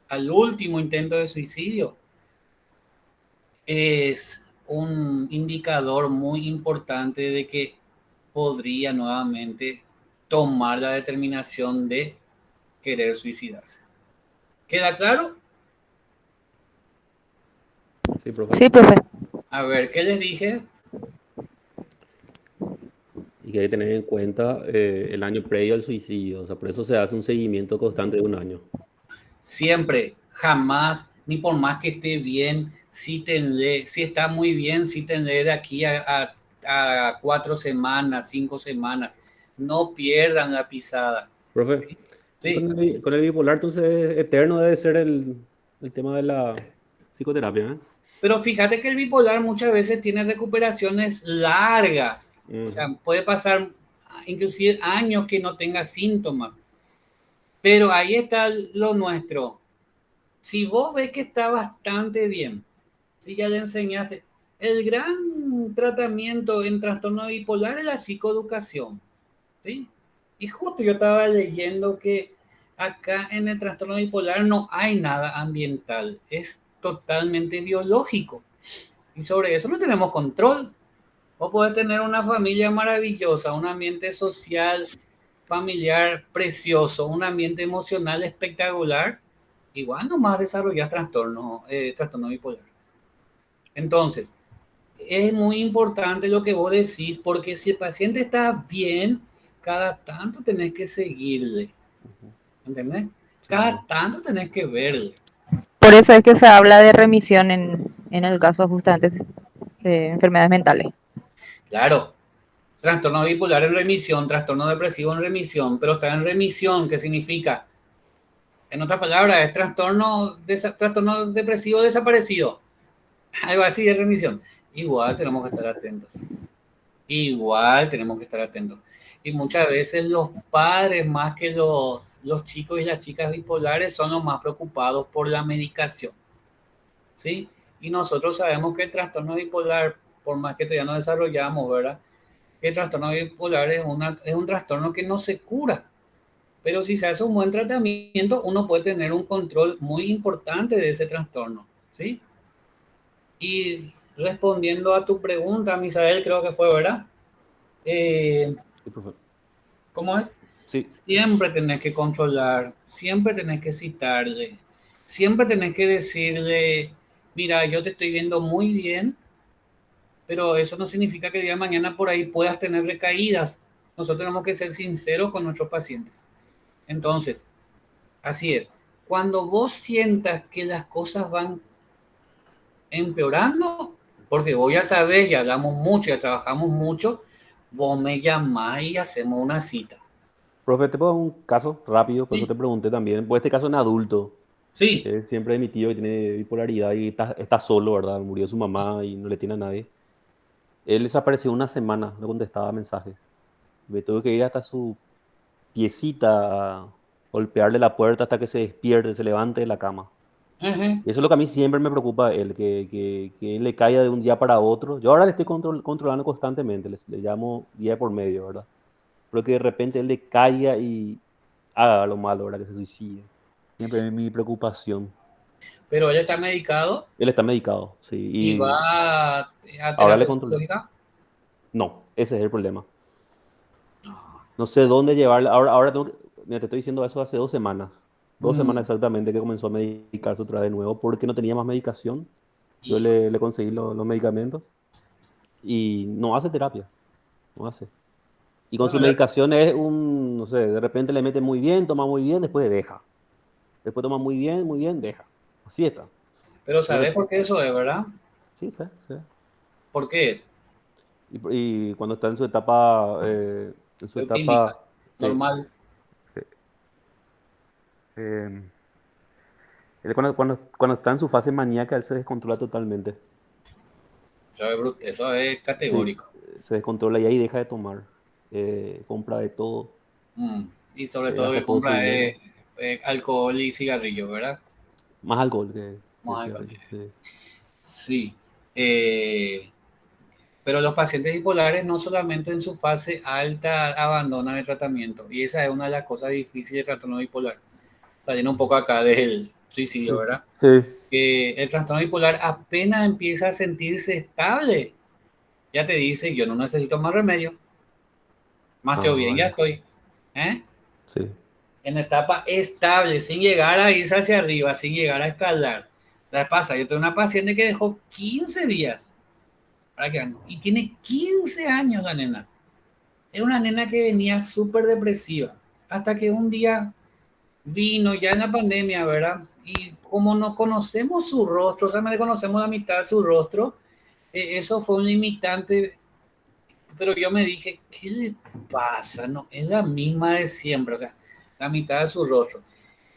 Speaker 1: al último intento de suicidio, es un indicador muy importante de que podría nuevamente tomar la determinación de querer suicidarse. ¿Queda claro?
Speaker 4: Sí, profe.
Speaker 3: Sí, profe.
Speaker 1: A ver, ¿qué les dije?
Speaker 4: Y que hay que tener en cuenta el año previo al suicidio. O sea, por eso se hace un seguimiento constante de un año.
Speaker 1: Siempre, jamás, ni por más que esté bien, si está muy bien, cítenle de aquí a 4 semanas, 5 semanas. No pierdan la pisada.
Speaker 4: Profe,
Speaker 1: Sí,
Speaker 4: y
Speaker 1: sí.
Speaker 4: con el bipolar, entonces, eterno debe ser el tema de la psicoterapia, ¿eh?
Speaker 1: Pero fíjate que el bipolar muchas veces tiene recuperaciones largas. O sea,
Speaker 4: Ujú.
Speaker 1: puede pasar inclusive años que no tenga síntomas. Pero ahí está lo nuestro. Si vos ves que está bastante bien, si ya le enseñaste, el gran tratamiento en trastorno bipolar es la psicoeducación, ¿sí? Y justo yo estaba leyendo que acá en el trastorno bipolar no hay nada ambiental, es totalmente biológico. Y sobre eso no tenemos control. Vos podés tener una familia maravillosa, un ambiente social, familiar precioso, un ambiente emocional espectacular, igual nomás desarrollar trastorno bipolar. Entonces, es muy importante lo que vos decís, porque si el paciente está bien, cada tanto tenés que seguirle, ¿entendés?
Speaker 4: Sí, sí.
Speaker 1: Cada tanto tenés que verle.
Speaker 3: Por eso es que se habla de remisión en el caso justamente de enfermedades mentales.
Speaker 1: Claro, trastorno bipolar en remisión, trastorno depresivo en remisión, pero está en remisión, ¿qué significa? En otras palabras, es trastorno depresivo desaparecido. algo así de remisión. Igual tenemos que estar atentos. Igual tenemos que estar atentos. Y muchas veces los padres, más que los chicos y las chicas bipolares, son los más preocupados por la medicación, ¿sí? Y nosotros sabemos que el trastorno bipolar, por más que todavía no desarrollamos, ¿verdad? Que el trastorno bipolar es un trastorno que no se cura. Pero si se hace un buen tratamiento, uno puede tener un control muy importante de ese trastorno, ¿sí? Y respondiendo a tu pregunta, Misael, creo que fue, ¿verdad?
Speaker 4: Sí, profe.
Speaker 1: ¿Cómo es?
Speaker 4: Sí,
Speaker 1: Siempre tenés que controlar, siempre tenés que citarle, siempre tenés que decirle, mira, yo te estoy viendo muy bien, pero eso no significa que el día de mañana por ahí puedas tener recaídas. Nosotros tenemos que ser sinceros con nuestros pacientes. Entonces, así es. Cuando vos sientas que las cosas van empeorando, porque vos ya sabés, ya hablamos mucho, ya trabajamos mucho, vos me llamás y hacemos una cita.
Speaker 4: profe, te pongo un caso rápido, por eso
Speaker 1: Sí,
Speaker 4: te pregunté también. Por este caso en adulto,
Speaker 1: sí.
Speaker 4: es siempre de mi tío que tiene bipolaridad y está solo, ¿verdad? Murió su mamá y no le tiene a nadie. Él desapareció una semana, no contestaba mensajes. Me tuve que ir hasta su piecita a golpearle la puerta hasta que se despierte, se levante de la cama.
Speaker 1: Uh-huh.
Speaker 4: Y eso es lo que a mí siempre me preocupa, él, que él le caiga de un día para otro. Yo ahora le estoy controlando constantemente, le llamo día por medio, ¿verdad? Pero que de repente él le caiga y haga lo malo, ¿verdad? Que se suicide. Siempre es mi preocupación.
Speaker 1: Pero él está medicado
Speaker 4: Él está medicado, sí,
Speaker 1: y
Speaker 4: y
Speaker 1: va a
Speaker 4: ahora le
Speaker 1: terapia
Speaker 4: controlo.
Speaker 1: psicológica.
Speaker 4: No, ese es el problema.
Speaker 1: No.
Speaker 4: No sé dónde llevarle. Ahora tengo que, mira, te estoy diciendo eso hace 2 semanas. 2 semanas
Speaker 1: Mm.
Speaker 4: exactamente que comenzó a medicarse otra vez de nuevo porque no tenía más medicación. Yo
Speaker 1: Hijo.
Speaker 4: le conseguí los medicamentos y no hace terapia, no hace. Y con su
Speaker 1: Bueno, ya,
Speaker 4: medicación es no sé, de repente le mete muy bien, toma muy bien, después deja. Después toma muy bien, deja. Así está.
Speaker 1: pero
Speaker 4: De
Speaker 1: ¿sabes por
Speaker 4: rep-
Speaker 1: qué eso es, verdad?
Speaker 4: sí, sí, sí.
Speaker 1: ¿Por qué es?
Speaker 4: Y cuando está en su
Speaker 1: Bioquímica,
Speaker 4: etapa, sí,
Speaker 1: normal.
Speaker 4: sí. Eh, él cuando está en su fase maníaca, él se descontrola totalmente.
Speaker 1: Eso es
Speaker 4: Sí,
Speaker 1: categórico.
Speaker 4: se descontrola y ahí deja de tomar. Compra de todo,
Speaker 1: Mm. Y sobre todo
Speaker 4: gasta
Speaker 1: que
Speaker 4: todo su
Speaker 1: compra
Speaker 4: dinero.
Speaker 1: alcohol y cigarrillos, ¿verdad?
Speaker 4: Más alcohol que
Speaker 1: Más alcohol.
Speaker 4: cigarrillo. Sí.
Speaker 1: Sí. Eh, pero los pacientes bipolares no solamente en su fase alta abandonan el tratamiento. Y esa es una de las cosas difíciles del trastorno bipolar. Saliendo un poco acá del suicidio,
Speaker 4: Sí.
Speaker 1: ¿verdad?
Speaker 4: Sí.
Speaker 1: Que el trastorno bipolar apenas empieza a sentirse estable, ya te dice, yo no necesito más remedio, más o
Speaker 4: Ah,
Speaker 1: bien ya
Speaker 4: vaya.
Speaker 1: estoy. ¿Eh?
Speaker 4: Sí.
Speaker 1: En etapa estable, sin llegar a irse hacia arriba, sin llegar a escalar. La pasa, yo tengo una paciente que dejó 15 días para que vean, y tiene 15 años la nena. Era una nena que venía súper depresiva, hasta que un día vino ya en la pandemia, ¿verdad? Y como no conocemos su rostro, solamente conocemos la mitad de su rostro, eso fue un limitante, pero yo me dije, ¿qué le pasa? No, es la misma de siempre, o sea, la mitad de su rostro.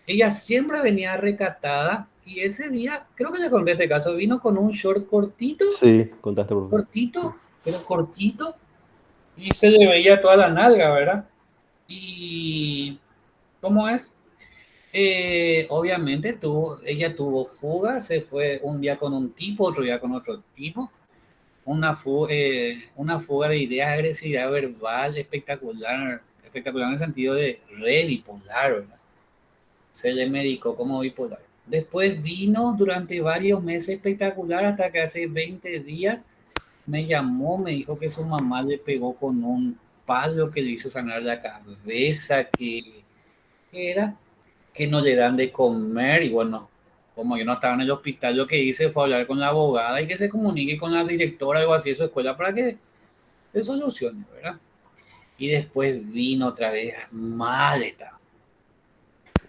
Speaker 1: Ella siempre venía recatada y ese día, creo que le conté este caso, vino con un short
Speaker 4: Sí, contaste, profe.
Speaker 1: cortito, pero cortito, y se le veía toda la nalga, ¿verdad? Y, ¿cómo es? Obviamente ella tuvo fuga, se fue un día con un tipo, otro día con otro tipo, una fuga de ideas, agresividad verbal espectacular, espectacular en el sentido de re bipolar, ¿verdad? Se le medicó como bipolar. Después vino durante varios meses espectacular hasta que hace 20 días me llamó, me dijo que su mamá le pegó con un palo que le hizo sanar la cabeza, que era que no le dan de comer y bueno, como yo no estaba en el hospital, lo que hice fue hablar con la abogada y que se comunique con la directora o algo así de su escuela para que se solucione, ¿verdad? Y después vino otra vez mal estaba.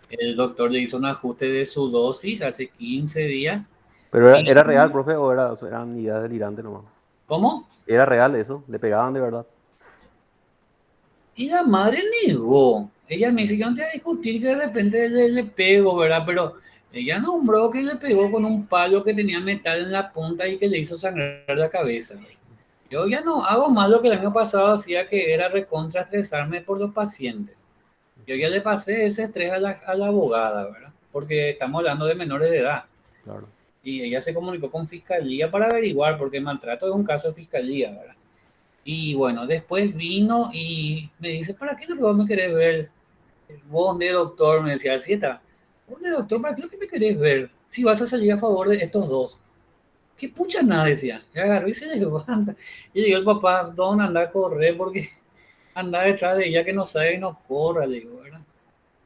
Speaker 1: El doctor le hizo un ajuste de su dosis hace 15 días.
Speaker 4: ¿Pero era real,
Speaker 1: Y,
Speaker 4: profe, o eran ideas delirantes nomás?
Speaker 1: ¿cómo?
Speaker 4: ¿Era real eso? ¿Le pegaban de verdad?
Speaker 1: Y la madre negó. Ella me dice,
Speaker 4: Mm.
Speaker 1: yo no te voy a discutir que de repente le pego, ¿verdad? Pero Ella nombró que le pegó con un palo que tenía metal en la punta y que le hizo sangrar la cabeza. Yo ya no hago más lo que el año pasado hacía, que era recontra estresarme por los pacientes. Yo ya le pasé ese estrés a la abogada, ¿verdad? Porque estamos hablando de menores de edad.
Speaker 4: Claro.
Speaker 1: Y ella se comunicó con fiscalía para averiguar, porque maltrato es un caso de fiscalía, ¿verdad? Y bueno, después vino y me dice, ¿para qué es lo que vos me querés ver? Vos de doctor, me decía, así está. Vos de doctor, ¿para qué es lo que me querés ver? Si vas a salir a favor de estos dos. ¿Qué pucha nada? Decía. Y agarró y se levanta. Y le digo el papá, don, anda a correr porque anda detrás de ella que no sabe y no corra, le digo, ¿verdad?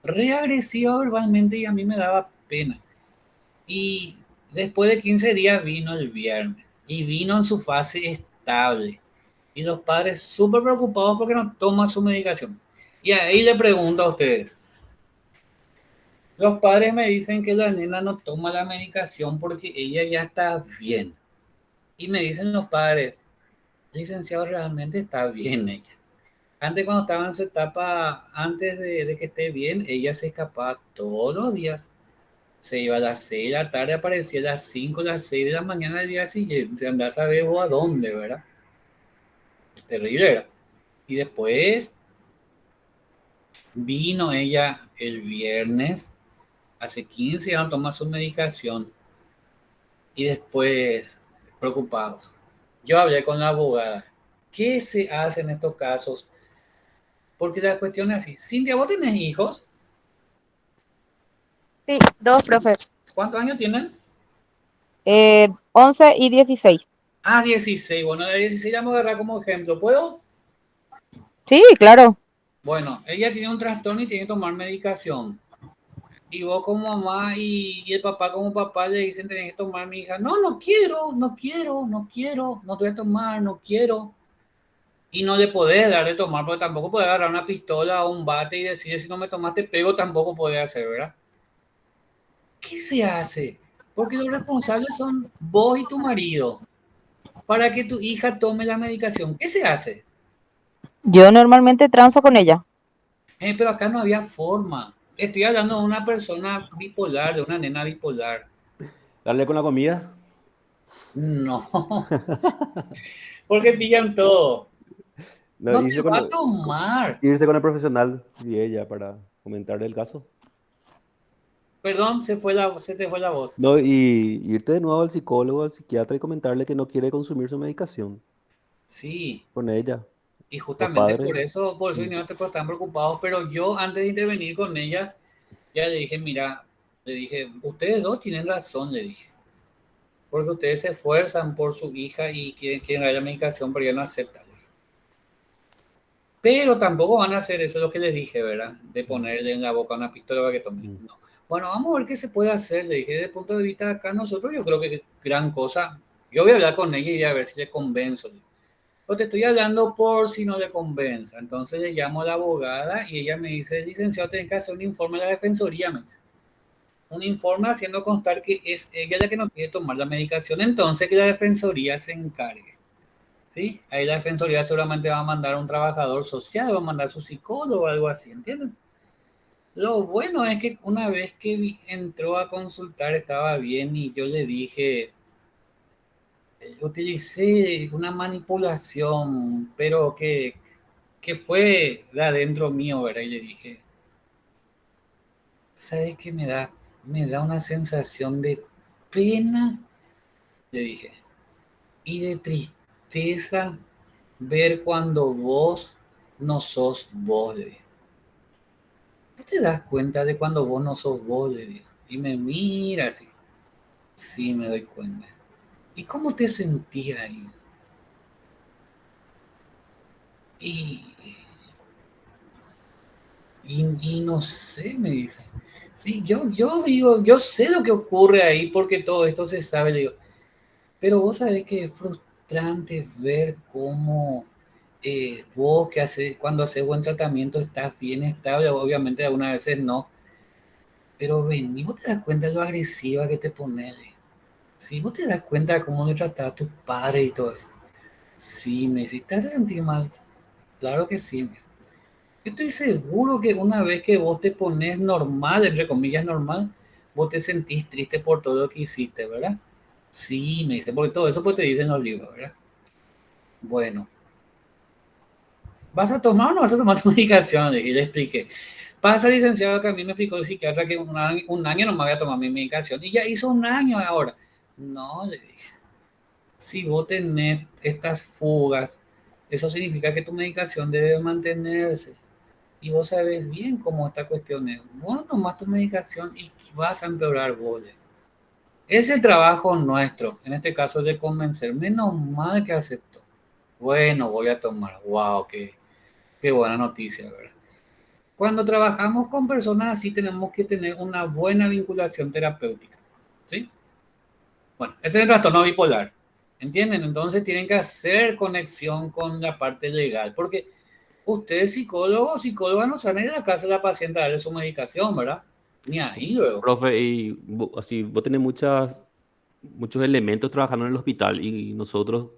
Speaker 1: Re agresiva verbalmente y a mí me daba pena. Y después de 15 días vino el viernes y vino en su fase estable. Y los padres súper preocupados porque no toma su medicación. Y ahí le pregunto a ustedes. Los padres me dicen que la nena no toma la medicación porque ella ya está bien. Y me dicen los padres, licenciado, realmente está bien ella. Antes, cuando estaba en su etapa, antes de que esté bien, ella se escapaba todos los días. Se iba a las 6 de la tarde, aparecía a las 5, las 6 de la mañana del día siguiente. Andás a ver vos a dónde, ¿verdad? Terrible era. Y después vino ella el viernes, hace 15 días no toma su medicación. Y después, preocupados. Yo hablé con la abogada. ¿Qué se hace en estos casos? Porque la cuestión es así. Cintia, ¿vos tenés hijos?
Speaker 3: Sí, dos, profe.
Speaker 1: ¿Cuántos años tienen?
Speaker 3: 11 y 16.
Speaker 1: Ah, 16. Bueno, de 16 vamos a agarrar como ejemplo. ¿Puedo?
Speaker 3: Sí, claro.
Speaker 1: Bueno, ella tiene un trastorno y tiene que tomar medicación. Y vos como mamá y el papá como papá le dicen, tenés que tomar, mi hija. No, no quiero, no quiero, no quiero, no te voy a tomar, no quiero. Y no le podés dar de tomar, porque tampoco podés agarrar una pistola o un bate y decir, si no me tomaste pego, tampoco podés hacer, ¿verdad? ¿Qué se hace? Porque los responsables son vos y tu marido para que tu hija tome la medicación. ¿Qué se hace?
Speaker 3: Yo normalmente transo con ella.
Speaker 1: Pero acá no había forma. Estoy hablando de una persona bipolar, de una nena bipolar.
Speaker 4: Darle con la comida.
Speaker 1: No, porque pillan todo.
Speaker 4: No,
Speaker 1: No te va a tomar.
Speaker 4: irse con el profesional y ella para comentarle el caso.
Speaker 1: Perdón, se te fue la voz.
Speaker 4: No, y irte de nuevo al psicólogo, al psiquiatra y comentarle que no quiere consumir su medicación
Speaker 1: Sí,
Speaker 4: con ella.
Speaker 1: y
Speaker 4: Los
Speaker 1: justamente
Speaker 4: padres.
Speaker 1: por eso
Speaker 4: Mm.
Speaker 1: vinieron, pues, están preocupados, pero yo antes de intervenir con ella, ya le dije, mira, le dije, ustedes dos tienen razón, le dije, porque ustedes se esfuerzan por su hija y quieren dar la medicación, pero ella no acepta. Le dije. Pero tampoco van a hacer eso lo que les dije, ¿verdad? De ponerle en la boca una pistola para que tome.
Speaker 4: Mm.
Speaker 1: No. Bueno, vamos a ver qué se puede hacer, le dije, desde el punto de vista de acá nosotros, yo creo que gran cosa. Yo voy a hablar con ella y voy a ver si le convenzo. Pues te estoy hablando por si no le convenza. Entonces le llamo a la abogada y ella me dice, licenciado, tenés que hacer un informe a la defensoría. Me dice. Un informe haciendo constar que es ella la que no quiere tomar la medicación. Entonces que la defensoría se encargue. ¿Sí? Ahí la defensoría seguramente va a mandar a un trabajador social, va a mandar a su psicólogo o algo así, ¿entienden? Lo bueno es que una vez que entró a consultar estaba bien y yo le dije, utilicé una manipulación, pero que fue de adentro mío, ¿verdad? Y le dije, ¿sabes qué me da? Me da una sensación de pena, le dije, y de tristeza ver cuando vos no sos vos, le dije. ¿No te das cuenta de cuando vos no sos vos, le dije? Y me mira así. Sí, me doy cuenta. ¿Y cómo te sentís ahí? Y, y no sé, me dice. Sí, yo digo, yo sé lo que ocurre ahí porque todo esto se sabe, le digo. Pero vos sabés que es frustrante ver cómo vos que haces, cuando haces buen tratamiento estás bien estable, obviamente algunas veces no, pero vení, vos te das cuenta de lo agresiva que te pones. Sí, vos te das cuenta de cómo le trataba a tus padres y todo eso. Sí, me dice, ¿te hace sentir mal? Claro que sí, me dice. Yo estoy seguro que una vez que vos te pones normal, entre comillas normal, vos te sentís triste por todo lo que hiciste, ¿verdad? Sí, me dice, porque todo eso pues te dicen los libros, ¿verdad? Bueno, ¿vas a tomar o no vas a tomar tu medicación? Y le expliqué. Pasa, licenciado, que a mí me explicó el psiquiatra que un año no me voy a tomar mi medicación. Y ya hizo un año ahora. No, le dije, si vos tenés estas fugas, eso significa que tu medicación debe mantenerse. Y vos sabés bien cómo esta cuestión es. Vos tomás tu medicación y vas a empeorar vos. Es el trabajo nuestro, en este caso de convencer. Menos mal que aceptó. Bueno, voy a tomar. Wow, qué buena noticia, ¿verdad? Cuando trabajamos con personas así tenemos que tener una buena vinculación terapéutica, ¿sí? Bueno, ese es el trastorno bipolar, ¿entienden? Entonces tienen que hacer conexión con la parte legal, porque ustedes psicólogos, psicólogas no salen a la casa de la paciente a darle su medicación, ¿verdad? Ni ahí luego.
Speaker 4: Profe, y así, vos tenés muchos elementos trabajando en el hospital y nosotros,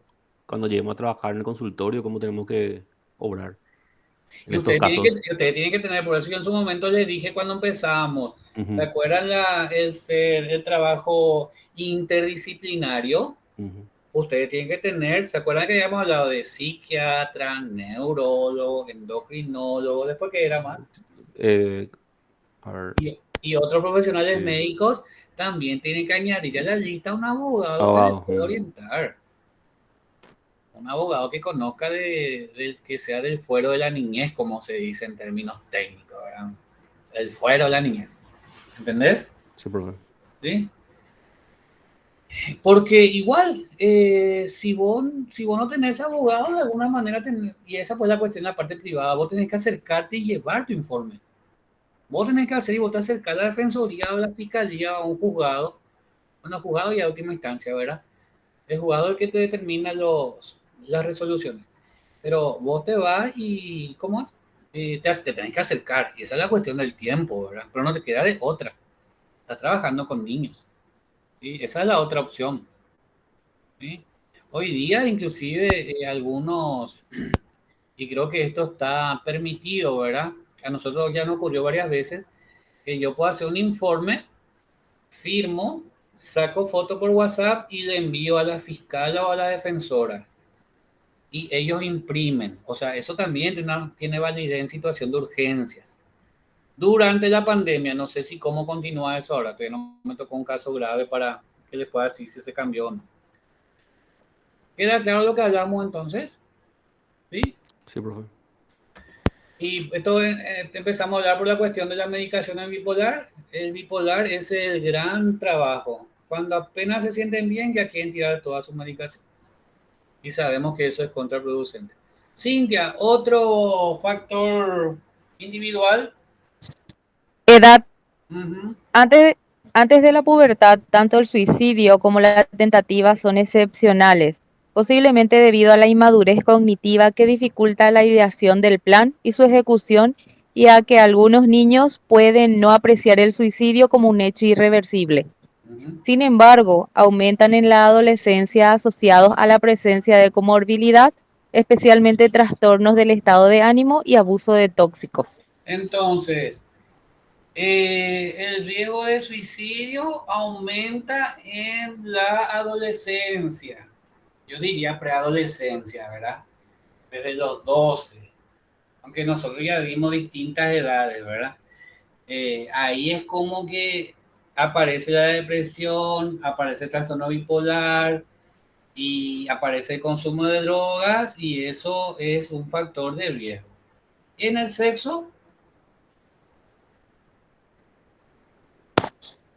Speaker 4: cuando lleguemos a trabajar en el consultorio, ¿cómo tenemos que obrar en
Speaker 1: Y
Speaker 4: estos casos?
Speaker 1: ustedes tienen que tener, por eso yo en su momento les dije cuando empezamos, ¿se
Speaker 4: Ujú,
Speaker 1: acuerdan el trabajo interdisciplinario?
Speaker 4: ujú.
Speaker 1: Ustedes tienen que tener, ¿se acuerdan que habíamos hablado de psiquiatra, neurólogo, endocrinólogo, después que era más?
Speaker 4: Eh, a ver,
Speaker 1: Y otros profesionales
Speaker 4: eh,
Speaker 1: médicos también tienen que añadir a la lista un abogado que les
Speaker 4: abogado.
Speaker 1: pueda orientar. Un abogado que conozca que sea del fuero de la niñez, como se dice en términos técnicos, ¿verdad? El fuero de la niñez. ¿Entendés?
Speaker 4: Sí, profe.
Speaker 1: ¿Sí? Porque igual, si vos no tenés abogado, de alguna manera, y esa pues la cuestión de la parte privada, vos tenés que acercarte y llevar tu informe. Vos tenés que hacer y vos te acercás a la defensoría o a la fiscalía o a un juzgado, bueno, juzgado y a última instancia, ¿verdad? El juzgado es el que te determina las resoluciones. Pero vos te vas y, ¿cómo es? Te tenés que acercar, y esa es la cuestión del tiempo, ¿verdad? Pero no te queda de otra. Estás trabajando con niños, ¿sí? Esa es la otra opción, ¿sí? Hoy día, inclusive, algunos, y creo que esto está permitido, ¿verdad? A nosotros ya nos ocurrió varias veces que yo puedo hacer un informe, firmo, saco foto por WhatsApp y le envío a la fiscal o a la defensora. Y ellos imprimen. O sea, eso también tiene validez en situación de urgencias. Durante la pandemia, no sé si cómo continúa eso ahora, todavía no me tocó un caso grave para que les pueda decir si se cambió o no. ¿Queda claro lo que hablamos entonces? ¿Sí?
Speaker 4: Sí, profe.
Speaker 1: Y esto empezamos a hablar por la cuestión de la medicación en bipolar. El bipolar es el gran trabajo. Cuando apenas se sienten bien, ya quieren tirar toda su medicación. Y sabemos que eso es contraproducente. Cintia, otro factor individual.
Speaker 3: Edad.
Speaker 1: Uh-huh.
Speaker 3: Antes, antes de la pubertad, tanto el suicidio como la tentativa son excepcionales, posiblemente debido a la inmadurez cognitiva que dificulta la ideación del plan y su ejecución y a que algunos niños pueden no apreciar el suicidio como un hecho irreversible.
Speaker 1: Uh-huh.
Speaker 3: Sin embargo, aumentan en la adolescencia asociados a la presencia de comorbilidad, especialmente trastornos del estado de ánimo y abuso de tóxicos.
Speaker 1: Entonces, el riesgo de suicidio aumenta en la adolescencia. Yo diría preadolescencia, ¿verdad? Desde los 12. Aunque nosotros ya vimos distintas edades, ¿verdad? Ahí es como que aparece la depresión, aparece el trastorno bipolar y aparece el consumo de drogas y eso es un factor de riesgo. Y en el sexo,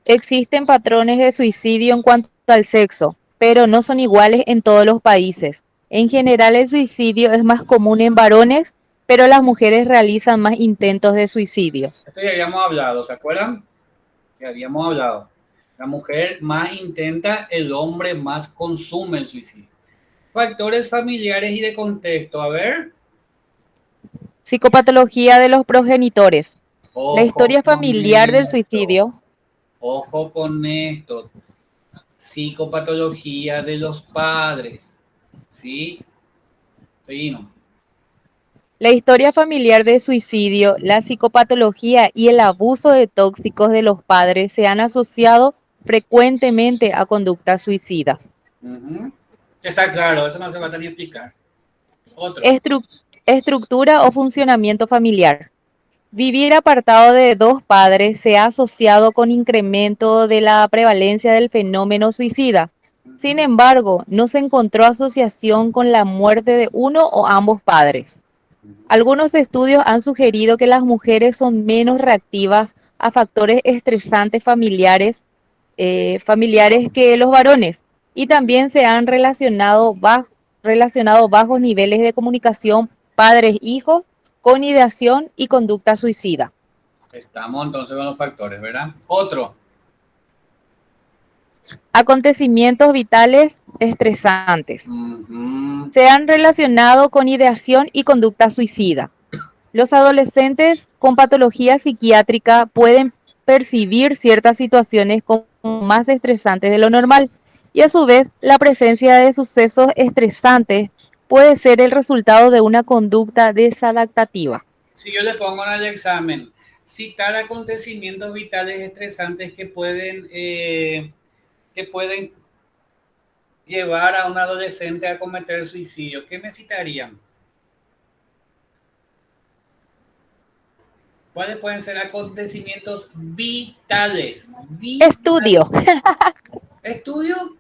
Speaker 3: Existen patrones de suicidio en cuanto al sexo, pero no son iguales en todos los países. En general, el suicidio es más común en varones, pero las mujeres realizan más intentos de suicidio.
Speaker 1: esto ya habíamos hablado, ¿se acuerdan? Ya habíamos hablado. La mujer más intenta, el hombre más consume el suicidio. Factores familiares y de contexto. A ver.
Speaker 3: Psicopatología de los progenitores. La
Speaker 1: Ojo
Speaker 3: historia
Speaker 1: con
Speaker 3: familiar del
Speaker 1: esto.
Speaker 3: suicidio.
Speaker 1: Ojo con esto. Psicopatología de los padres. ¿Sí? Sí, no.
Speaker 3: La historia familiar de suicidio, la psicopatología y el abuso de tóxicos de los padres se han asociado frecuentemente a conductas suicidas.
Speaker 1: Ujú. Está claro, eso no se va a tener que explicar. Otro.
Speaker 3: Estru- Estructura o funcionamiento familiar. Vivir apartado de dos padres se ha asociado con incremento de la prevalencia del fenómeno suicida. Sin
Speaker 1: Ujú.
Speaker 3: embargo, no se encontró asociación con la muerte de uno o ambos padres.
Speaker 1: Ujú.
Speaker 3: Algunos estudios han sugerido que las mujeres son menos reactivas a factores estresantes familiares que los varones, y también se han relacionado bajos niveles de comunicación padres-hijos con ideación y conducta suicida.
Speaker 1: Estamos entonces con los factores, ¿verdad? Otro.
Speaker 3: Acontecimientos vitales estresantes.
Speaker 1: Ujú.
Speaker 3: Se han relacionado con ideación y conducta suicida. Los adolescentes con patología psiquiátrica pueden percibir ciertas situaciones como más estresantes de lo normal, y a su vez la presencia de sucesos estresantes puede ser el resultado de una conducta desadaptativa.
Speaker 1: Si yo le pongo en el examen, citar acontecimientos vitales estresantes que pueden llevar a un adolescente a cometer suicidio, ¿qué me citarían? ¿Cuáles pueden ser acontecimientos vitales?
Speaker 3: Estudio.
Speaker 1: Vitales. ¿Estudio?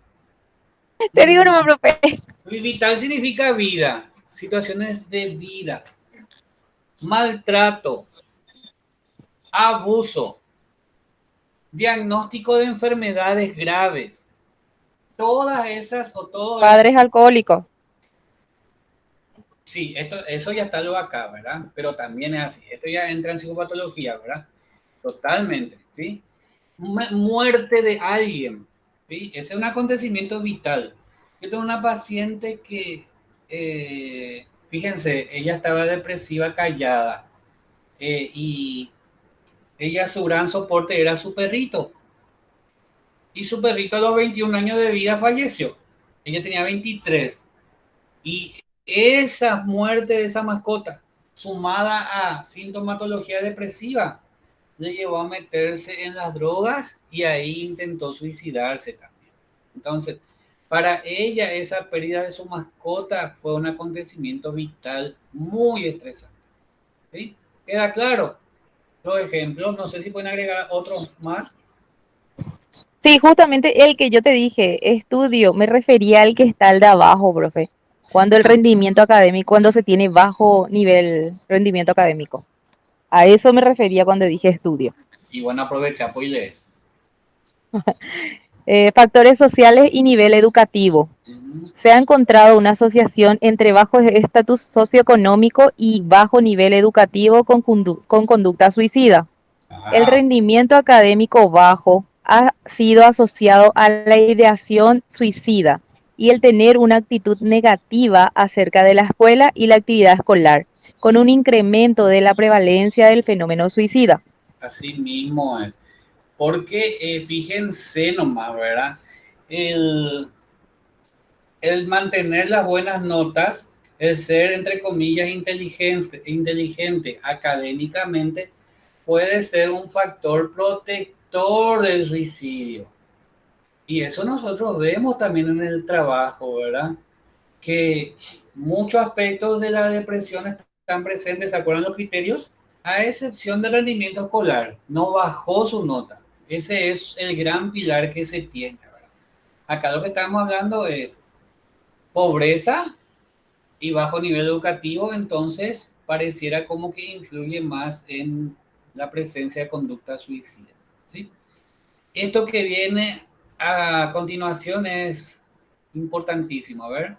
Speaker 3: Te digo, no, profe.
Speaker 1: Vital significa vida, situaciones de vida, maltrato, abuso, diagnóstico de enfermedades graves. Todas esas o todo eso.
Speaker 3: Padres alcohólicos.
Speaker 1: Sí, eso ya está lo acá, ¿verdad? Pero también es así. Esto ya entra en psicopatología, ¿verdad? Totalmente, ¿sí? Muerte de alguien, ¿sí? Ese es un acontecimiento vital. Yo tengo una paciente que, fíjense, ella estaba depresiva, callada, y ella, su gran soporte era su perrito. Y su perrito a los 21 años de vida falleció. Ella tenía 23. Y esa muerte de esa mascota, sumada a sintomatología depresiva, le llevó a meterse en las drogas y ahí intentó suicidarse también. Entonces, para ella esa pérdida de su mascota fue un acontecimiento vital muy estresante. ¿Sí? ¿Queda claro? Los ejemplos, no sé si pueden agregar otros más.
Speaker 3: Sí, justamente el que yo te dije, estudio, me refería al que está al de abajo, profe. Cuando el rendimiento académico, cuando se tiene bajo nivel rendimiento académico. A eso me refería cuando dije estudio.
Speaker 1: Y bueno, aprovecha, pues lee.
Speaker 3: Factores sociales y nivel educativo.
Speaker 1: Uh-huh.
Speaker 3: Se ha encontrado una asociación entre bajo estatus socioeconómico y bajo nivel educativo con conducta suicida. El
Speaker 1: Ah,
Speaker 3: rendimiento académico bajo ha sido asociado a la ideación suicida y el tener una actitud negativa acerca de la escuela y la actividad escolar, con un incremento de la prevalencia del fenómeno suicida.
Speaker 1: así mismo es. Porque fíjense nomás, ¿verdad? El, el mantener las buenas notas, el ser, entre comillas, inteligente académicamente, puede ser un factor protector del suicidio. Y eso nosotros vemos también en el trabajo, ¿verdad? Que muchos aspectos de la depresión están presentes, ¿se acuerdan los criterios? A excepción del rendimiento escolar, no bajó su nota. Ese es el gran pilar que se tiene, ¿verdad? Acá lo que estamos hablando es pobreza y bajo nivel educativo, entonces pareciera como que influye más en la presencia de conducta suicida, ¿sí? Esto que viene a continuación es importantísimo, a ver.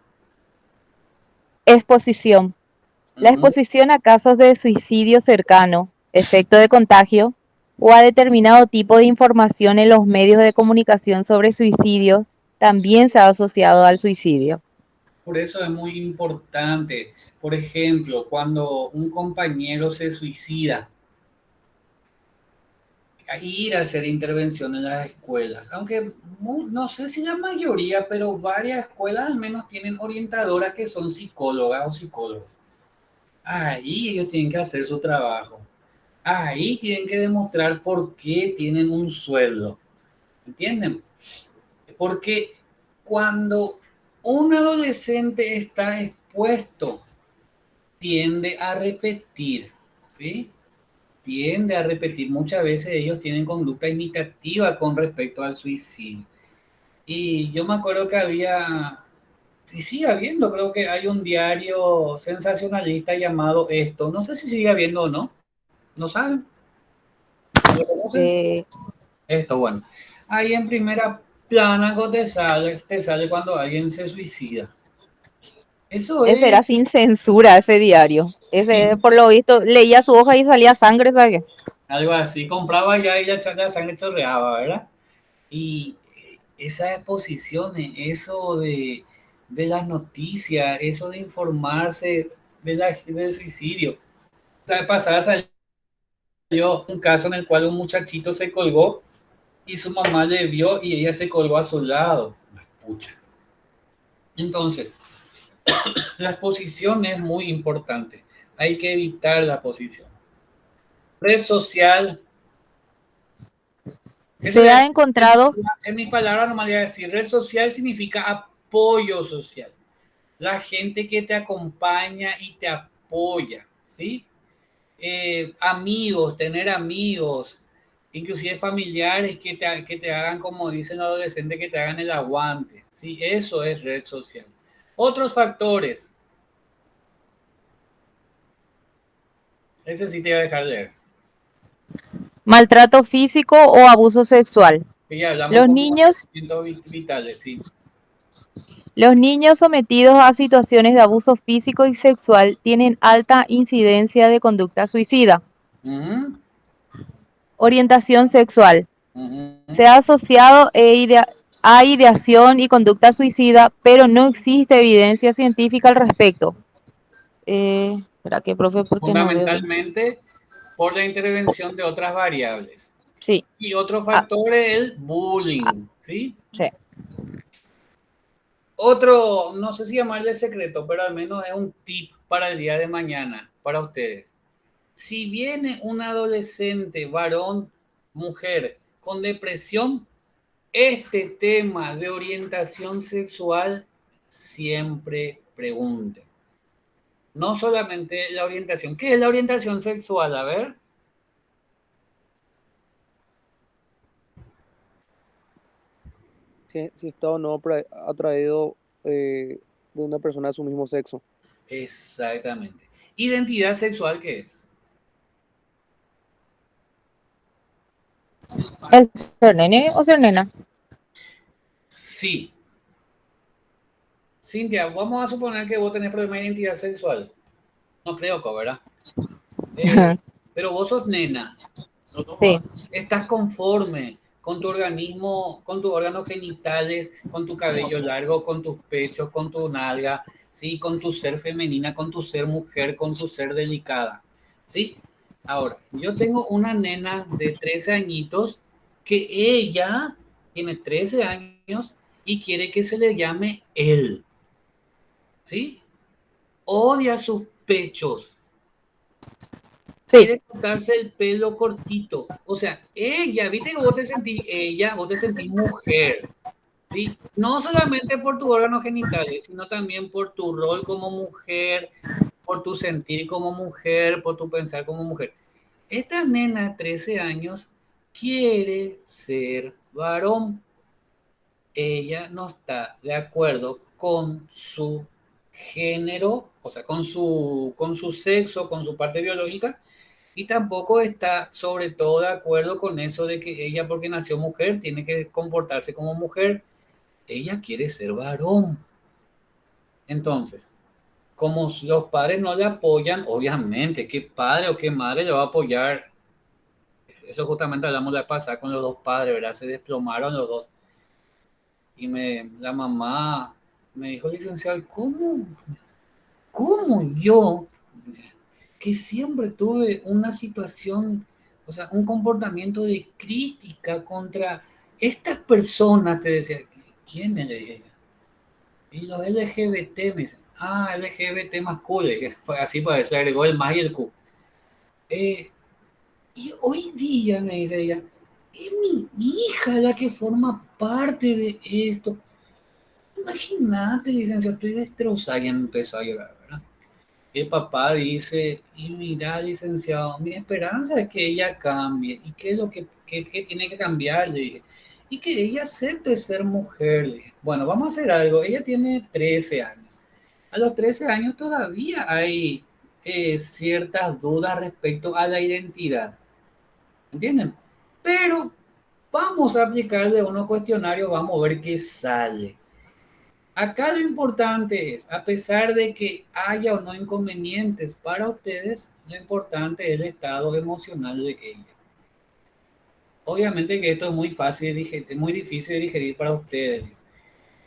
Speaker 3: Exposición. La
Speaker 1: Uh-huh.
Speaker 3: exposición a casos de suicidio cercano, efecto de contagio o a determinado tipo de información en los medios de comunicación sobre suicidio también se ha asociado al suicidio.
Speaker 1: Por eso es muy importante, por ejemplo, cuando un compañero se suicida, ir a hacer intervención en las escuelas, aunque no sé si la mayoría, pero varias escuelas al menos tienen orientadoras que son psicólogas o psicólogos. ahí ellos tienen que hacer su trabajo. Ahí tienen que demostrar por qué tienen un sueldo. ¿Entienden? Porque cuando un adolescente está expuesto, tiende a repetir, ¿sí? Tiende a repetir. Muchas veces ellos tienen conducta imitativa con respecto al suicidio. Y yo me acuerdo que había, sí sigue habiendo, creo que hay un diario sensacionalista llamado Esto. No sé si sigue habiendo o no. ¿No saben? ¿No lo conocen?
Speaker 3: Eh,
Speaker 1: Esto, bueno. Ahí en primera plana te sale cuando alguien se suicida. Eso
Speaker 3: ese era
Speaker 1: es,
Speaker 3: sin censura, ese diario. Ese,
Speaker 1: sí,
Speaker 3: por lo visto, leía su hoja y salía sangre, ¿sabes?
Speaker 1: algo así. Compraba ya y la sangre chorreaba, ¿verdad? Y esas exposiciones, eso de las noticias, eso de informarse del suicidio. La vez pasada salió un caso en el cual un muchachito se colgó y su mamá le vio y ella se colgó a su lado. Pucha. Entonces, la exposición es muy importante. Hay que evitar la exposición. Red social. Eso
Speaker 3: Se
Speaker 1: ya,
Speaker 3: ha encontrado,
Speaker 1: en mis palabras, no me voy a decir. Red social significa apoyo social. La gente que te acompaña y te apoya, ¿sí? Amigos, tener amigos, inclusive familiares que te hagan, como dicen los adolescentes, que te hagan el aguante, ¿sí? Eso es red social. Otros factores, ese sí te voy a dejar de ver.
Speaker 3: maltrato físico o abuso sexual.
Speaker 1: Que ya hablamos
Speaker 3: Los
Speaker 1: con
Speaker 3: niños,
Speaker 1: comportamientos vitales, sí.
Speaker 3: los niños sometidos a situaciones de abuso físico y sexual tienen alta incidencia de conducta suicida.
Speaker 1: Uh-huh,
Speaker 3: Orientación sexual.
Speaker 1: uh-huh.
Speaker 3: Se ha asociado a ideación y conducta suicida, pero no existe evidencia científica al respecto. ¿Espera qué, profe? Porque no veo bien.
Speaker 1: Fundamentalmente por la intervención de otras variables.
Speaker 3: Sí.
Speaker 1: Y otro
Speaker 3: Ah,
Speaker 1: factor es el
Speaker 3: ah,
Speaker 1: bullying, ¿sí?
Speaker 3: sí.
Speaker 1: Otro, no sé si llamarle secreto, pero al menos es un tip para el día de mañana, para ustedes. Si viene un adolescente, varón, mujer, con depresión, este tema de orientación sexual siempre pregunte. No solamente la orientación. ¿Qué es la orientación sexual? A ver.
Speaker 5: Si está o no atraído de una persona de su mismo sexo.
Speaker 1: Exactamente. Identidad sexual, ¿qué es?
Speaker 3: ¿El ser nene o ser nena?
Speaker 1: Sí. Cintia, vamos a suponer que vos tenés problema de identidad sexual. No creo que, ¿verdad? Pero vos sos nena.
Speaker 3: Sí.
Speaker 1: Estás conforme con tu organismo, con tus órganos genitales, con tu cabello largo, con tus pechos, con tu nalga, ¿sí? Con tu ser femenina, con tu ser mujer, con tu ser delicada, ¿sí? Ahora, yo tengo una nena de 13 añitos que ella tiene 13 años y quiere que se le llame él, ¿sí? Odia sus pechos,
Speaker 3: Sí.
Speaker 1: quiere cortarse el pelo cortito. O sea, ella, viste que vos te sentís ella, vos te sentís mujer, ¿sí? No solamente por tus órganos genitales, sino también por tu rol como mujer, por tu sentir como mujer, por tu pensar como mujer. Esta nena de 13 años quiere ser varón. Ella no está de acuerdo con su género, o sea, con su sexo, con su parte biológica, y tampoco está sobre todo de acuerdo con eso de que ella, porque nació mujer, tiene que comportarse como mujer. Ella quiere ser varón. Entonces, como los padres no le apoyan, obviamente, ¿qué padre o qué madre le va a apoyar? Eso justamente hablamos la pasada con los dos padres, ¿verdad? Se desplomaron los dos. Y la mamá me dijo, licenciado, ¿cómo yo, que siempre tuve una situación, o sea, un comportamiento de crítica contra estas personas, te decía, ¿quién es ella? Y los LGBT me dicen, LGBT más cool, así para se agregó el más y el Q. Y hoy día, me dice ella, es mi hija la que forma parte de esto. Imagínate, licenciado, estoy destrozada y empezó a llorar, ¿verdad? El papá dice, y mira, licenciado, mi esperanza es que ella cambie. ¿Y qué es lo que tiene que cambiar? Le dije. Y que ella acepte ser mujer. Le dije. Bueno, vamos a hacer algo. Ella tiene 13 años. A los 13 años todavía hay ciertas dudas respecto a la identidad. ¿Entienden? Pero vamos a aplicarle unos cuestionarios, vamos a ver qué sale. Acá lo importante es, a pesar de que haya o no inconvenientes para ustedes, lo importante es el estado emocional de ella. Obviamente que esto es muy fácil de digerir, es muy difícil de digerir para ustedes.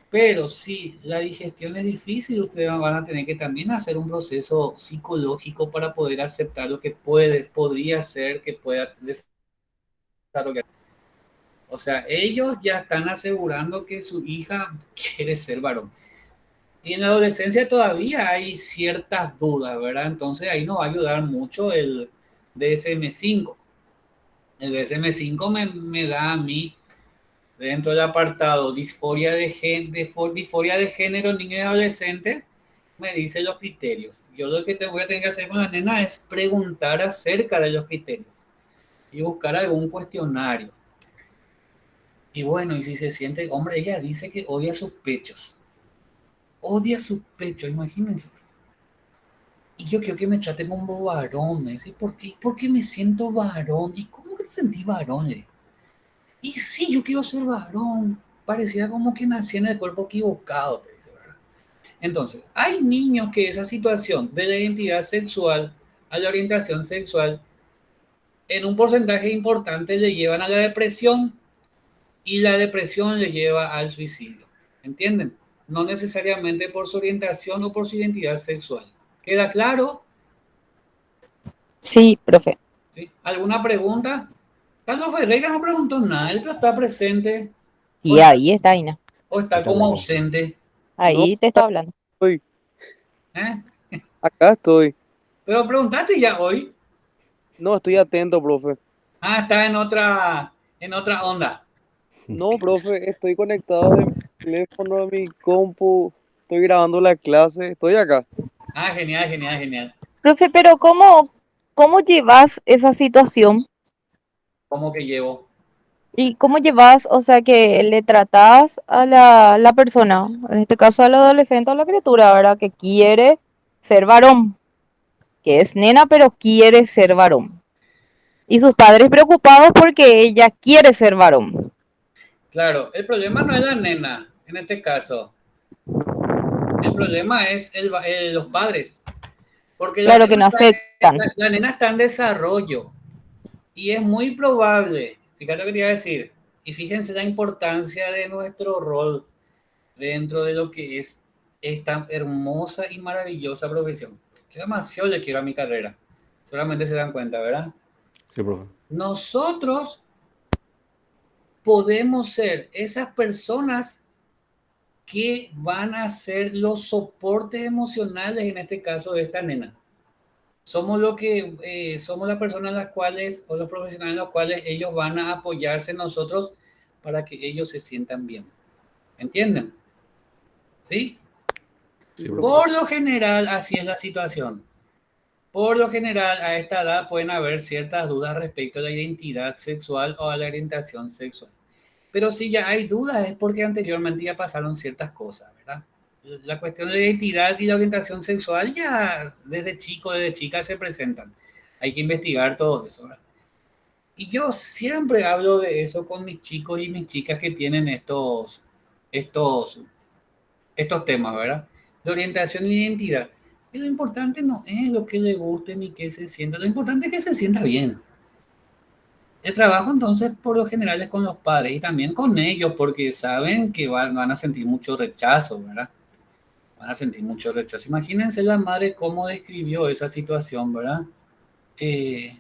Speaker 1: Pero si la digestión es difícil, ustedes van a tener que también hacer un proceso psicológico para poder aceptar lo que podría ser que pueda desarrollar. O sea, ellos ya están asegurando que su hija quiere ser varón. Y en la adolescencia todavía hay ciertas dudas, ¿verdad? Entonces ahí nos va a ayudar mucho el DSM-5. El DSM-5 me da a mí, dentro del apartado disforia disforia de género, niños y adolescentes, me dice los criterios. Yo lo que te voy a tener que hacer con la nena es preguntar acerca de los criterios y buscar algún cuestionario. Y bueno, y si se siente, hombre, ella dice que odia sus pechos. Odia sus pechos, imagínense. Y yo quiero que me traten como varón, me dice, ¿por qué me siento varón? ¿Y cómo que te sentí varón? Y sí, yo quiero ser varón. Parecía como que nací en el cuerpo equivocado, te dice, ¿verdad? Entonces, hay niños que esa situación de la identidad sexual a la orientación sexual en un porcentaje importante le llevan a la depresión y la depresión le lleva al suicidio. ¿Entienden? No necesariamente por su orientación o por su identidad sexual. ¿Queda claro?
Speaker 3: Sí, profe.
Speaker 1: ¿Sí? ¿Alguna pregunta? Carlos Ferreira no preguntó nada, él pero está presente
Speaker 3: Y ahí está Ina.
Speaker 1: o está como ausente.
Speaker 5: No,
Speaker 3: Ahí te está hablando.
Speaker 5: estoy,
Speaker 1: ¿Eh?
Speaker 5: acá estoy.
Speaker 1: Pero preguntaste ya hoy.
Speaker 5: No, estoy atento, profe.
Speaker 1: Está en otra onda.
Speaker 5: No, profe, estoy conectado de mi teléfono, de mi compu. Estoy grabando la clase. Estoy acá.
Speaker 1: Genial, genial, genial.
Speaker 3: Profe, pero ¿cómo llevas esa situación?
Speaker 1: ¿Cómo que llevo?
Speaker 3: ¿Y cómo llevas, o sea, que le tratás a la persona, en este caso al adolescente o a la criatura, ¿verdad? Que quiere ser varón, que es nena, pero quiere ser varón. Y sus padres preocupados porque ella quiere ser varón.
Speaker 1: Claro, el problema no es la nena, en este caso. El problema es los padres. Porque
Speaker 3: Claro que no aceptan.
Speaker 1: la nena está en desarrollo. Y es muy probable, fíjate lo que te iba a decir, y fíjense la importancia de nuestro rol dentro de lo que es esta hermosa y maravillosa profesión. Yo demasiado le quiero a mi carrera. Solamente se dan cuenta, ¿verdad?
Speaker 4: Sí, profe.
Speaker 1: Nosotros podemos ser esas personas que van a ser los soportes emocionales, en este caso de esta nena. Somos lo que somos las personas en las cuales, o los profesionales en los cuales ellos van a apoyarse en nosotros para que ellos se sientan bien. ¿Entienden? ¿Sí?
Speaker 4: Sí, profe.
Speaker 1: Por lo general, así es la situación. Por lo general, a esta edad pueden haber ciertas dudas respecto a la identidad sexual o a la orientación sexual. Pero si ya hay dudas es porque anteriormente ya pasaron ciertas cosas, ¿verdad? La cuestión de la identidad y la orientación sexual ya desde chico, desde chica se presentan. Hay que investigar todo eso, ¿verdad? Y yo siempre hablo de eso con mis chicos y mis chicas que tienen estos, estos temas, ¿verdad? De orientación y identidad. Y lo importante no es lo que le guste ni que se sienta, lo importante es que se sienta bien. El trabajo entonces por lo general es con los padres y también con ellos porque saben que van a sentir mucho rechazo, ¿verdad? Van a sentir mucho rechazo. Imagínense la madre cómo describió esa situación, ¿verdad? Eh,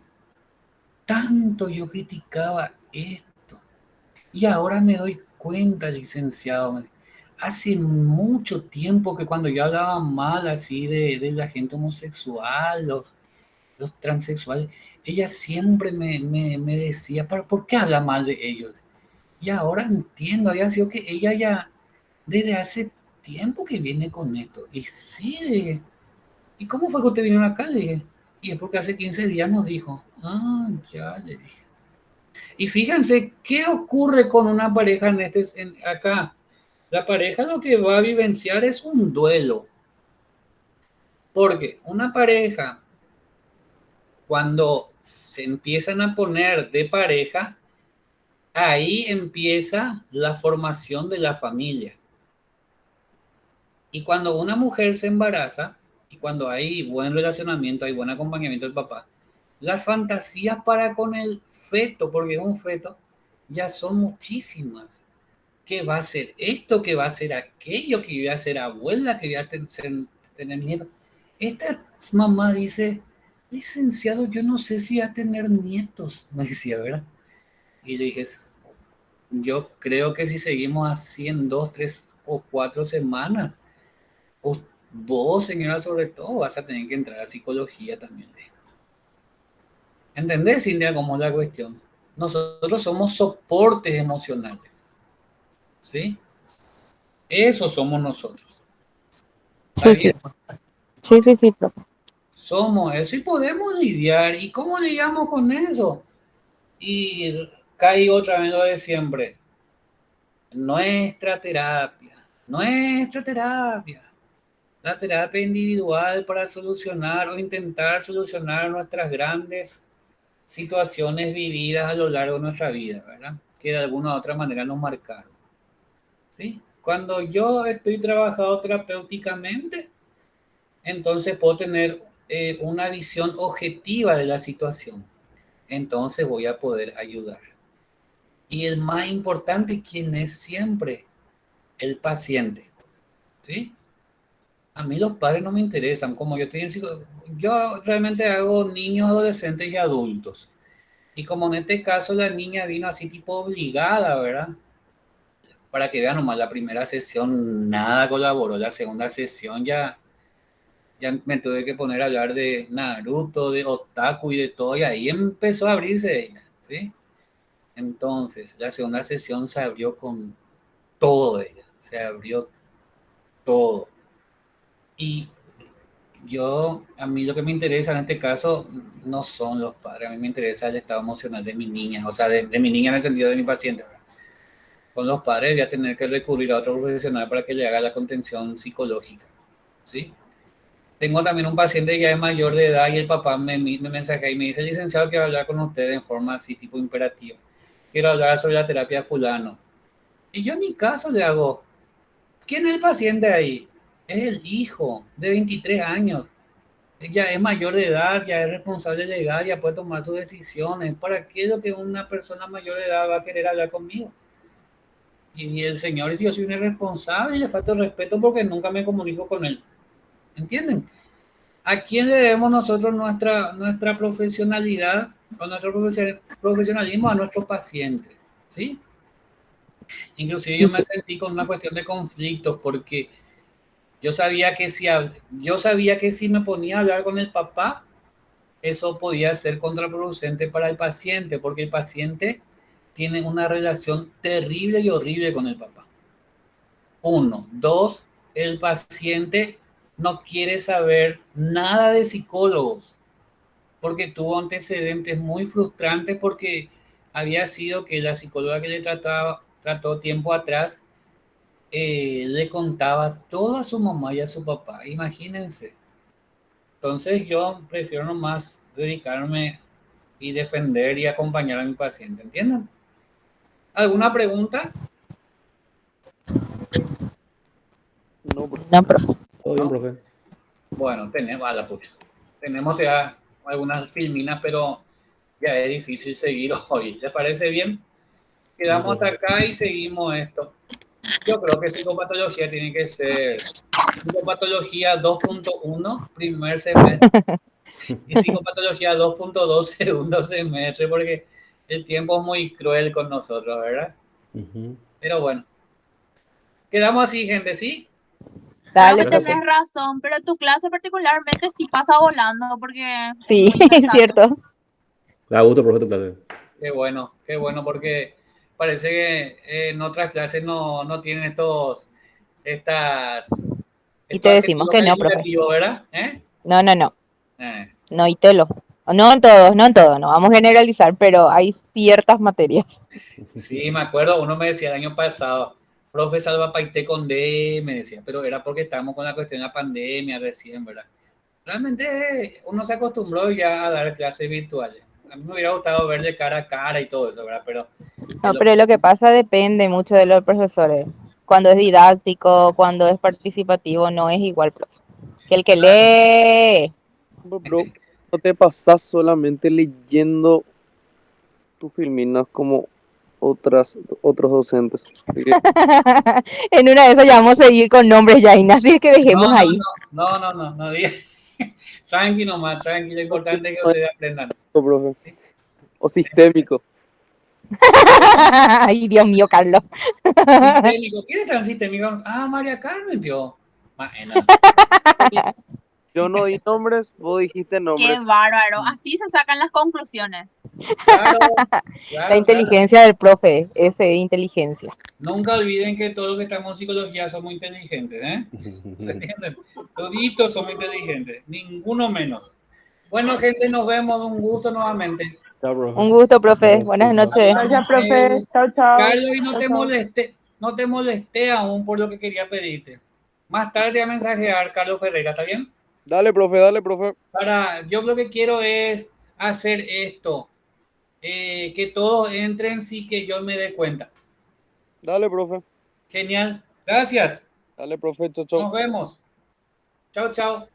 Speaker 1: Tanto yo criticaba esto y ahora me doy cuenta, licenciado. hace mucho tiempo que cuando yo hablaba mal así de la gente homosexual, los transexuales, ella siempre me decía, ¿pero por qué habla mal de ellos? Y ahora entiendo, había sido que ella ya desde hace tiempo que viene con esto. Y sí, ¿y cómo fue que usted vino acá? Le dije, y es porque hace 15 días nos dijo, ya le dije. Y fíjense, ¿qué ocurre con una pareja acá? La pareja lo que va a vivenciar es un duelo. Porque una pareja, cuando se empiezan a poner de pareja, ahí empieza la formación de la familia. Y cuando una mujer se embaraza, y cuando hay buen relacionamiento, hay buen acompañamiento del papá, las fantasías para con el feto, porque es un feto, ya son muchísimas. ¿Qué va a ser esto? ¿Qué va a ser aquello? ¿Que voy a ser abuela? ¿Que voy a tener nietos? Esta mamá dice, licenciado, yo no sé si voy a tener nietos, me decía, ¿verdad? Y le dije, yo creo que si seguimos así en 2, 3 o 4 semanas, vos, señora, sobre todo, vas a tener que entrar a psicología también. ¿Entendés, Cintia, cómo es la cuestión? Nosotros somos soportes emocionales, ¿sí? Eso somos nosotros. ¿Está
Speaker 3: Sí,
Speaker 1: bien?
Speaker 3: sí, profe.
Speaker 1: Somos eso y podemos lidiar. ¿Y cómo lidiamos con eso? Y caí otra vez lo de siempre. Nuestra terapia. La terapia individual para solucionar o intentar solucionar nuestras grandes situaciones vividas a lo largo de nuestra vida, ¿verdad? Que de alguna u otra manera nos marcaron, ¿sí? Cuando yo estoy trabajado terapéuticamente, entonces puedo tener una visión objetiva de la situación. Entonces voy a poder ayudar. Y el más importante, ¿quién es siempre? El paciente, ¿sí? A mí los padres no me interesan. Como yo realmente hago niños, adolescentes y adultos. Y como en este caso la niña vino así tipo obligada, ¿verdad? Para que vean nomás, la primera sesión nada colaboró, la segunda sesión ya me tuve que poner a hablar de Naruto, de Otaku y de todo, y ahí empezó a abrirse ella, ¿sí? Entonces, la segunda sesión se abrió con todo ella, se abrió todo. Y a mí lo que me interesa en este caso no son los padres, a mí me interesa el estado emocional de mi niña, o sea, de mi niña en el sentido de mi paciente, ¿verdad? Con los padres voy a tener que recurrir a otro profesional para que le haga la contención psicológica, ¿sí? Tengo también un paciente que ya es mayor de edad y el papá me mensajea y me dice, licenciado, quiero hablar con usted en forma así, tipo imperativa. Quiero hablar sobre la terapia fulano. Y yo en mi caso le hago, ¿quién es el paciente ahí? Es el hijo de 23 años. Ya es mayor de edad, ya es responsable legal, ya puede tomar sus decisiones. ¿Para qué es lo que una persona mayor de edad va a querer hablar conmigo? Y el señor dice, yo soy un irresponsable y le falta el respeto porque nunca me comunico con él. ¿Entienden? ¿A quién le debemos nosotros nuestra profesionalidad o nuestro profesionalismo? A nuestros pacientes, ¿sí? Inclusive yo me sentí con una cuestión de conflictos porque yo sabía que si me ponía a hablar con el papá, eso podía ser contraproducente para el paciente, porque el paciente tiene una relación terrible y horrible con el papá. 1, 2, el paciente no quiere saber nada de psicólogos porque tuvo antecedentes muy frustrantes porque había sido que la psicóloga que trató tiempo atrás le contaba todo a su mamá y a su papá, imagínense. Entonces yo prefiero nomás dedicarme y defender y acompañar a mi paciente, ¿entienden? ¿Alguna pregunta?
Speaker 5: No, profe.
Speaker 3: No, profe.
Speaker 4: Todo bien,
Speaker 1: ¿No?
Speaker 4: profe.
Speaker 1: Bueno, tenemos ya algunas filminas, pero ya es difícil seguir hoy. ¿Les parece bien?
Speaker 4: Sí,
Speaker 1: Quedamos hasta
Speaker 4: profe.
Speaker 1: acá y seguimos esto. Yo creo que psicopatología tiene que ser psicopatología 2.1, primer semestre, y psicopatología 2.2, segundo semestre, porque el tiempo es muy cruel con nosotros, ¿verdad?
Speaker 4: Ujú.
Speaker 1: Pero bueno, Quedamos así, gente, ¿sí?
Speaker 3: Dale,
Speaker 6: Profe,
Speaker 3: profe.
Speaker 6: tenés razón, pero tu clase particularmente sí pasa volando porque es
Speaker 3: Sí,
Speaker 6: muy
Speaker 3: es
Speaker 6: interesante.
Speaker 3: cierto.
Speaker 4: Da gusto, profe, tu clase.
Speaker 1: Qué bueno, porque parece que en otras clases no tienen estas,
Speaker 3: Y te
Speaker 1: estos
Speaker 3: decimos
Speaker 1: adjetivos
Speaker 3: que no, profe.
Speaker 1: calificativos, ¿verdad? ¿Eh?
Speaker 3: No, no, no.
Speaker 1: Eh.
Speaker 3: No, y telo. No en todos, no en todos, no vamos a generalizar, pero hay ciertas materias.
Speaker 1: Sí, me acuerdo, uno me decía el año pasado, profe Salva Paité con D, me decía, pero era porque estábamos con la cuestión de la pandemia recién, ¿verdad? Realmente uno se acostumbró ya a dar clases virtuales. A mí me hubiera gustado ver de cara a cara y todo eso, ¿verdad? Pero
Speaker 3: No, pero lo que pasa depende mucho de los profesores. Cuando es didáctico, cuando es participativo, no es igual, profe. Que el que lee.
Speaker 5: Bro, no te pasas solamente leyendo tus filminas como otros docentes. Porque
Speaker 3: En una de esas ya vamos a seguir con nombres ya, Ignacio, que dejemos ahí.
Speaker 1: no digas. Tranqui nomás, tranqui, lo importante es que ustedes aprendan.
Speaker 5: profe. O sistémico.
Speaker 3: Ay, Dios mío, Carlos.
Speaker 1: Sistémico, ¿quién es tan sistémico? Ah, María Carmen, yo. Bueno,
Speaker 5: Yo no di nombres, vos dijiste
Speaker 6: Qué
Speaker 5: nombres.
Speaker 6: bárbaro, así se sacan las conclusiones.
Speaker 1: claro,
Speaker 3: La
Speaker 1: claro.
Speaker 3: inteligencia del profe, ese es inteligencia.
Speaker 1: Nunca olviden que todos los que estamos en psicología somos inteligentes, ¿eh? ¿Se entienden? Toditos somos inteligentes, ninguno menos. Bueno, gente, nos vemos, un gusto nuevamente.
Speaker 4: Chao, profe.
Speaker 3: Un gusto, profe. Buenas noches.
Speaker 1: Hablamos,
Speaker 7: profe. Chao, chao.
Speaker 1: Carlos, y no
Speaker 7: Chao,
Speaker 1: te
Speaker 7: chao.
Speaker 1: no te molesté aún por lo que quería pedirte. Más tarde a mensajear Carlos Ferreira, ¿está bien?
Speaker 5: Dale, profe, dale, profe.
Speaker 1: Yo lo que quiero es hacer esto, que todos entren sin que yo me dé cuenta.
Speaker 5: Dale, profe.
Speaker 1: Genial, gracias.
Speaker 5: Dale, profe. Chao, chao.
Speaker 1: Nos vemos. Chao, chao.